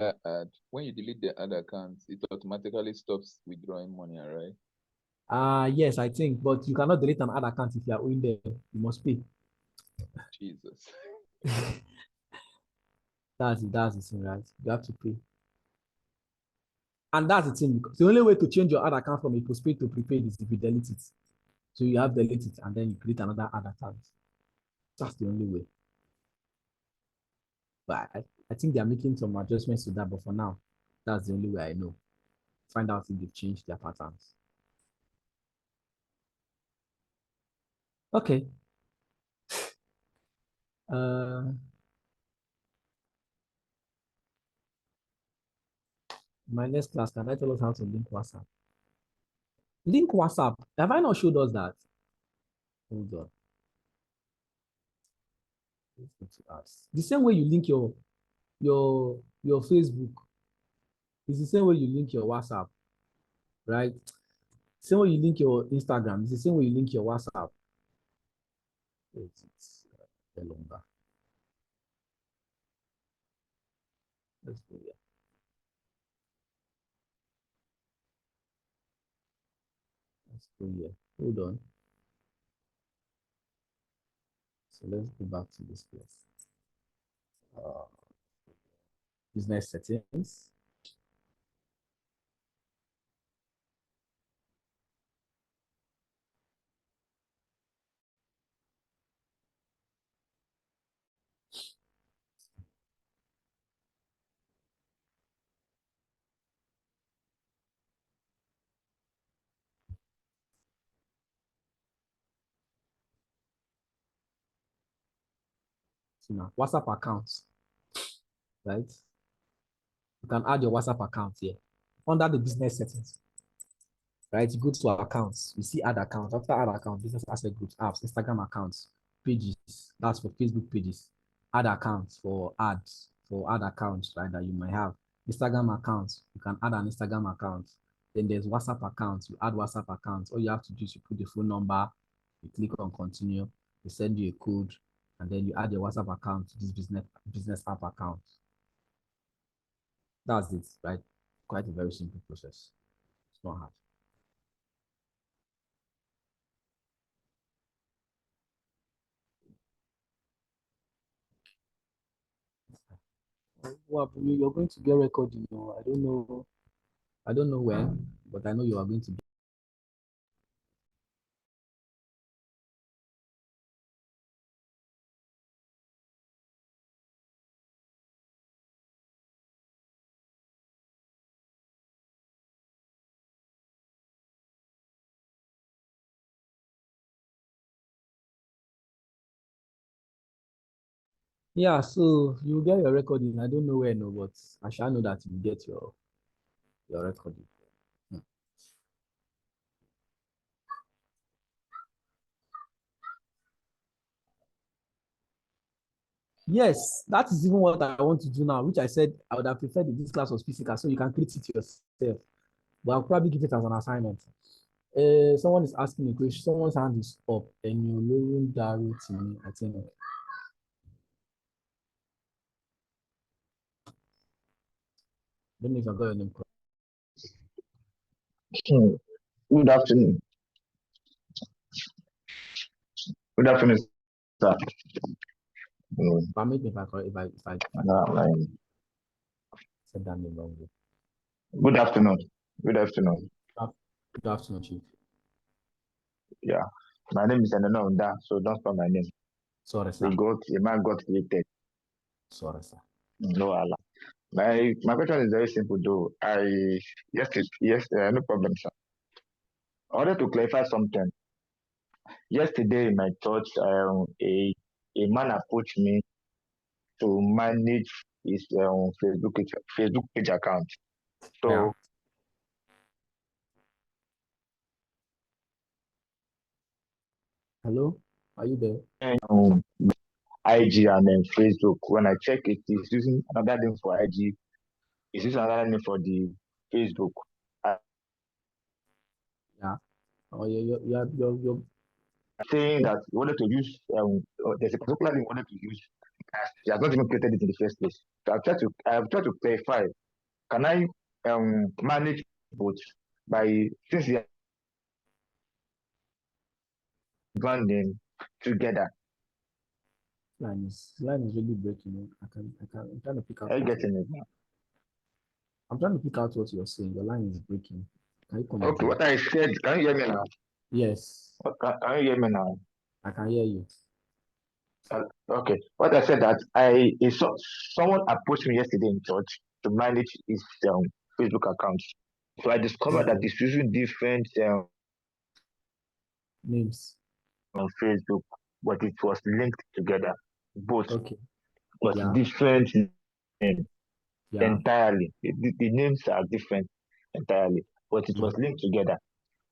ad account, it automatically stops withdrawing money, right? Yes, I think, but you cannot delete an ad account if you are owing them. You must pay. Jesus. That's the thing, right? You have to pay. And that's the thing, because the only way to change your ad account from a postpaid to prepaid is if you delete it. So you have delete it and then you create another ad account. That's the only way. But I think they are making some adjustments to that, but for now, that's the only way I know. Find out if they've changed their patterns. Okay. My next class, can I tell us how to link WhatsApp? Link WhatsApp. Have I not showed us that? Hold on. The same way you link your Facebook is the same way you link your WhatsApp, right? Same way you link your Instagram. It's the same way you link your WhatsApp. It's longer. Let's go here. Let's go here. Hold on. So let's go back to this place. Business settings. So now, WhatsApp accounts, right? You can add your WhatsApp account here under the business settings, right? You go to accounts, you see add account. After add account, business asset groups, apps, Instagram accounts, pages. That's for Facebook pages. Add accounts for ads, for add accounts, right? That you might have. Instagram accounts, you can add an Instagram account. Then there's WhatsApp accounts. You add WhatsApp accounts. All you have to do is you put the phone number, you click on continue, they send you a code, and then you add your WhatsApp account to this business app account. That's it, right? Quite a very simple process. It's not hard. Well, you're going to get recording. I don't know when, but I know you are going to get. Yeah, so you get your recording. I don't know when, no, but I shall know that you get your recording. Yes, that is even what I want to do now, which I said I would have preferred if this class was physical, so you can create it yourself. But I'll probably give it as an assignment. Someone is asking a question. Someone's hand is up, and you're lowering Daru to me, I think. Don't know if I got your name correct. Good afternoon. Good afternoon, sir. Permit me if I said that name wrongly. Good afternoon. Good afternoon. Good afternoon, Chief. Yeah, my name is Ananda, so don't spell my name. Sorry, sir. A man got created. Sorry, sir. No Allah. My question is very simple though. No problem, sir. I wanted to clarify something. Yesterday in my church, a man approached me to manage his Facebook page account. So yeah. Hello, are you there? IG and then Facebook. When I check it, it's using another name for IG. It's using another name for the Facebook. Yeah. Oh, you're saying that you wanted to use there's a particular thing you wanted to use. He has not even created it in the first place. So I've tried to clarify. Can I manage both by since you are branding together? line is really breaking. I'm trying to pick out Are you what getting it now? I'm trying to pick out what you're saying. Your line is breaking. Can you come Okay, again? what I said, can you hear me now? Yes, Can you hear me now? I can hear you. Okay, what I said that someone approached me yesterday in church to manage his Facebook account. So I discovered that Okay. he's using different Names. on Facebook, but it was linked together. Both Okay. was Yeah. different names Yeah. entirely. The names are different entirely, but it was Mm-hmm. linked together.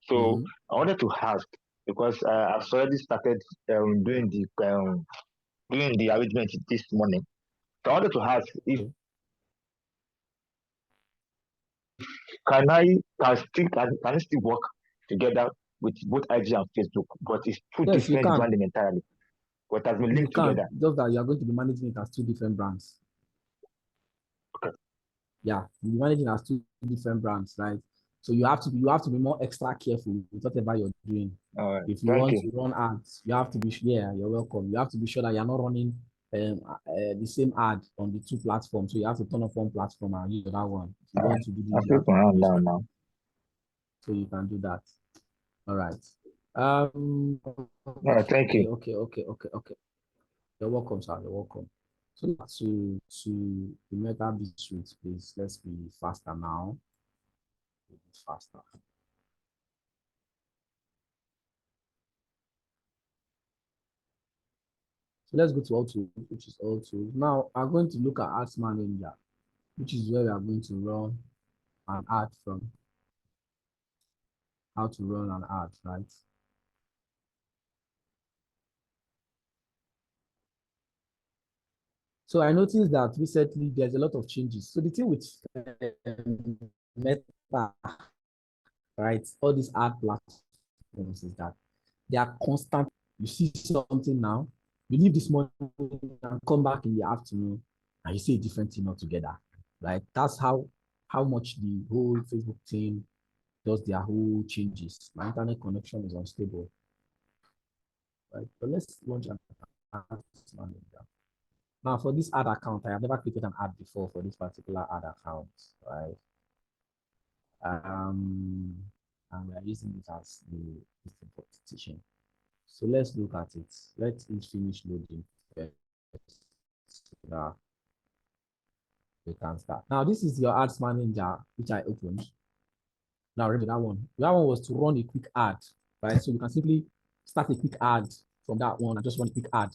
So Mm-hmm. I wanted to ask because I've already started doing the arrangement this morning. So I wanted to ask if Okay. can it still work together with both IG and Facebook, but it's two Yes, you different can. branding entirely, but has been You linked can. together. Just that you are going to be managing it as two different brands. Okay. Yeah, you're managing as two different brands, right? So you have to be more extra careful with whatever you're doing. All right. If you Thank want you. to run ads, you have to be yeah, you're welcome. You have to be sure that you're not running the same ad on the two platforms. So you have to turn off one platform and use the other one. If you All want right. to do I'll digital put my hand communication, down now. so you can do that. All right. Um. All right. Thank Okay. you. Okay. You're welcome, sir. You're welcome. So to the meta bit suite, please. Let's be faster now. Be faster. So let's go to all tools, which is all tools. Now I'm going to look at Ads Manager, which is where we are going to run an ad from. How to run an ad, right? So I noticed that recently there's a lot of changes. So the thing with Meta, right, all these ad platforms is that they are constant. You see something now, you leave this morning and come back in the afternoon, and you see a different thing altogether, right? That's how much the whole Facebook team does their whole changes. My internet connection is unstable, right? But let's launch an ads manager. Now for this ad account, I have never created an ad before for this particular ad account, right? And we are using it as the system for teaching. So let's look at it. Let it finish loading first so that we can start. Now, this is your ads manager, which I opened. Now, remember that one. That one was to run a quick ad, right? So you can simply start a quick ad from that one and just run a quick ad,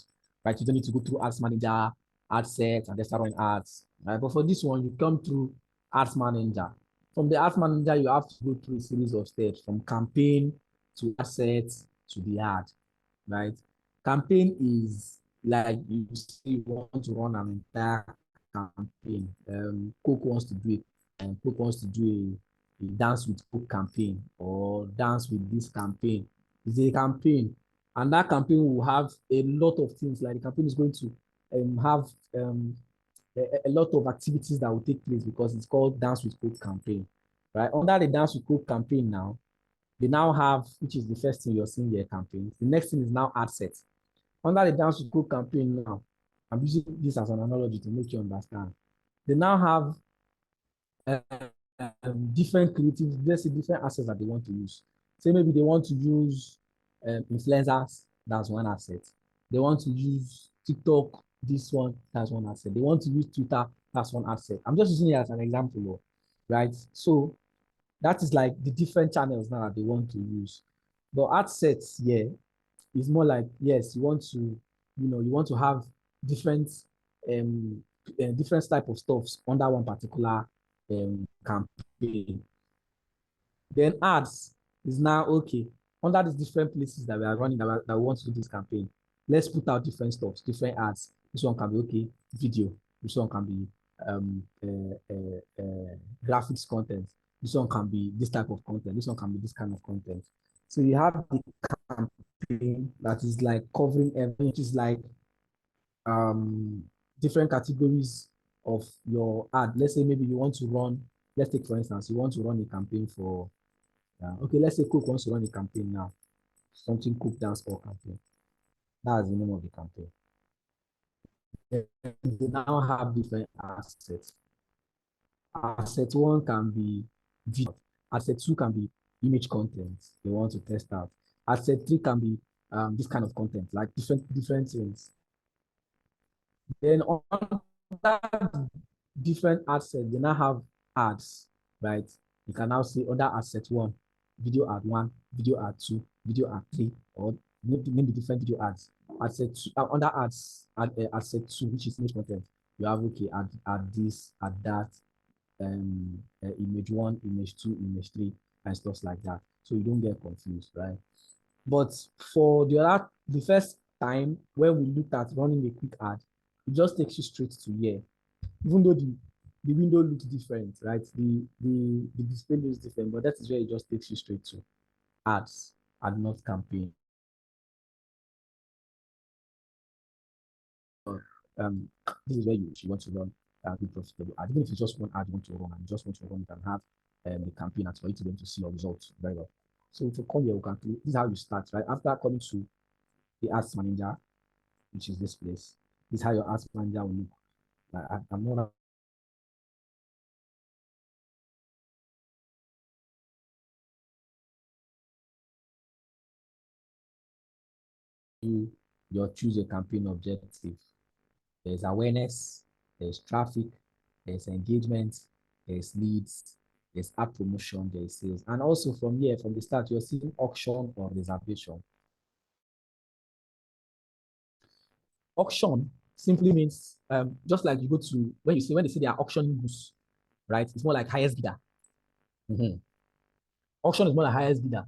right? You don't need to go through ads manager, ad set, and then start running ads, right? But for this one, you come through ads manager. From the ads manager, you have to go through a series of steps from campaign to ad set to the ad, right? Campaign is like you see you want to run an entire campaign. Coke wants to do it, and Coke wants to do a dance with Coke campaign or dance with this campaign. It's a campaign, and that campaign will have a lot of things. Like the campaign is going to have a lot of activities that will take place because it's called Dance with Coke campaign, right? Under the Dance with Coke campaign now, they now have, which is the first thing you're seeing here, campaign. The next thing is now ad set. Under the Dance with Coke campaign now, I'm using this as an analogy to make you understand. They now have different creative, let's say different assets that they want to use. Say maybe they want to use influencers, that's one asset. They want to use TikTok, this one, that's one asset. They want to use Twitter, that's one asset. I'm just using it as an example, right? So that is like the different channels now that they want to use. But ad sets, yeah, is more like, yes, you want to, you want to have different different type of stuffs under one particular campaign. Then ads is now okay. Under these different places that we are running that we want to do this campaign, let's put out different stuff, different ads. This one can be okay, video. This one can be graphics content. This one can be this type of content. This one can be this kind of content. So you have the campaign that is like covering everything, which is like different categories of your ad. Let's say maybe you want to run, let's take for instance, you want to run a campaign for, okay, let's say Coke wants to run a campaign now, something Coke dance or campaign. That's the name of the campaign. They now have different assets. Asset one can be video. Asset two can be image content they want to test out. Asset three can be this kind of content, like different things. Then on that different assets, they now have ads, right? You can now see under asset one, one, video ad two, video ad three, or maybe different video ads. Asset two, under asset two, which is image content, you have okay, add this, add that, image one, image two, image three, and stuff like that. So you don't get confused, right? But for the first time when we looked at running a quick ad, it just takes you straight to here. Even though the window looks different, right? The display looks different, but that is where it just takes you straight to ads and not campaign. This is where you want to run be profitable ad. Even if it's just one ad you want to run and you just want to run it and have the campaign at for you to be able to see your results very well. So to come here, we can this is how you start, right? After coming to the ads manager, which is this place, this is how your ads manager will look. I'm not your choose a campaign objective. There's awareness, there's traffic, there's engagement, there's leads, there's app promotion, there's sales. And also from here, from the start, you're seeing auction or reservation. Auction simply means just like you go to when they say they are auctioning goods, right? It's more like highest bidder. Auction is more like highest bidder.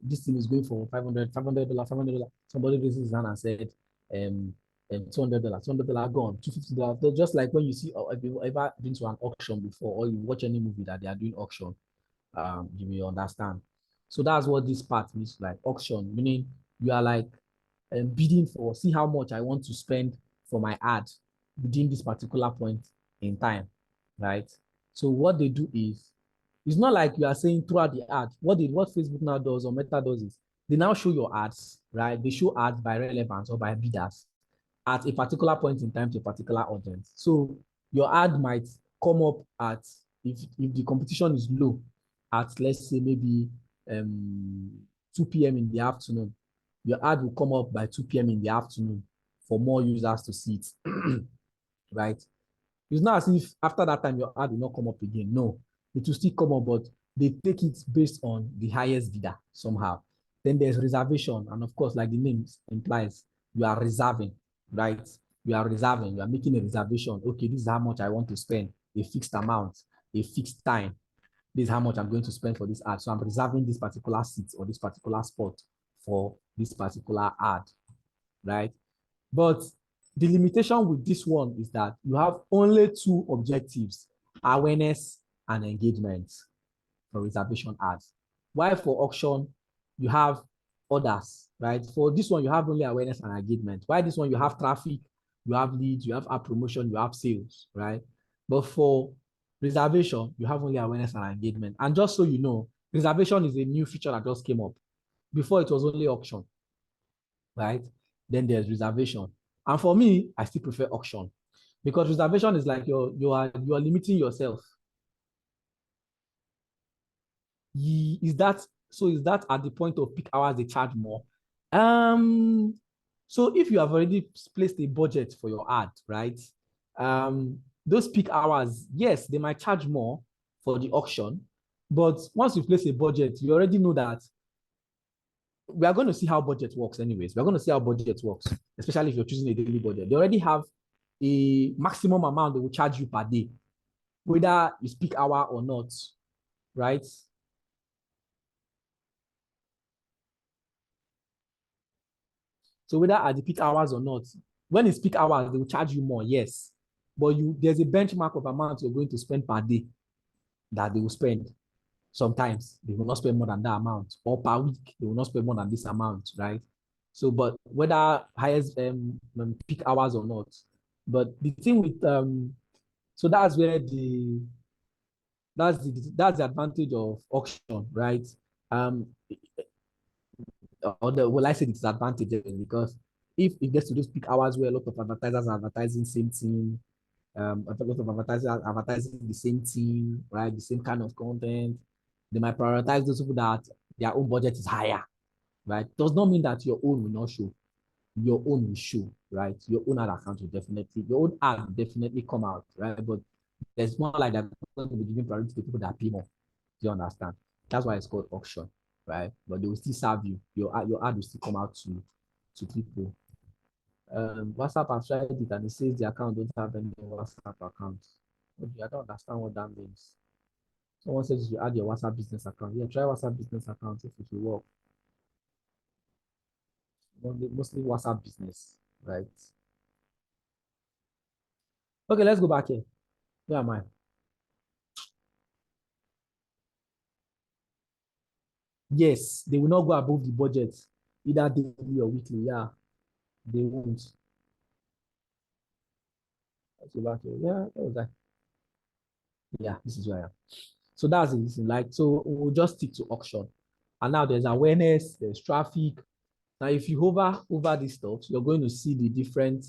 This thing is going for $500, $500. Somebody raises his hand and said, $200 gone, $250. Just like when you see, if you've ever been to an auction before, or you watch any movie that they are doing auction, you will understand. So that's what this part means, like auction, meaning you are like bidding for, see how much I want to spend for my ad within this particular point in time, right? So what they do is, it's not like you are saying throughout the ad. What Facebook now does or Meta does is they now show your ads, right? They show ads by relevance or by bidders at a particular point in time to a particular audience. So your ad might come up at, if the competition is low, at let's say maybe 2 p.m. in the afternoon, your ad will come up by 2 p.m. in the afternoon for more users to see it, right? It's not as if after that time your ad will not come up again. No, it will still come up, but they take it based on the highest bidder somehow. Then there's reservation. And of course, like the name implies, you are reserving, right? You are reserving, you are making a reservation. Okay, this is how much I want to spend, a fixed amount, a fixed time. This is how much I'm going to spend for this ad. So I'm reserving this particular seat or this particular spot for this particular ad, right? But the limitation with this one is that you have only two objectives, awareness and engagement for reservation ads. While for auction, you have others, right? For this one, you have only awareness and engagement. While this one, you have traffic, you have leads, you have app promotion, you have sales, right? But for reservation, you have only awareness and engagement. And just so you know, reservation is a new feature that just came up. Before it was only auction, right? Then there's reservation. And for me, I still prefer auction because reservation is like you are limiting yourself. Is that at the point of peak hours they charge more? So if you have already placed a budget for your ad, right? Those peak hours, yes, they might charge more for the auction, but once you place a budget, you already know that we are going to see how budget works anyways. We're going to see how budget works, especially if you're choosing a daily budget. They already have a maximum amount they will charge you per day, whether it's peak hour or not, right? So whether at the peak hours or not, when it's peak hours, they will charge you more, yes. But there's a benchmark of amount you're going to spend per day that they will spend. Sometimes they will not spend more than that amount, or per week, they will not spend more than this amount, right? So, but whether highest peak hours or not, but the thing with so that's where that's the advantage of auction, right? Or I say the disadvantage because if it gets to those peak hours where a lot of advertisers are advertising same thing, a lot of advertisers are advertising the same thing, right? The same kind of content. They might prioritize those people that their own budget is higher, right? Does not mean that your own will not show. Your own will show, right? Your own ad account will definitely, your own ad will definitely come out, right? But there's more like that going to be giving priority to people that pay more. Do you understand? That's why it's called auction, right? But they will still serve you. Your ad will still come out to people. WhatsApp, I've tried it and it says the account don't have any WhatsApp account. Okay, I don't understand what that means. Someone says you add your WhatsApp business account. Yeah, try WhatsApp business account if it will work. Mostly WhatsApp business, right? Okay, let's go back here. Where am I? Yes, they will not go above the budget, either daily or weekly. Yeah, they won't. Let's go back here. Yeah, what was that? Yeah, this is where I am. So that's the reason. Like, so we'll just stick to auction. And now there's awareness, there's traffic. Now, if you hover over these stuff, you're going to see the different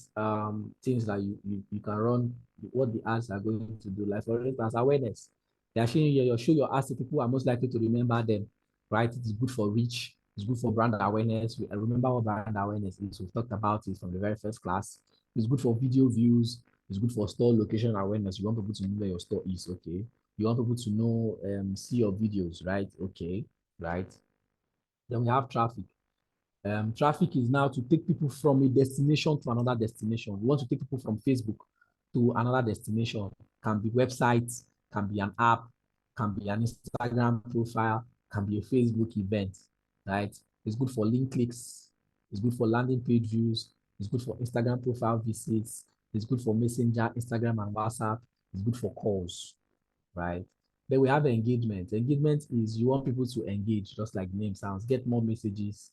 things that you can run, what the ads are going to do. Like, for instance, awareness. They're showing you, you'll show your ads to people who are most likely to remember them, right? It's good for reach. It's good for brand awareness. I remember what brand awareness is. We've talked about it from the very first class. It's good for video views. It's good for store location awareness. You want people to know where your store is, okay? You want people to know, see your videos, right? Okay, right? Then we have traffic. Traffic is now to take people from a destination to another destination. You want to take people from Facebook to another destination. Can be websites, can be an app, can be an Instagram profile, can be a Facebook event, right? It's good for link clicks. It's good for landing page views. It's good for Instagram profile visits. It's good for Messenger, Instagram, and WhatsApp. It's good for calls, right? Then we have engagement. Engagement is you want people to engage, just like the name sounds, get more messages,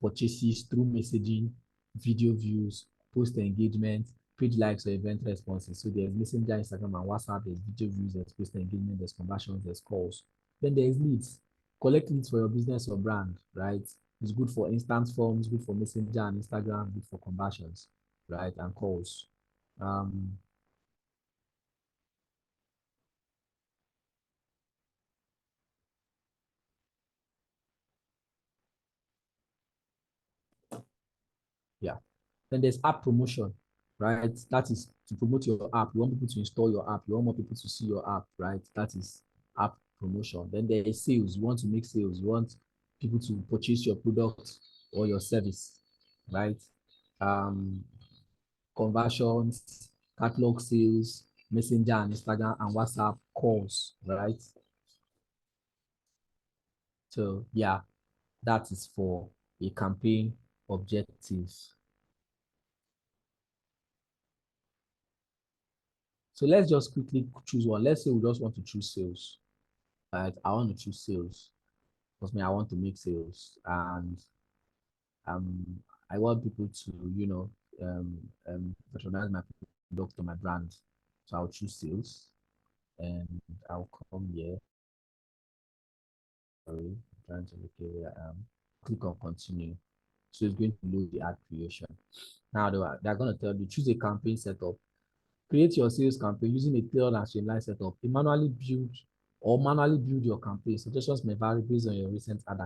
purchases through messaging, video views, post engagement, page likes or event responses. So there's Messenger, Instagram, and WhatsApp, there's video views, there's post engagement, there's conversions, there's calls. Then there's leads. Collect leads for your business or brand, right? It's good for instant forms, good for Messenger and Instagram, good for conversions, right? And calls. Yeah. Then there's app promotion, right? That is to promote your app. You want people to install your app. You want more people to see your app, right? That is app promotion. Then there is sales. You want to make sales. You want people to purchase your product or your service, right? Conversions, catalog sales, Messenger and Instagram and WhatsApp calls, right? So yeah, that is for a campaign objective. So let's just quickly choose one. Let's say we just want to choose sales. Right? I want to choose sales because I want to make sales, and um, I want people to, patronize my product or my brand. So I'll choose sales, and I'll come here. Sorry, I'm trying to look where I am. Click on continue. So it's going to load the ad creation. Now they're going to tell you choose a campaign setup. Create your sales campaign using a tailored and streamlined setup. Manually build your campaign. Suggestions may vary based on your recent ad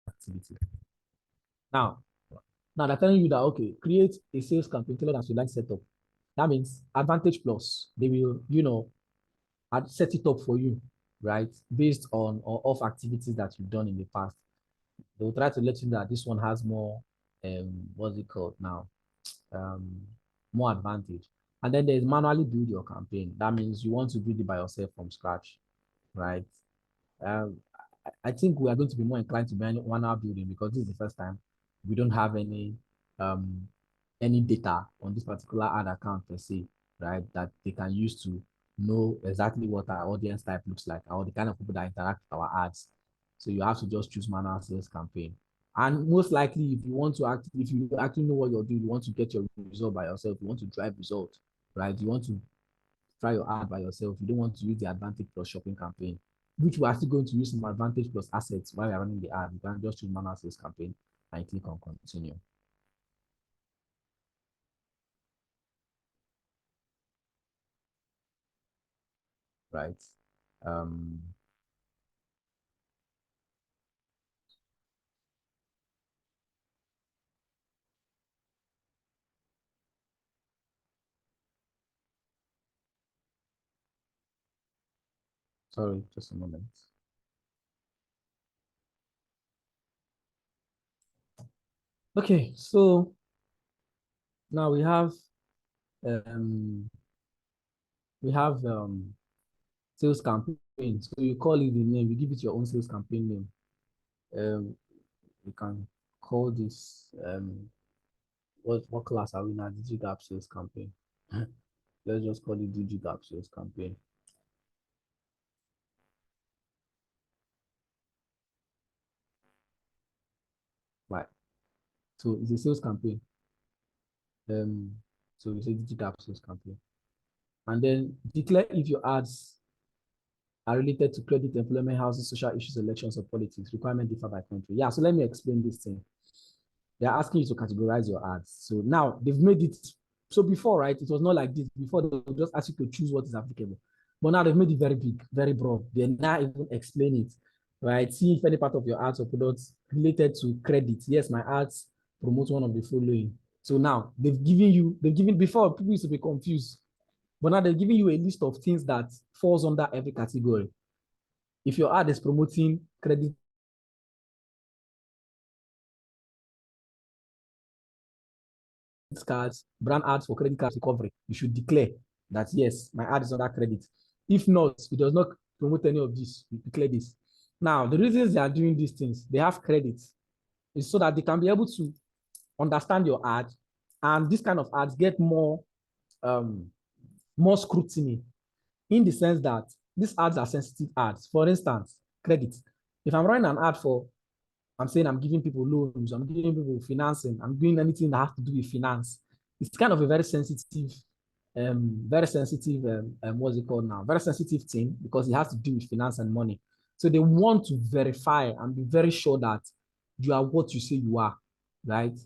activity. Now, they're telling you that, okay, create a sales campaign tailored and streamlined setup. That means Advantage Plus. They will, set it up for you, right? Based on or off activities that you've done in the past. They will try to let you know that this one has more, what's it called now? More advantage. And then there's manually build your campaign. That means you want to build it by yourself from scratch, right? I think we are going to be more inclined to buy one hour building because this is the first time we don't have um any data on this particular ad account per se, right? That they can use to know exactly what our audience type looks like or the kind of people that interact with our ads. So you have to just choose manual sales campaign. And most likely, if you want to act, if you actually know what you're doing, you want to get your result by yourself, you want to drive results, right? You want to try your ad by yourself. You don't want to use the Advantage Plus shopping campaign, which we are still going to use some Advantage Plus assets while we are running the ad. You can just choose manual sales campaign and click on continue. Right. Um, Sorry, just a moment. Okay, so now um, we have sales campaign. So you call it the name, you give it your own sales campaign name. You can call this what class are we now? DigiGap sales campaign. Let's just call it DigiGap sales campaign. Right. So it's a sales campaign. So you say DigiGap sales campaign. And then declare if your ads are related to credit, employment, housing, social issues, elections, or politics. Requirement differ by country. Yeah, so let me explain this thing. They're asking you to categorize your ads. So now they've made it. So before, right, it was not like this. Before, they would just ask you to choose what is applicable. But now they've made it very big, very broad. They now even explain it, right? See if any part of your ads or products related to credit. Yes, my ads promote one of the following. So now they've given before people used to be confused, but now they're giving you a list of things that falls under every category. If your ad is promoting credit cards, brand ads for credit card recovery, you should declare that yes, my ad is under credit. If not, it does not promote any of this, you declare this. Now, the reasons they are doing these things, they have credits, is so that they can be able to understand your ad, and this kind of ads get more scrutiny in the sense that these ads are sensitive ads. For instance, credit. If I'm running an ad for, I'm saying I'm giving people loans, I'm giving people financing, I'm doing anything that has to do with finance. It's kind of a very sensitive, what's it called now? Very sensitive thing because it has to do with finance and money. So they want to verify and be very sure that you are what you say you are, right?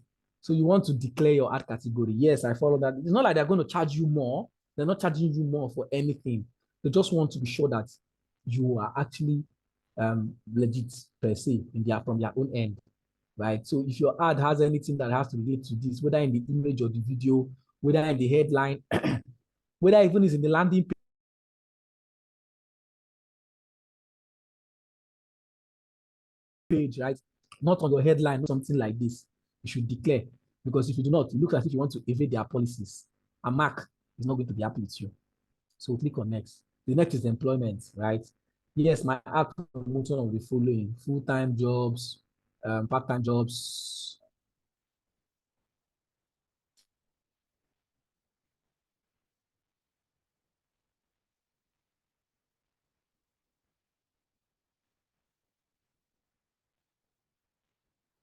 So you want to declare your ad category. Yes, I follow that. It's not like they're going to charge you more. They're not charging you more for anything. They just want to be sure that you are actually legit per se from their own end, right? So if your ad has anything that has to relate to this, whether in the image or the video, whether in the headline, whether even is in the landing page, right? Not on your headline, something like this, you should declare. Because if you do not, it looks as if you want to evade their policies. A Mark is not going to be happy with you. So click on next. The next is employment, right? Yes, my ad promotes one of the following: full-time jobs, part-time jobs.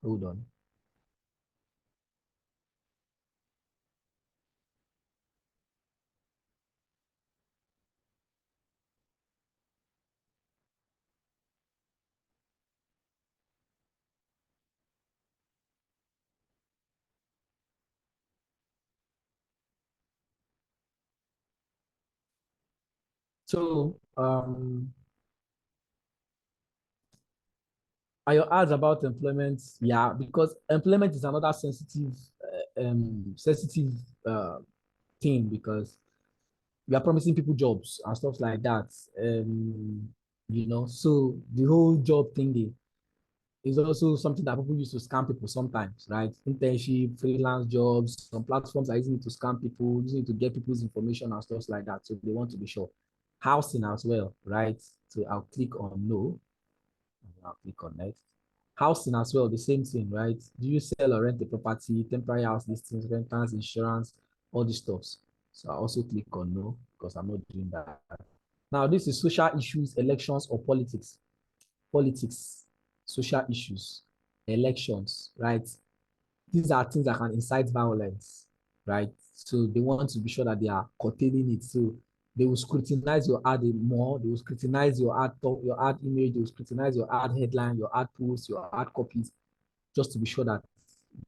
Hold on. So, are your ads about employment? Yeah, because employment is another sensitive uh, thing because we are promising people jobs and stuff like that. So the whole job thing is also something that people use to scam people sometimes, right? Internship, freelance jobs, some platforms are using it to scam people, using it to get people's information and stuff like that. So they want to be sure. Housing as well, right? So I'll click on no. I'll click on next. Housing as well, the same thing, right? Do you sell or rent a property, temporary house listings, rentals, insurance, all these stuffs? So I also click on no because I'm not doing that. Now, this is social issues, elections, or politics. Politics, social issues, elections, right? These are things that can incite violence, right? So they want to be sure that they are curtailing it. So they will scrutinize your ad more. They will scrutinize your ad talk, your ad image. They will scrutinize your ad headline, your ad posts, your ad copies, just to be sure that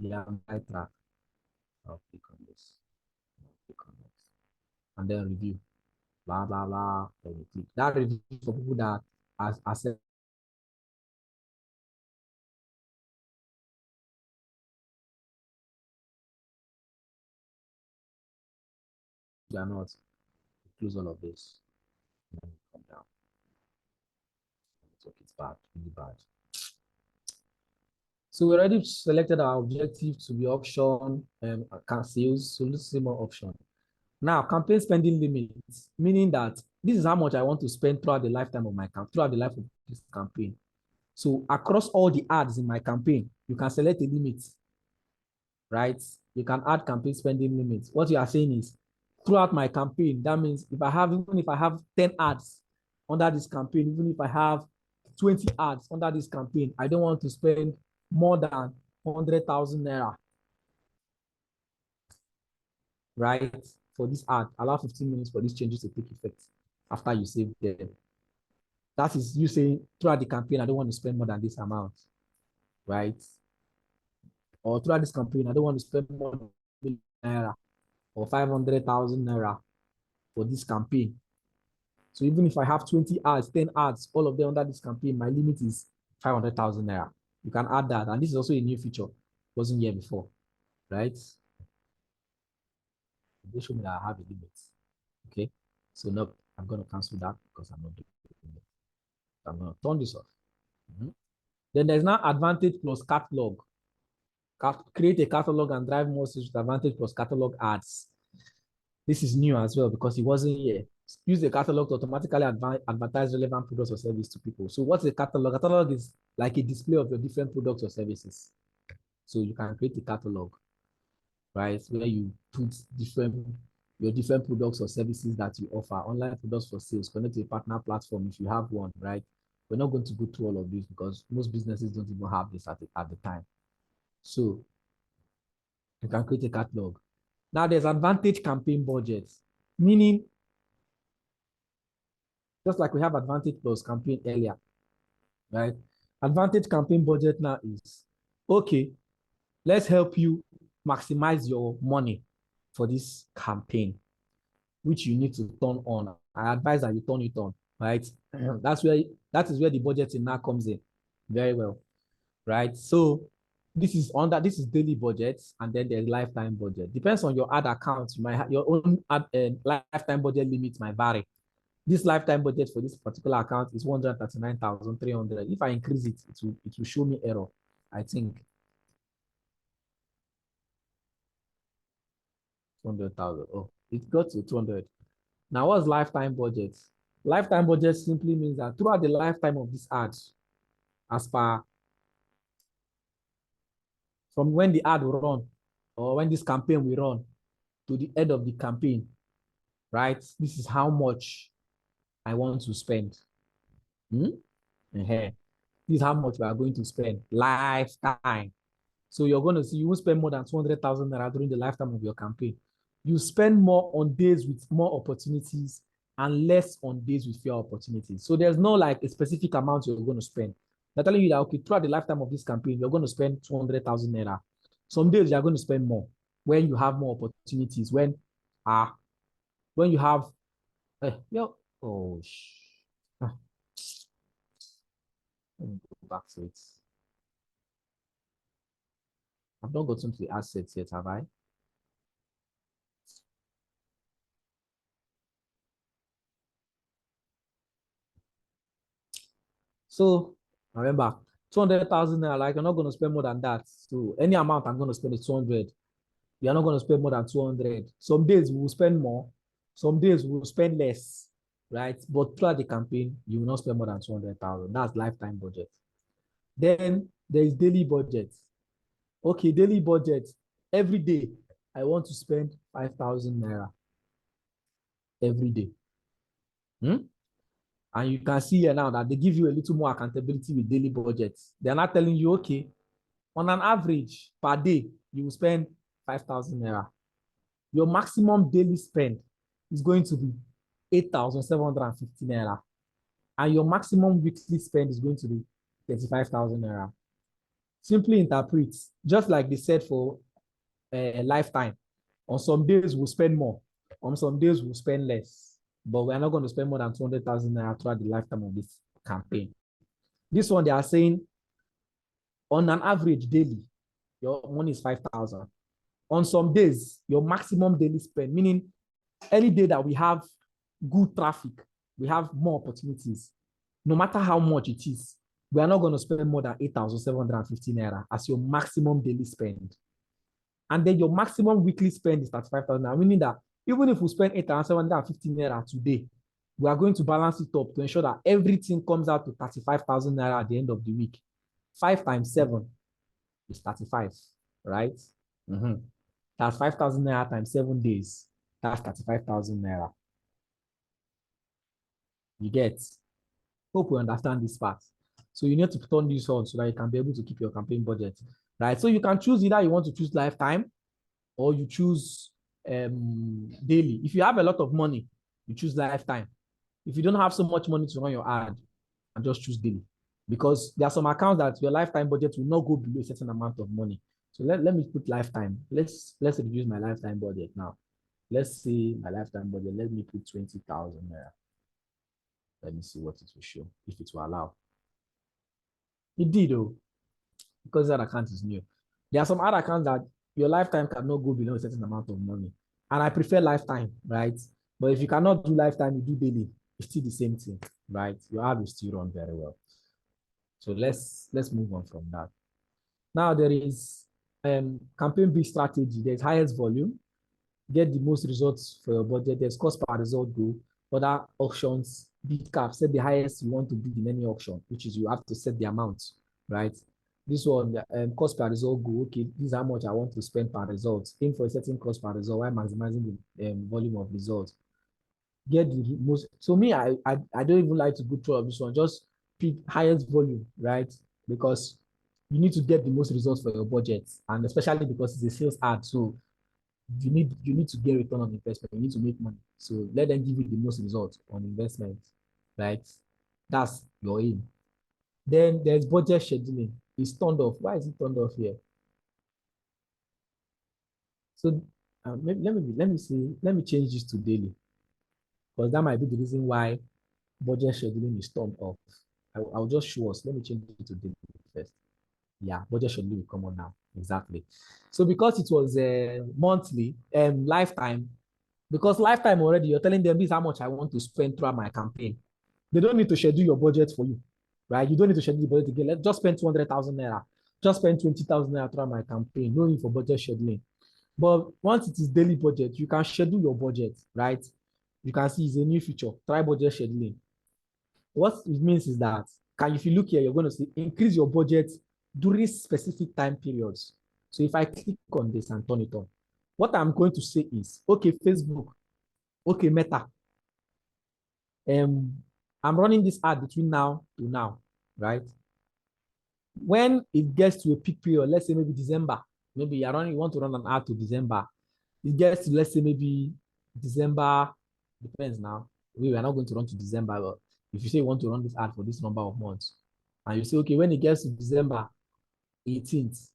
they are on the right track. I'll click on this. Click on this. And then review. Blah blah blah. Then you click. That review for people that are they are not. Close all of this. And then come down. It's bad, really bad. So we already selected our objective to be option sales. So let's see more option. Now, campaign spending limits, meaning that this is how much I want to spend throughout the lifetime of my campaign, throughout the life of this campaign. So across all the ads in my campaign, you can select a limit, right? You can add campaign spending limits. What you are saying is throughout my campaign, that means even if I have 10 ads under this campaign, even if I have 20 ads under this campaign, I don't want to spend more than 100,000 naira, right? For this ad, allow 15 minutes for these changes to take effect after you save them. That is you saying throughout the campaign, I don't want to spend more than this amount, right? Or throughout this campaign, I don't want to spend more than naira or 500,000 naira for this campaign. So even if I have 20 ads, 10 ads, all of them under this campaign, my limit is 500,000 naira. You can add that. And this is also a new feature. Wasn't here before, right? They show me that I have a limit. Okay. So no, I'm going to cancel that because I'm not doing it. I'm going to turn this off. Then there's now advantage plus catalog. Create a catalog and drive more sales with advantage plus catalog ads. This is new as well because it wasn't here. Use the catalog to automatically advertise relevant products or services to people. So what's a catalog? A catalog is like a display of your different products or services. So you can create a catalog, right? Where you put your different products or services that you offer, online products for sales, connect to a partner platform if you have one, right? We're not going to go through all of this because most businesses don't even have this at the time. So you can create a catalog. Now there's advantage campaign budgets, meaning just like we have advantage plus campaign earlier, right? Advantage campaign budget now is, okay, let's help you maximize your money for this campaign, which you need to turn on. I advise that you turn it on, right? That is where the budgeting now comes in very well, right? So this is daily budgets, and then there's lifetime budget. Depends on your ad account. You might have your own lifetime budget limit might vary. This lifetime budget for this particular account is 139,300. If I increase it, it will show me error, I think. 200,000. Oh, it got to 200. Now, what's lifetime budget? Lifetime budget simply means that throughout the lifetime of this ad, as per from when the ad will run or when this campaign will run to the end of the campaign, right? This is how much I want to spend. This is how much we are going to spend lifetime. So you're going to see you will spend more than 200,000 naira during the lifetime of your campaign. You spend more on days with more opportunities and less on days with fewer opportunities. So there's no like a specific amount you're going to spend. They're telling you that, okay, throughout the lifetime of this campaign, you're going to spend 200,000 naira. Some days you're going to spend more when you have more opportunities. When you have, oh, let me go back to it. I've not gotten to the assets yet, have I? So remember, 200,000 naira, like you're not going to spend more than that. So any amount I'm going to spend is 200. You're not going to spend more than 200. Some days we will spend more. Some days we will spend less, right? But throughout the campaign, you will not spend more than 200,000. That's lifetime budget. Then there is daily budget. Okay, daily budget. Every day, I want to spend 5,000 naira every day. And you can see here now that they give you a little more accountability with daily budgets. They're not telling you, okay, on an average per day, you will spend 5,000 naira. Your maximum daily spend is going to be 8,750 naira. And your maximum weekly spend is going to be 35,000 naira. Simply interpret, just like they said for a lifetime. On some days, we'll spend more. On some days, we'll spend less. But we're not going to spend more than 200,000 naira throughout the lifetime of this campaign. This one, they are saying, on an average daily, your money is 5,000. On some days, your maximum daily spend, meaning any day that we have good traffic, we have more opportunities. No matter how much it is, we are not going to spend more than 8,750 naira as your maximum daily spend. And then your maximum weekly spend is 35,000, meaning that even if we spend 8,750 naira today, we are going to balance it up to ensure that everything comes out to 35,000 naira at the end of the week. 5 times 7 is 35, right? That's 5,000 naira times 7 days. That's 35,000 naira. You get? Hope we understand this part. So you need to turn this on so that you can be able to keep your campaign budget, right? So you can choose either you want to choose lifetime or you choose daily. If you have a lot of money, you choose lifetime. If you don't have so much money to run your ad, and just choose daily. Because there are some accounts that your lifetime budget will not go below a certain amount of money. So let me put lifetime. Let's reduce my lifetime budget now. Let's see my lifetime budget. Let me put 20,000 there. Let me see what it will show, if it will allow. It did though, because that account is new. There are some other accounts that your lifetime cannot go below a certain amount of money. And I prefer lifetime, right? But if you cannot do lifetime, you do daily. It's still the same thing, right? Your ad will still run very well. So let's move on from that. Now there is campaign B strategy. There's highest volume, get the most results for your budget. There's cost per result goal. Other auctions, bid cap, set the highest you want to bid in any auction, which is you have to set the amount, right? This one, cost per result goal. Okay, this is how much I want to spend per result. Aim for a certain cost per result while maximizing the volume of results. Get the most. So me, I don't even like to go through this one. Just pick highest volume, right? Because you need to get the most results for your budget, and especially because it's a sales ad, so you need to get return on investment. You need to make money. So let them give you the most results on investment, right? That's your aim. Then there's budget scheduling. It's turned off. Why is it turned off here? So let me see. Let me change this to daily, because that might be the reason why budget scheduling is turned off. I'll just show us. Let me change it to daily first. Yeah, budget scheduling will come on now. Exactly. So because it was monthly, lifetime, because lifetime already, you're telling them this is how much I want to spend throughout my campaign. They don't need to schedule your budget for you, right? You don't need to schedule the budget again. Let's just spend 200,000 naira. Just spend 20,000 naira throughout my campaign. No need for budget scheduling. But once it is daily budget, you can schedule your budget, right? You can see it's a new feature. Try budget scheduling. What it means is that, if you look here, you're going to see increase your budget during specific time periods. So if I click on this and turn it on, what I'm going to say is, okay, Facebook, okay, Meta, I'm running this ad between now to now, right? When it gets to a peak period, let's say maybe December, maybe you want to run an ad to December. It gets to, let's say maybe December, depends now. We are not going to run to December, but if you say you want to run this ad for this number of months, and you say, okay, when it gets to December 18th,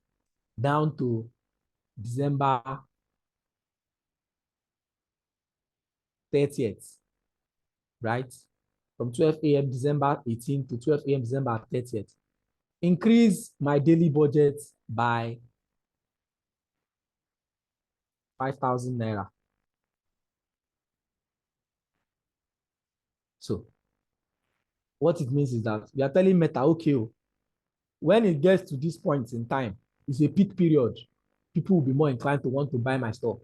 down to December 30th, right? From 12 a.m. December 18th to 12 a.m. December 30th. Increase my daily budget by 5,000 naira. So what it means is that we are telling Meta, okay, when it gets to this point in time, it's a peak period. People will be more inclined to want to buy my stuff.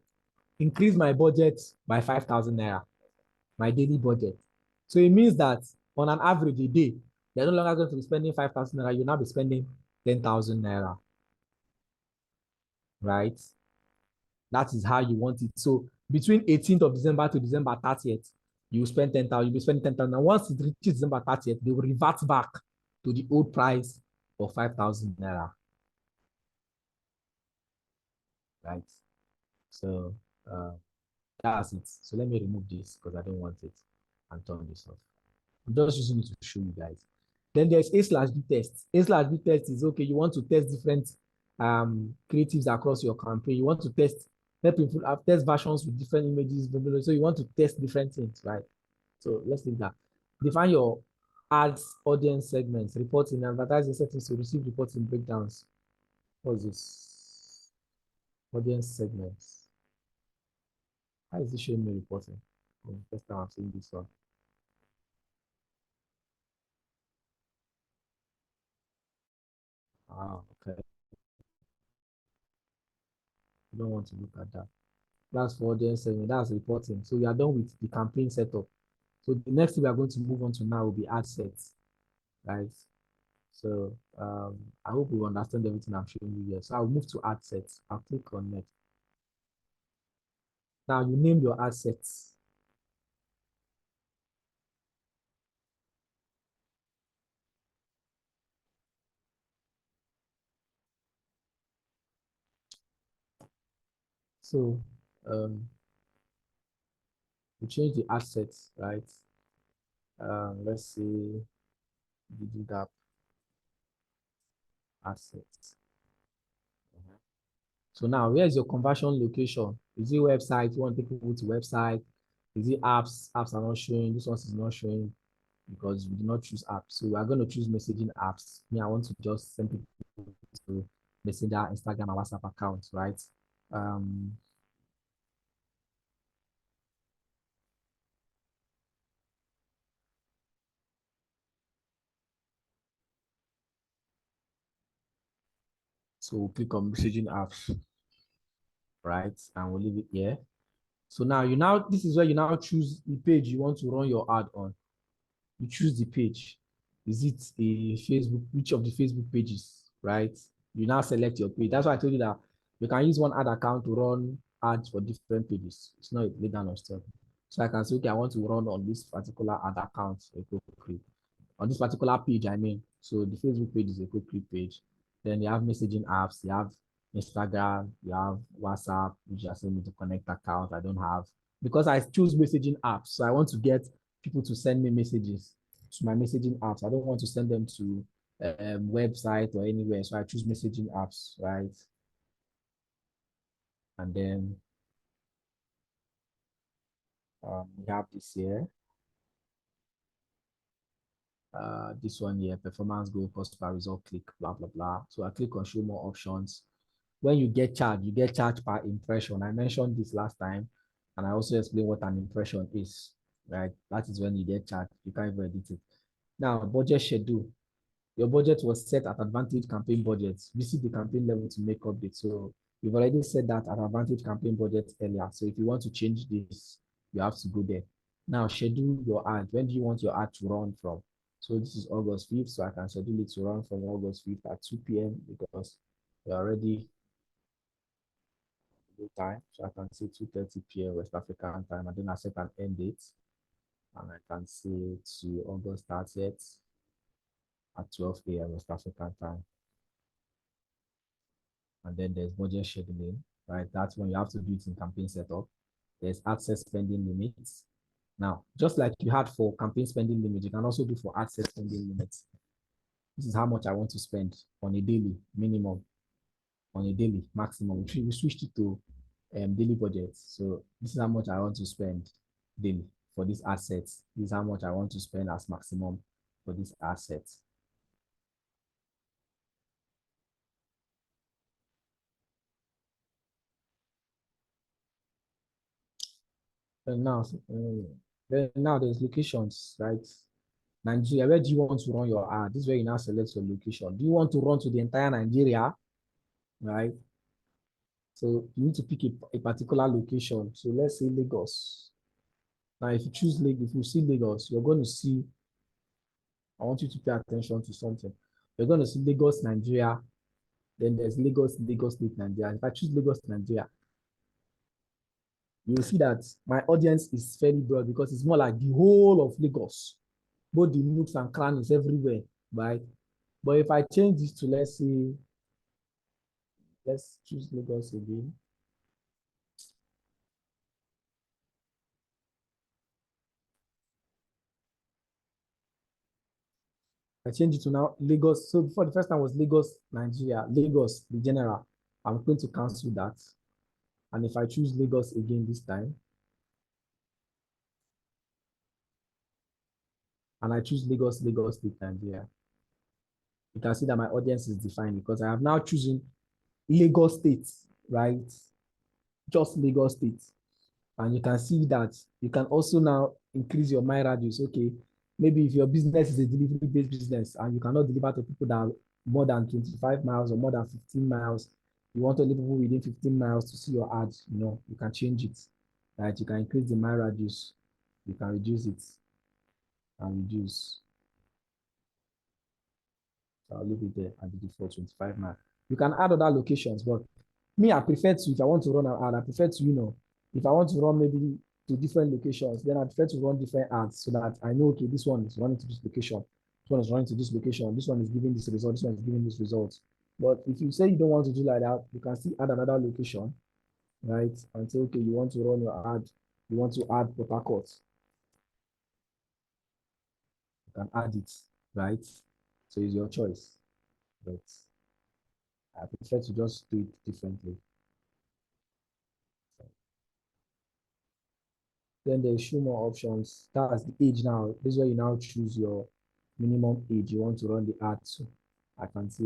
Increase my budget by 5,000 naira, my daily budget. So it means that on an average a day, They're no longer going to be spending 5,000 naira. You'll now be spending 10,000 naira, right? That is how you want it. So between 18th of December to December 30th, you spend 10,000, you'll be spending 10,000. And once it reaches December 30th, they will revert back to the old price of 5,000 naira, right? So that's it. So let me remove this because I don't want it and turn this off. I'm just using it to show you guys. Then there's A/B test. A/B test is okay. You want to test different creatives across your campaign. You want to help people test versions with different images. So you want to test different things, right? So let's leave that. Define your ads audience segments, reporting, advertising settings to receive reporting breakdowns. What's this? Audience segments. How is it showing me reporting? First time I'm seeing this one. Ah, okay. You don't want to look at that. That's for audience segment. That's reporting. So we are done with the campaign setup. So the next thing we are going to move on to now will be ad sets, right? So I hope you understand everything I'm showing you here. So I'll move to ad sets. I'll click on next. Now you name your ad sets. So we change the assets, right? Let's see, DIGIGAP assets. So now, where is your conversion location? Is it website? You want to take people to website? Is it apps? Apps are not showing. This one is not showing because we did not choose apps. So we are going to choose messaging apps. Me, I want to just send people to Messenger, Instagram, and WhatsApp accounts, right? So we'll click on messaging apps, right? And we'll leave it here. So now this is where you now choose the page you want to run your ad on. You choose the page. Is it a Facebook, which of the Facebook pages, right? You now select your page. That's why I told you that you can use one ad account to run ads for different pages. It's not a lay down of stuff. So I can say, okay, I want to run on this particular ad account, on this particular page, I mean. So the Facebook page is a quick click page. Then you have messaging apps, you have Instagram, you have WhatsApp, which just me to connect account. I don't have, because I choose messaging apps. So I want to get people to send me messages to my messaging apps. I don't want to send them to website or anywhere. So I choose messaging apps, right? And then we have this here. This one here, performance goal, cost per result, click, blah, blah, blah. So I click on show more options. When you get charged per impression. I mentioned this last time, and I also explained what an impression is, right? That is when you get charged. You can't even edit it. Now, budget schedule. Your budget was set at advantage campaign budgets. Visit the campaign level to make updates. So you've already said that at advantage campaign budget earlier. So if you want to change this, you have to go there. Now, schedule your ad. When do you want your ad to run from? So this is August 5th. So I can schedule it to run from August 5th at 2 p.m. because we're already time. So I can say 2:30 p.m. West African time. And then I set an end date. And I can say to August 30th at 12 a.m. West African time. And then there's budget scheduling, right? That's when you have to do it in campaign setup. There's access spending limits. Now, just like you had for campaign spending limit, you can also do for access spending limits. This is how much I want to spend on a daily minimum, on a daily maximum. We switched it to daily budget. So this is how much I want to spend daily for these assets. This is how much I want to spend as maximum for these assets. And now there's locations, right? Nigeria, where do you want to run your ad? This is where you now select your location. Do you want to run to the entire Nigeria, right? So you need to pick a particular location. So let's say Lagos. Now, if you choose Lagos, if you see Lagos, you're going to see I want you to pay attention to something. You're going to see Lagos, Nigeria. Then there's Lagos State, Nigeria. If I choose Lagos, Nigeria, you'll see that my audience is fairly broad because it's more like the whole of Lagos, both the nooks and crannies everywhere, right? But if I change this to, let's say, let's choose Lagos again. I change it to now Lagos. So before the first time was Lagos, Nigeria, Lagos, the general. I'm going to cancel that. And if I choose Lagos again this time, and I choose Lagos State, Nigeria, you can see that my audience is defined because I have now chosen Lagos State, right? Just Lagos State. And you can see that you can also now increase your mile radius. Okay, maybe if your business is a delivery-based business and you cannot deliver to people that are more than 25 miles or more than 15 miles, you want to leave people within 15 miles to see your ads, you can change it, right? You can increase the mile radius, you can reduce it and reduce. So I'll leave it there at the default 25 miles. You can add other locations, but me, I prefer to, if I want to run an ad, I prefer to, if I want to run maybe to different locations, then I prefer to run different ads so that I know, okay, this one is running to this location, this one is running to this location, this one is giving this result, this one is giving this result. But if you say you don't want to do like that, you can still add another location, right? And say, okay, you want to run your ad, you want to add Port Harcourt. You can add it, right? So it's your choice. But I prefer to just do it differently. Then there's show more options. That's the age now. This is where you now choose your minimum age you want to run the ad to. I can say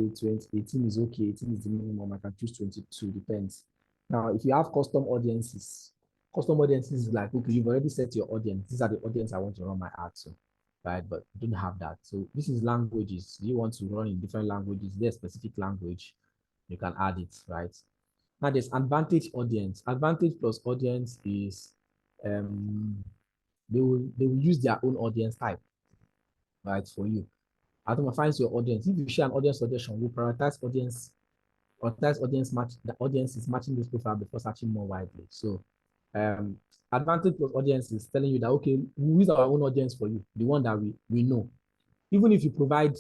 18 is okay, 18 is the minimum. I can choose 22, depends. Now, if you have custom audiences is like, okay, you've already set your audience. These are the audience I want to run my ad to, right? But you don't have that. So this is languages. You want to run in different languages, there's specific language, you can add it, right? Now there's advantage audience. Advantage plus audience is they will use their own audience type, right, for you. Automatic your audience. If you share an audience suggestion, we prioritize audience match. The audience is matching this profile before searching more widely. So advantage plus audience is telling you that, okay, we use our own audience for you, the one that we know. Even if you provide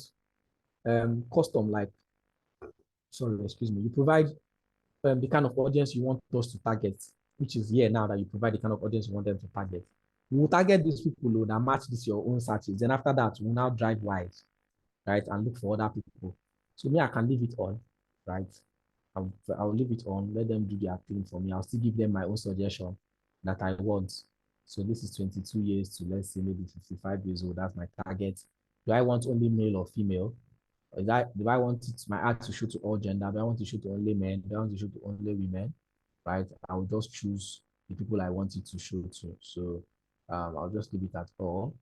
custom, like, sorry, excuse me, you provide the kind of audience you want us to target, which is here now that you provide the kind of audience you want them to target. We will target these people that match this your own searches. Then after that, we'll now drive wide, right, and look for other people. So me, I can leave it on, right? I'll leave it on, let them do their thing for me. I'll still give them my own suggestion that I want. So this is 22 years to, let's say, maybe 55 years old. That's my target. Do I want only male or female? Do I want my ad to show to all gender? Do I want to show to only men? Do I want to show to only women? Right? I will just choose the people I want it to show to. So I'll just leave it at all.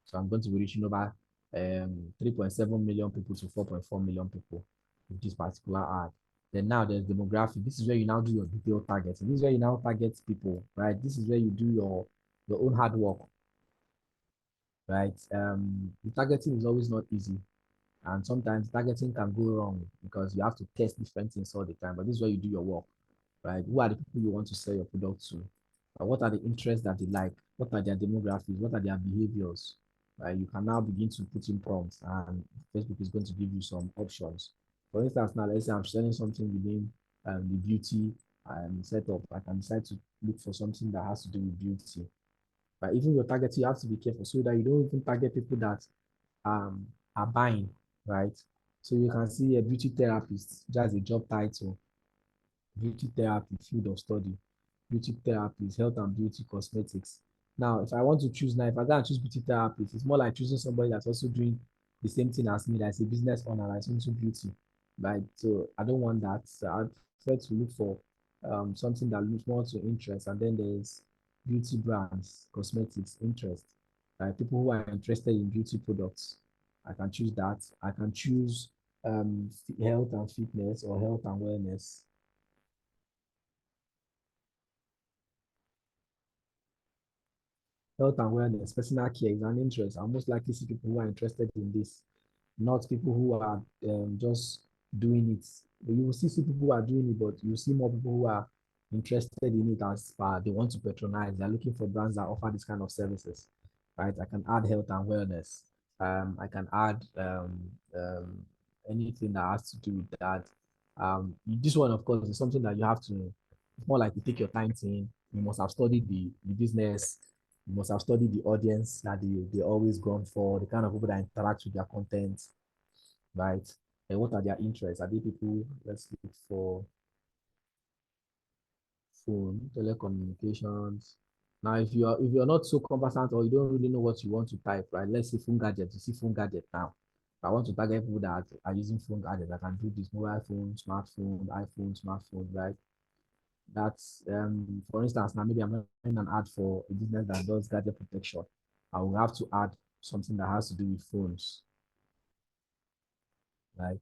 So I'm going to be reaching over 3.7 million people to 4.4 million people with this particular ad. Then now there's demographic. This is where you now do your detailed targeting. This is where you now target people, right? This is where you do your own hard work, right? The targeting is always not easy. And sometimes targeting can go wrong because you have to test different things all the time. But this is where you do your work, right? Who are the people you want to sell your product to? What are the interests that they like? What are their demographics? What are their behaviors? Right? You can now begin to put in prompts, and Facebook is going to give you some options. For instance, now let's say I'm selling something within the beauty setup. I can decide to look for something that has to do with beauty. But even your targeting, you have to be careful so that you don't even target people that are buying, right? So you can see a beauty therapist, just a job title, beauty therapy, field of study, beauty therapist, health and beauty cosmetics. Now, if I want to choose now, if I go and choose beauty therapist, it's more like choosing somebody that's also doing the same thing as me, that's a business owner, that's into beauty, right? So I don't want that. So I prefer to look for something that looks more to interest. And then there's beauty brands, cosmetics, interest, right? People who are interested in beauty products. I can choose that. I can choose health and fitness or health and wellness. health and wellness, personal care is an interest. I most likely see people who are interested in this, not people who are just doing it. You will see people who are doing it, but you see more people who are interested in it as far they want to patronize. They're looking for brands that offer this kind of services, right? I can add health and wellness. I can add anything that has to do with that. This one, of course, is something that you have to. It's more like you take your time to. You must have studied the business. You must have studied the audience that they always gone for, the kind of people that interact with their content, right? And what are their interests? Are they people? Let's look for phone, telecommunications. Now, if you're not so conversant or you don't really know what you want to type, right? Let's say phone gadget. You see phone gadget now. If I want to target people that are using phone gadgets, I can do this mobile phone, smartphone, iPhone, smartphone, right? That's for instance, now maybe I'm running an ad for a business that does gadget protection. I will have to add something that has to do with phones, right?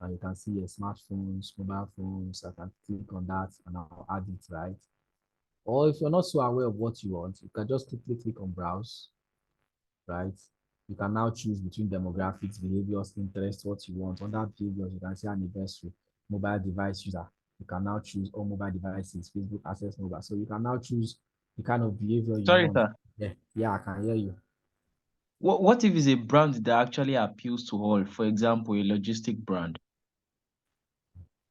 And you can see a smartphones, mobile phones. I can click on that and I'll add it, right? Or if you're not so aware of what you want, you can just click on browse, right? You can now choose between demographics, behaviors, interests, what you want. Under behaviors, you can see anniversary, mobile device user. You can now choose all mobile devices, Facebook access mobile. So you can now choose the kind of behavior you Sorry, want. sir. Yeah, I can hear you. What if it's a brand that actually appeals to all? For example, a logistic brand.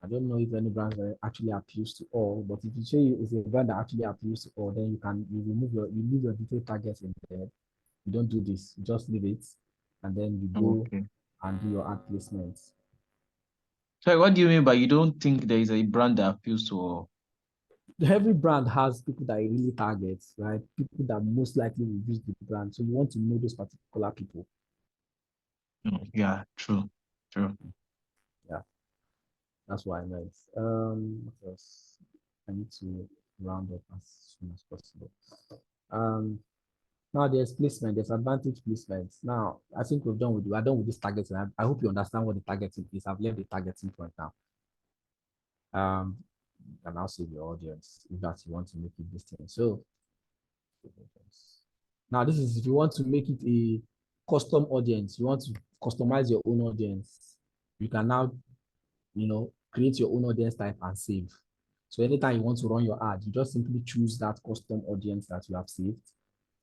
I don't know if any brand actually appeals to all, but if you say it's a brand that actually appeals to all, then you leave your detailed targets in there. You don't do this, you just leave it, and then you go Okay. and do your ad placements. Sorry, what do you mean by you don't think there is a brand that appeals to all? Every brand has people that it really targets, right? People that most likely will use the brand. So you want to know those particular people. Yeah, true. Yeah, that's what I meant. What else? I need to round up as soon as possible. Um, Now there's placement, there's advantage placements. Now I think we're done with this targeting. I hope you understand what the targeting is. I've left the targeting point now. You can now save your audience if that you want to make it this thing. So now this is if you want to make it a custom audience, you want to customize your own audience, you can now, create your own audience type and save. So anytime you want to run your ad, you just simply choose that custom audience that you have saved,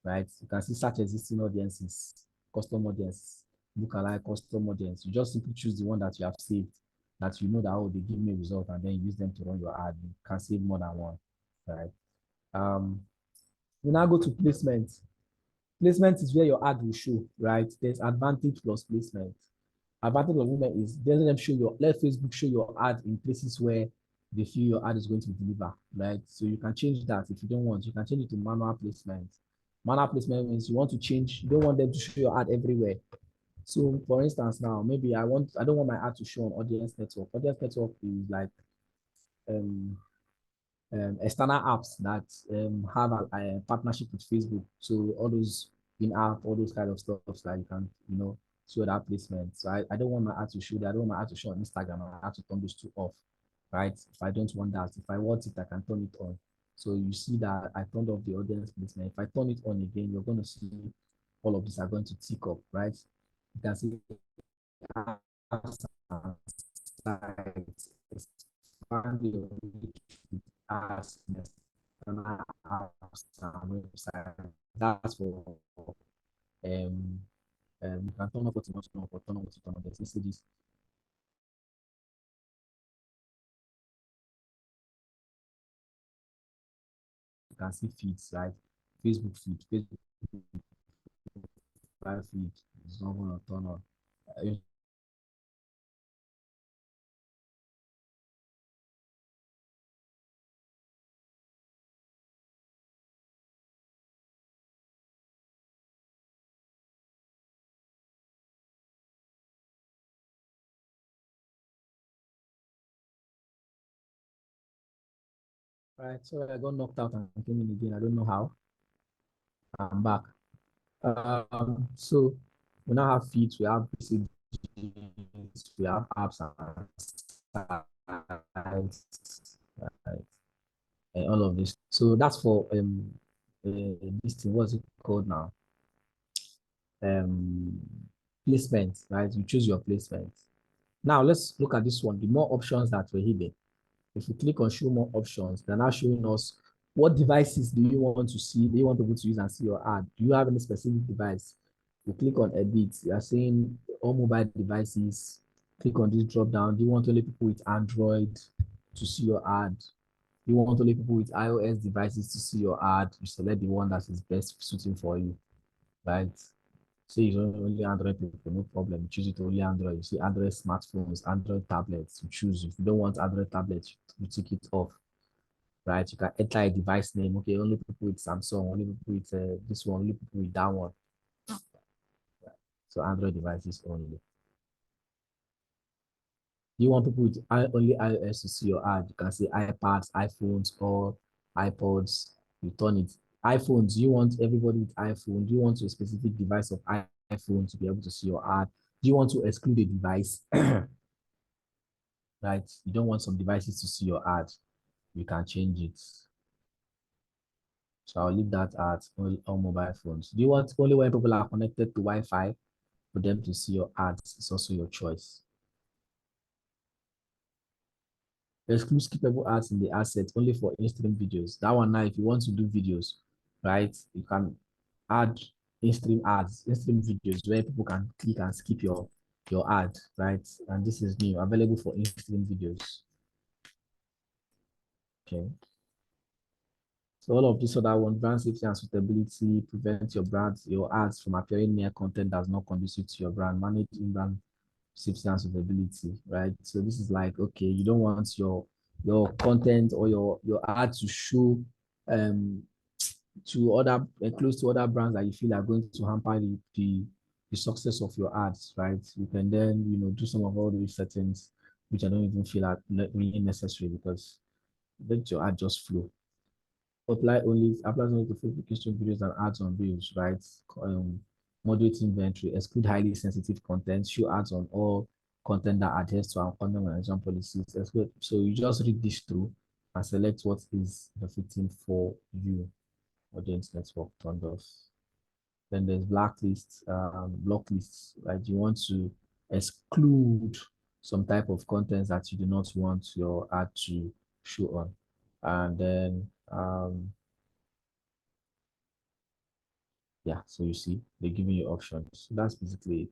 right? You can see search existing audiences, custom audience, lookalike custom audience. You just simply choose the one that you have saved, that you know that, oh, they give me a result, and then use them to run your ad. You can save more than one, right? We now go to placement. Placement is where your ad will show, right? There's advantage plus placement. Advantage of movement is letting them show let Facebook show your ad in places where they feel your ad is going to deliver, right? So you can change that if you don't want. You can change it to manual placement. Manual placement means you want to change, you don't want them to show your ad everywhere. So for instance, now maybe I don't want my ad to show on audience network. Audience network is like um external apps that have a partnership with Facebook. So all those in-app, all those kind of stuff that you can, show that placement. So I don't want my ad to show that. I don't want my ad to show on Instagram. I have to turn those two off, right? If I don't want that, if I want it, I can turn it on. So you see that I turned off the audience placement. If I turn it on again, you're going to see all of these are going to tick up, right? You can see apps and sites, expand your reach with ads, external apps and websites. That's for you can turn off what you want to turn off or turn on what you turn on. There's messages. You can see feeds, right? Facebook feed is not going to turn on. Right, so I got knocked out and came in again. I don't know how. I'm back. So we now have feeds, we have messages, we have apps and sites, right, and all of this. So that's for this thing, what's it called now? Um, Placement, right? You choose your placement. Now let's look at this one. The more options that were hidden. If you click on show more options, they're now showing us what devices do you want to see, do you want people to use and see your ad? Do you have any specific device? You click on edit, you are saying all mobile devices. Click on this drop down. Do you want only people with Android to see your ad? Do you want only people with iOS devices to see your ad? You select the one that is best suiting for you, right? Say it's only Android people, no problem. You choose it only Android. You see Android smartphones, Android tablets. You choose. If you don't want Android tablets, you take it off, right? You can enter a device name. Okay, only people with Samsung, only people with this one, only people with that one. So Android devices only. You want people with only iOS to see your ad. You can say iPads, iPhones, or iPods. You turn it. iPhones, you want everybody with iPhone. Do you want a specific device of iPhone to be able to see your ad? Do you want to exclude a device? Right? You don't want some devices to see your ad. You can change it. So I'll leave that at all mobile phones. Do you want only when people are connected to Wi-Fi for them to see your ads? It's also your choice. Exclude skippable ads in the asset only for in-stream videos. That one now, if you want to do videos, right, you can add in-stream ads, in-stream videos where people can click and skip your ad, right? And this is new, available for in-stream videos. Okay. So all of this other one, brand safety and suitability, prevent your ads from appearing near content that's not conducive to your brand, manage in-brand safety and suitability, right? So this is like, okay, you don't want your content or your ad to show to other close to other brands that you feel are going to hamper the success of your ads, right? You can then do some of all those settings which I don't even feel are really necessary because let your ad just flow. Applies only to Facebook Instagram videos and ads on reels, right? Moderate inventory, exclude highly sensitive content, show ads on all content that adheres to our content management policies. Exclude. So you just read this through and select what is befitting for you. Audience network turned off. Then there's blacklists, block lists, right? You want to exclude some type of content that you do not want your ad to show on. And then yeah, so you see, they're giving you options. So that's basically it,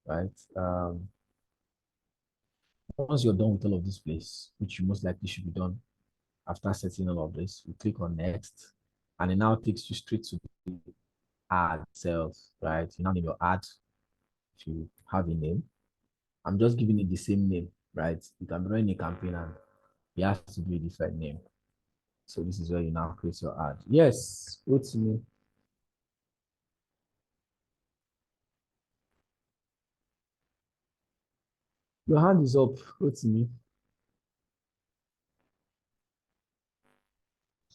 right? Once you're done with all of this place, which you most likely should be done after setting all of this, you click on next, and it now takes you straight to the ad itself, right? You now name your ad if you have a name. I'm just giving it the same name, right? You can be running a campaign and you have to do a different name. So this is where you now create your ad. Yes, go to me. Your hand is up. Go to me.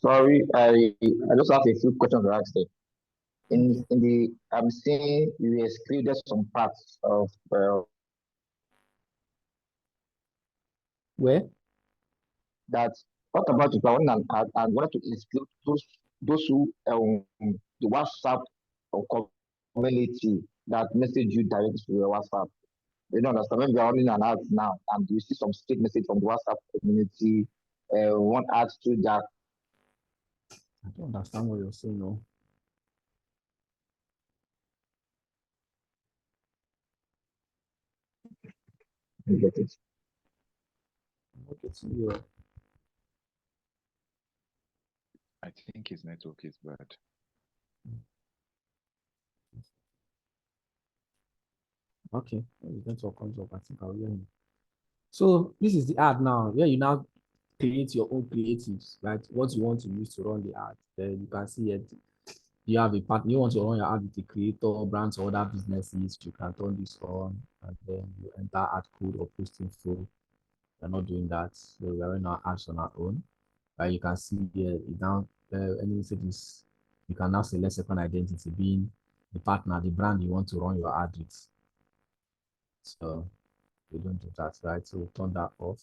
Sorry, I just have a few questions to ask there. Okay. In the I'm seeing you excluded some parts of Where? that. What about if I want and wanted to exclude those who the WhatsApp or community that message you directly to your WhatsApp? You don't understand. Maybe you're running an ad now and you see some state message from the WhatsApp community, one ad to that. I don't understand what you're saying, no. You get it. Okay, so you. I think his network is bad. Okay, when the network comes up, I think I'll hear him. So this is the ad now. Where you now create your own creatives, right? What you want to use to run the ad. Then you can see it. You have a partner. You want to run your ad with a creator, brands, or other businesses. You can turn this on, and then you enter ad code or post info. We're not doing that. So we're running our ads on our own. You can see here now any settings. You can now select second identity being the partner, the brand you want to run your ad with. So we don't do that, right? So we'll turn that off.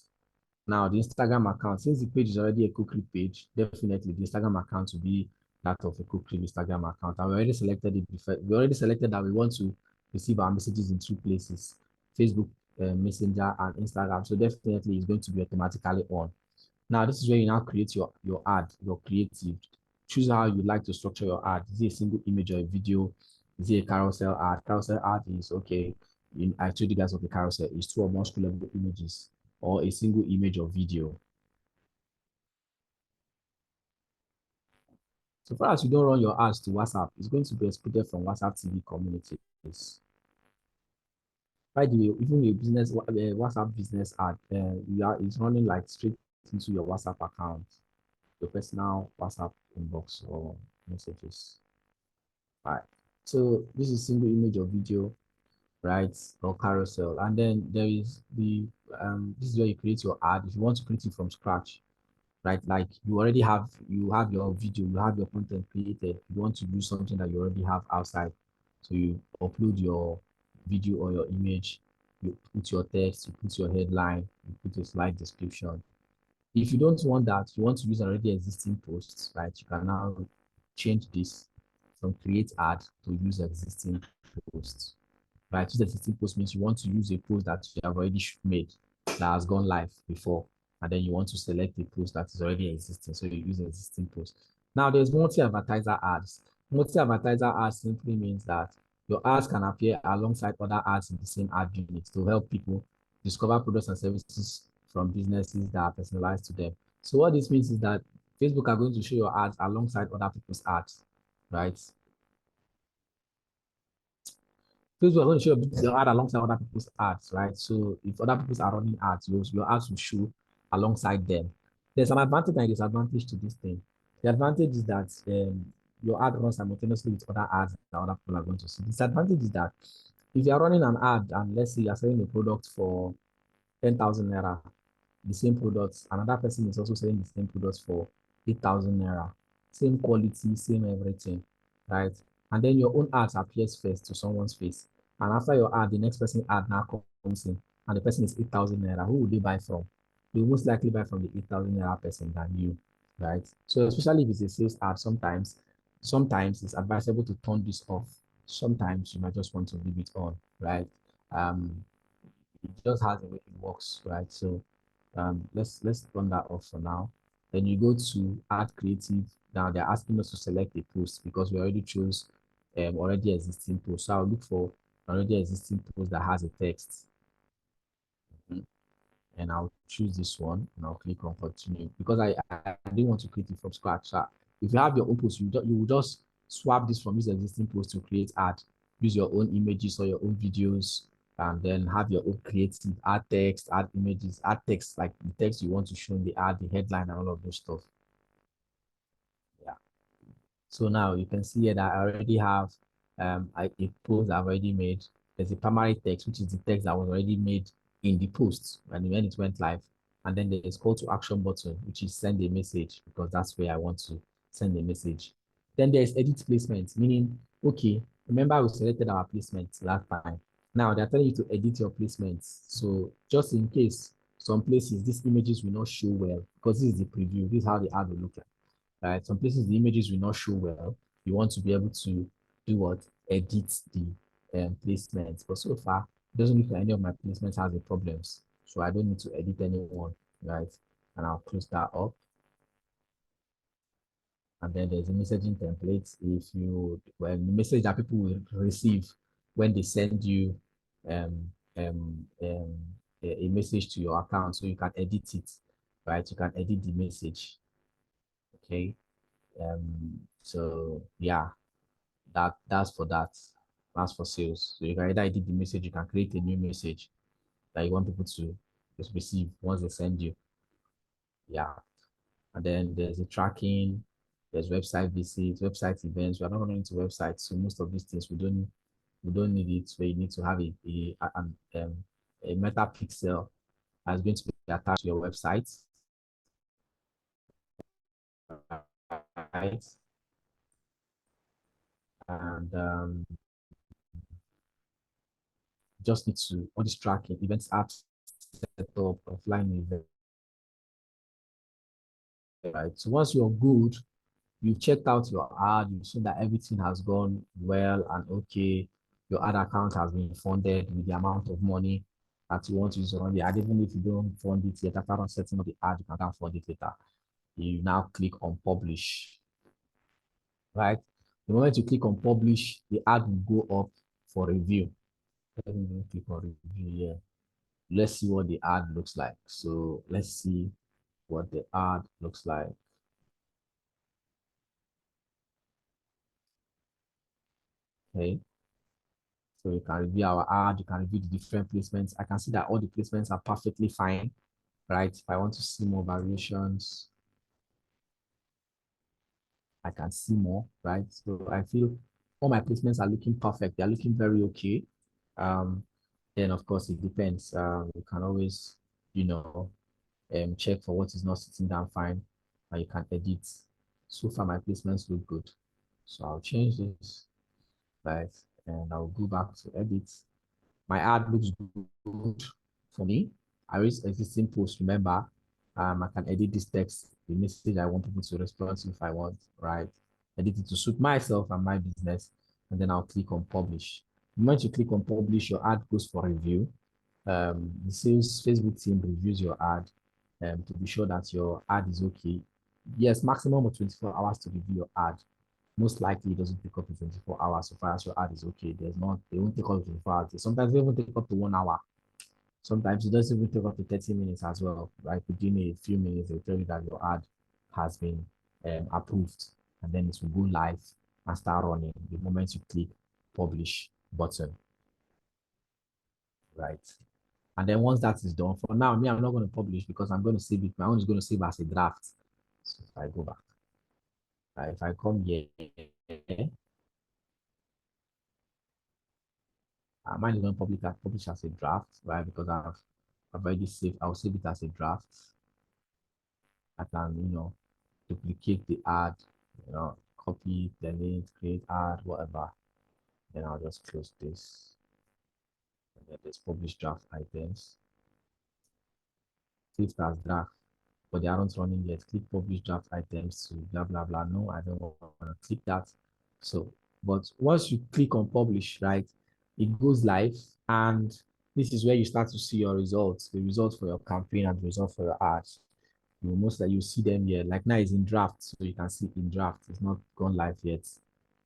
Now the Instagram account, since the page is already a cookie page, definitely the Instagram account will be that of a cookie Instagram account. And we already selected it before. We already selected that we want to receive our messages in two places, Facebook Messenger and Instagram. So definitely it's going to be automatically on. Now, this is where you now create your ad, your creative. Choose how you like to structure your ad. Is it a single image or a video? Is it a carousel ad? Carousel ad is okay. I told you guys of the carousel is two or more scrollable images or a single image or video. So far as you don't run your ads to WhatsApp, it's going to be excluded from WhatsApp TV communities. By the way, even a business WhatsApp business ad, it's running like straight into your WhatsApp account, your personal WhatsApp inbox or messages. All right. So this is single image or video, right? Or carousel. And then there is the this is where you create your ad. If you want to create it from scratch, right? Like you have your video, you have your content created. You want to use something that you already have outside. So you upload your video or your image, you put your text, you put your headline, you put a slide description. If you don't want that, you want to use already existing posts, right? You can now change this from create ad to use existing posts. Right? Use existing post means you want to use a post that you have already made that has gone live before, and then you want to select a post that is already existing. So you use existing post. Now there's multi-advertiser ads. Multi-advertiser ads simply means that your ads can appear alongside other ads in the same ad unit to help people discover products and services from businesses that are personalized to them. So what this means is that Facebook are going to show your ads alongside other people's ads, right? Facebook are going to show your ad alongside other people's ads, right? So if other people are running ads, your ads will show alongside them. There's an advantage and a disadvantage to this thing. The advantage is that your ad runs simultaneously with other ads that other people are going to see. The disadvantage is that if you are running an ad and let's say you're selling a product for 10,000 naira, the same products, another person is also selling the same products for 8,000 naira, same quality, same everything, right? And then your own ads appears first to someone's face. And after your ad, the next person ad now comes in, and the person is 8,000 naira. Who would they buy from? They will most likely buy from the 8,000 naira person than you, right? So especially if it's a sales ad, sometimes it's advisable to turn this off. Sometimes you might just want to leave it on, right? It just has the way it works, right? So let's turn that off for now. Then you go to add creative. Now they're asking us to select a post because we already chose already existing post. So I'll look for already existing post that has a text. And I'll choose this one and I'll click on continue because I didn't want to create it from scratch. So if you have your own post, you will just swap this from this existing post to create ad, use your own images or your own videos, and then have your own creative add text, add images, add text like the text you want to show in the ad, the headline, and all of those stuff. Yeah. So now you can see here that I already have a post I've already made. There's a primary text, which is the text that was already made in the post and when it went live. And then there's call to action button, which is send a message because that's where I want to send a message. Then there's edit placement, meaning, okay, remember we selected our placement last time. Now they're telling you to edit your placements. So just in case some places, these images will not show well because this is the preview. This is how the ad will look like. Right? Some places the images will not show well. You want to be able to do what? Edit the placements. But so far, it doesn't look like any of my placements has the problems. So I don't need to edit anyone, right? And I'll close that up. And then there's a messaging template. If you, when the message that people will receive when they send you um, um, um, a message to your account, so you can edit it, right? You can edit the message, okay? So yeah, that's for that. That's for sales. So you can either edit the message, you can create a new message that you want people to just receive once they send you. Yeah. And then there's a tracking, there's website visits, website events. We are not running into websites, so most of these things we don't need it. Where you need to have a meta pixel that's going to be attached to your website, right? And just need to all this tracking, events apps set up, offline event, right? So once you're good, you checked out your ad, you see that everything has gone well and okay. Your ad account has been funded with the amount of money that you want to use on the ad. Even if you don't fund it yet, after setting up the ad, you can fund it later. You now click on publish, right? The moment you click on publish, the ad will go up for review. Let me click on review here. Let's see what the ad looks like. So let's see what the ad looks like. Okay. So you can review our ad, you can review the different placements. I can see that all the placements are perfectly fine, right? If I want to see more variations, I can see more, right? So I feel all my placements are looking perfect. They're looking very okay. Then of course it depends. You can always, you know, check for what is not sitting down fine, and you can edit. So far my placements look good. So I'll change this, right? And I'll go back to edit. My ad looks good for me. I use existing post. Remember, I can edit this text, the message I want people to respond to if I want, right? Edit it to suit myself and my business, and then I'll click on publish. Once you click on publish, your ad goes for review. The sales Facebook team reviews your ad to be sure that your ad is okay. Yes, maximum of 24 hours to review your ad. Most likely it doesn't take up to 24 hours so far as your ad is okay. They won't take up to 24 hours. Sometimes they even take up to 1 hour. Sometimes it doesn't even take up to 30 minutes as well, right? Within a few minutes, they'll tell you that your ad has been approved, and then it will go live and start running the moment you click publish button, right? And then once that is done, for now, me, I'm not going to publish because I'm going to save it. My own is going to save as a draft. So if I go back, if I come here, mine is going to publish as a draft, right? Because I've already saved, I'll save it as a draft. I can, duplicate the ad, copy, delete, create ad, whatever. Then I'll just close this. And then just publish draft items. Save as draft, but they aren't running yet. Click publish draft items to blah, blah, blah. No, I don't want to click that. So, but once you click on publish, right, it goes live, and this is where you start to see your results, the results for your campaign and the results for your ads. You most likely you see them here. Like now it's in draft, so you can see in draft. It's not gone live yet.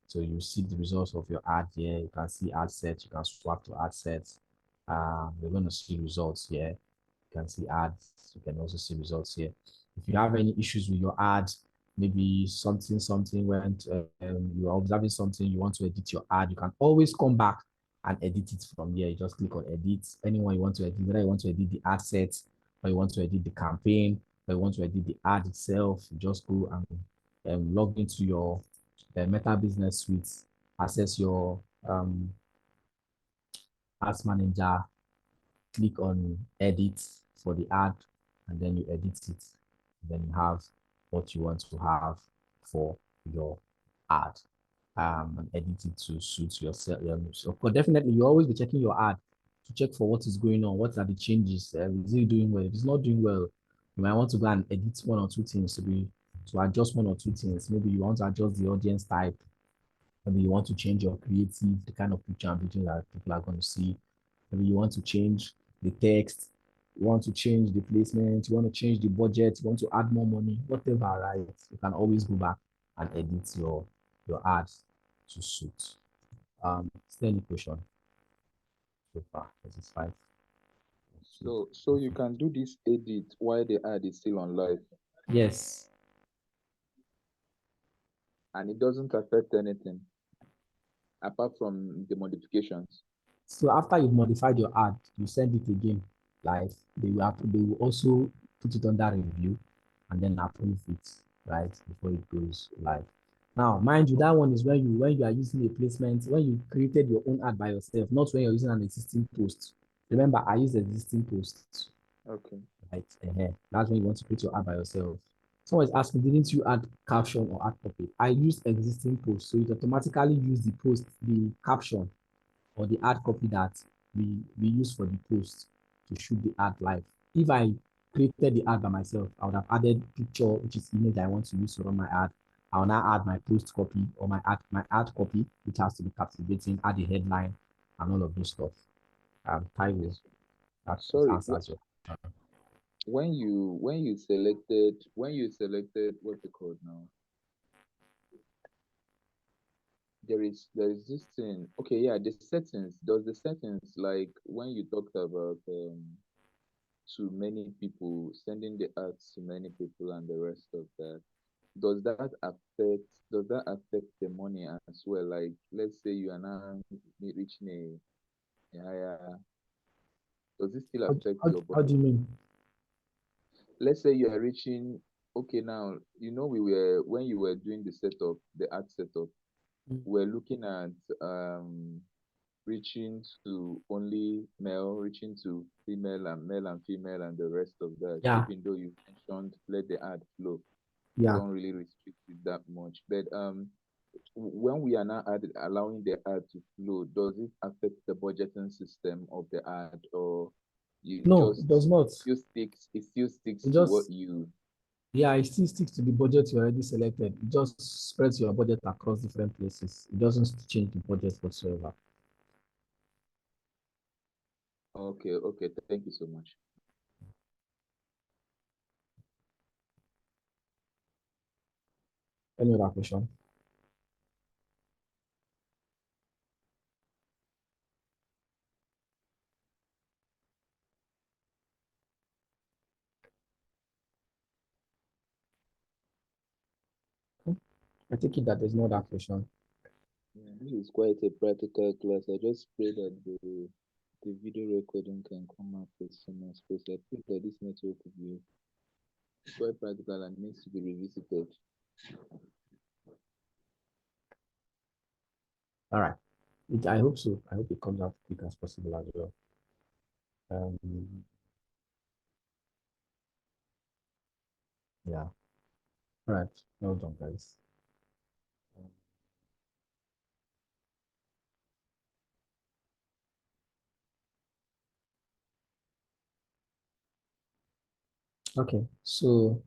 So you see the results of your ad here. You can see ad sets. You can swap to ad sets. You're going to see results here. You can see ads. You can also see results here. If you have any issues with your ads, maybe something went, you are observing something, you want to edit your ad, you can always come back and edit it from here. You just click on edit. Anyone you want to edit, whether you want to edit the ad sets, or you want to edit the campaign, or you want to edit the ad itself, you just go and log into your Meta Business Suite, access your ads manager, click on edit for the ad, and then you edit it. And then you have what you want to have for your ad. And edit it to suit yourself. So, but definitely, you always be checking your ad to check for what is going on. What are the changes? Is it doing well? If it's not doing well, you might want to go and edit one or two things to adjust one or two things. Maybe you want to adjust the audience type. Maybe you want to change your creative, the kind of picture and video that people are going to see. Maybe you want to change the text. You want to change the placement. You want to change the budget. You want to add more money. Whatever, right? You can always go back and edit your ads to suit. Is there any question so far? This is 5. So you can do this edit while the ad is still on live. Yes. And it doesn't affect anything apart from the modifications. So after you've modified your ad, you send it again live. They will also put it under review and then approve it, right, before it goes live. Now, mind you, that one is when you are using a placement, when you created your own ad by yourself, not when you're using an existing post. Remember, I use existing posts. Okay. Right. That's when you want to create your ad by yourself. Someone is asking, didn't you add caption or add copy? I used existing post, so it automatically use the caption or the ad copy that we use for the post to shoot the ad live. If I created the ad by myself, I would have added picture, which is image I want to use to run my ad. I'll now add my post copy or my ad copy, which has to be captivating, add the headline and all of this stuff. Taiwo, that Sorry, answers your when you selected what's it called now? There is this thing. Okay, yeah, the settings. Does the settings, like when you talked about to many people, sending the ads to many people and the rest of that, does that affect the money as well? Like, let's say you are now reaching a higher, does it still affect your how do budget? you mean? Let's say you are reaching, okay, now we were when you were doing the ad setup, we're looking at reaching to only male, reaching to female and male and female and the rest of that, Yeah, even though you mentioned let the ad flow. yeah. Don't really restrict it that much. But when we are now allowing the ad to flow, does it affect the budgeting system of the ad, or you No, it just does not. it still sticks It to what just you Yeah, it still sticks to the budget you already selected. It just spreads your budget across different places. It doesn't change the budget whatsoever. okay, thank you so much. Any other question? Okay. I take it that there's no other question. Yeah, this is quite a practical class. I just pray that the video recording can come up as soon as possible. I pray that this network will be quite practical and needs to be revisited. All right. I hope so. I hope it comes out quick as possible as well. Yeah. All right. Well done, guys. Okay. So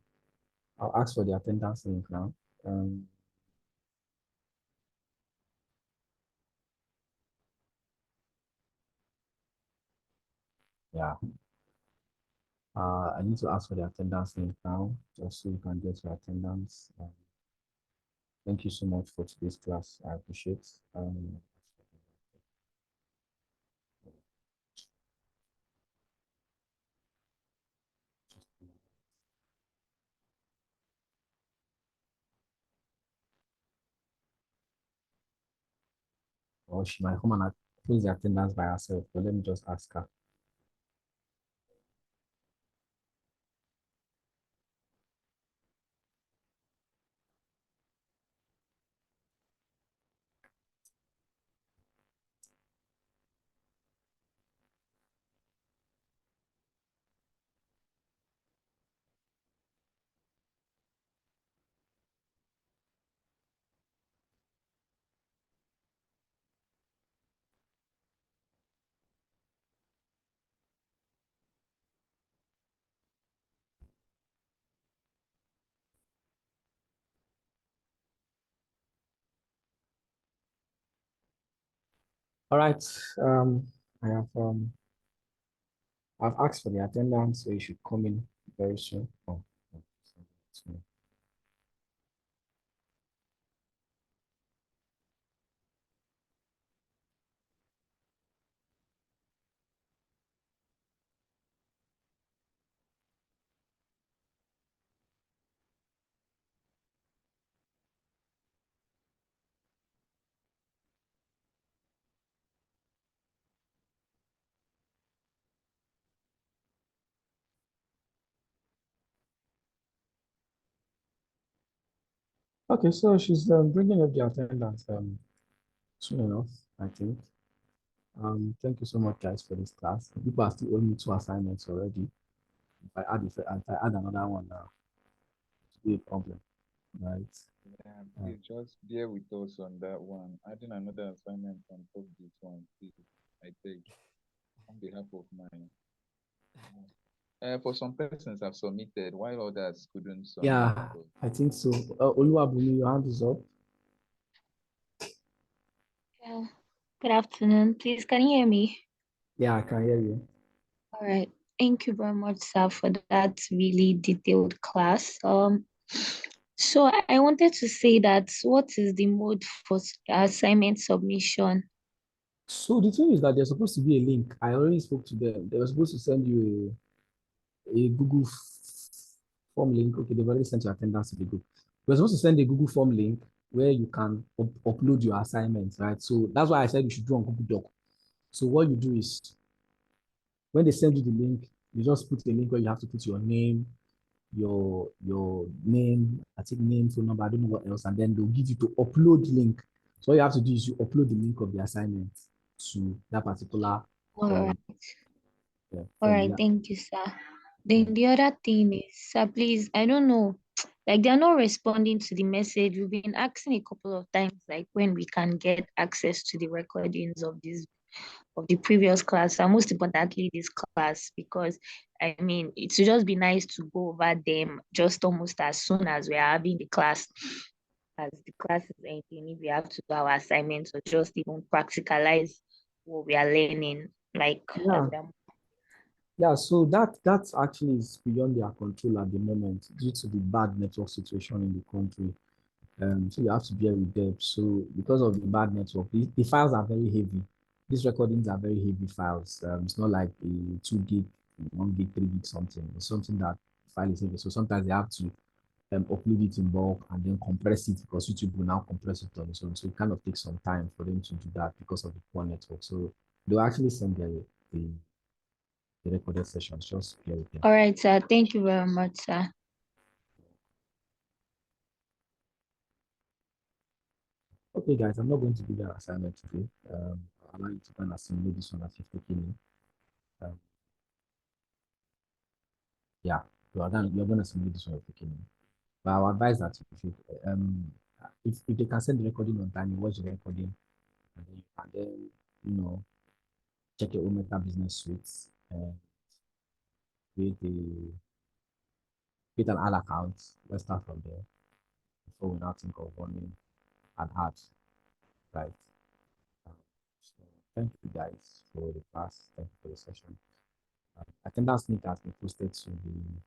I'll ask for the attendance link now. Yeah. I need to ask for the attendance link now, just so you can get your attendance. Thank you so much for today's class. I appreciate. Or she might come and close the attendance by herself, but let me just ask her. All right. I have I've asked for the attendance, so you should come in very soon. Oh, sorry. Okay, so she's bringing up the attendance soon enough, I think. Thank you so much, guys, for this class. People are still owing me 2 assignments already. If I add another one now, it will be a problem, right? Yeah, please just bear with us on that one. Adding another assignment on top of this one, please. I beg, on behalf of mine. For some persons have submitted, while others couldn't submit. Yeah, I think so. Oluwabumi, your hand is up. Yeah. Good afternoon. Please, can you hear me? Yeah, I can hear you. All right. Thank you very much, sir, for that really detailed class. So I wanted to say that what is the mode for assignment submission? So the thing is that there's supposed to be a link. I already spoke to them. They were supposed to send you a Google form link. Okay, they've already sent your attendance to the group. We're supposed to send a Google form link where you can upload your assignments, right? So that's why I said you should do on Google Doc. So what you do is when they send you the link, you just put the link where you have to put your name, your name, I think name, phone number, I don't know what else, and then they'll give you to upload link. So all you have to do is you upload the link of the assignment to that particular All right. All form. right. Yeah. Thank you, sir. Then the other thing is, sir, please, I don't know, like they're not responding to the message. We've been asking a couple of times, like when we can get access to the recordings of the previous class, and most importantly this class, because I mean it should just be nice to go over them just almost as soon as we're having the class, as the class is ending, if we have to do our assignments or just even practicalize what we are learning, like Yeah. Yeah, so that actually is beyond their control at the moment due to the bad network situation in the country. So you have to bear with them. So because of the bad network, the files are very heavy. These recordings are very heavy files. It's not like a 2 gig, 1 gig, 3 gig something. It's something that file is heavy. So sometimes they have to upload it in bulk and then compress it because YouTube will now compress it on its own. So it kind of takes some time for them to do that because of the poor network. So they'll actually send the recorded sessions. Just bear with them. All right, sir. Thank you very much, sir. Okay, guys, I'm not going to give you an assignment today. I'll allow you to go and assimilate this one as you've taken it. Yeah, you're going to assimilate this one as you've taken it. But I would advise that if they can send the recording on time, you watch the recording, and then you can then, check your own meta business suites and create create an ad account. Let's start from there before we now think of running an ad, right? So thank you guys for the class. Thank you for the session. Attendance link has been posted to the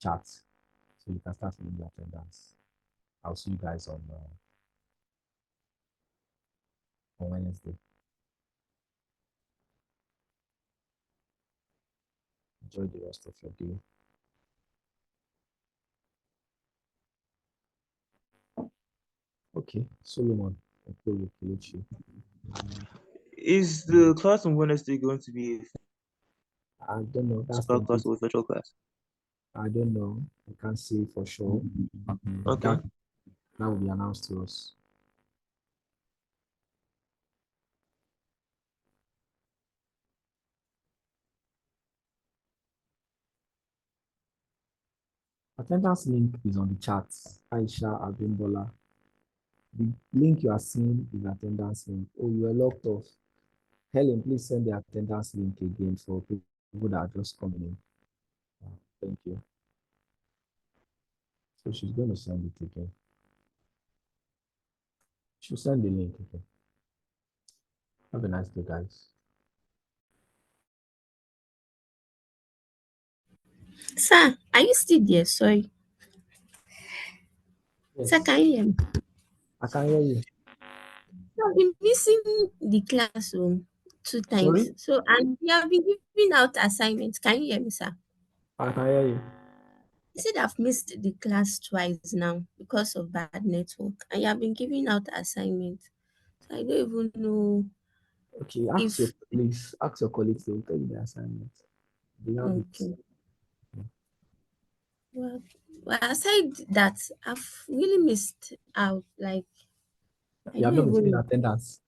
chat, so you can start filling the attendance. I'll see you guys on Wednesday. Enjoy the rest of your day. Okay, Solomon, Is the class on Wednesday going to be I don't know. That's physical class or virtual class? I don't know. I can't say for sure. Okay. That will be announced to us. Attendance link is on the chat. Aisha Abimbola. The link you are seeing is attendance link. Oh, you are locked off. Helen, please send the attendance link again for people that are just coming in. Thank you. So she's going to send it again. She'll send the link again. Have a nice day, guys. Sir, are you still there? Sorry. Yes. Sir, can you hear me? I can hear you. I've been missing the classroom 2 times. Sorry? So, and you have been giving out assignments. Can you hear me, sir? I can hear you. You said I've missed the class twice now because of bad network, and you have been giving out assignments. So I don't even know. Okay, ask your colleagues, they will tell you the assignment. They have Okay. it. Well, aside that, I've really missed out. Like, I You have don't not been even in know. attendance.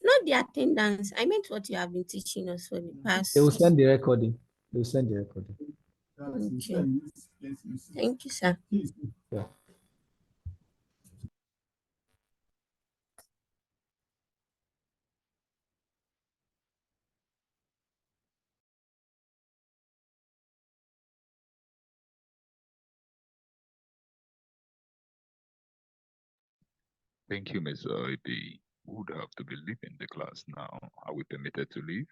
Not the attendance. I meant what you have been teaching us for the They will past. send the recording. They will send the recording. Okay. Thank you, sir. Yeah. Thank you, Ms. Oidi. We would have to be leaving the class now. Are we permitted to leave?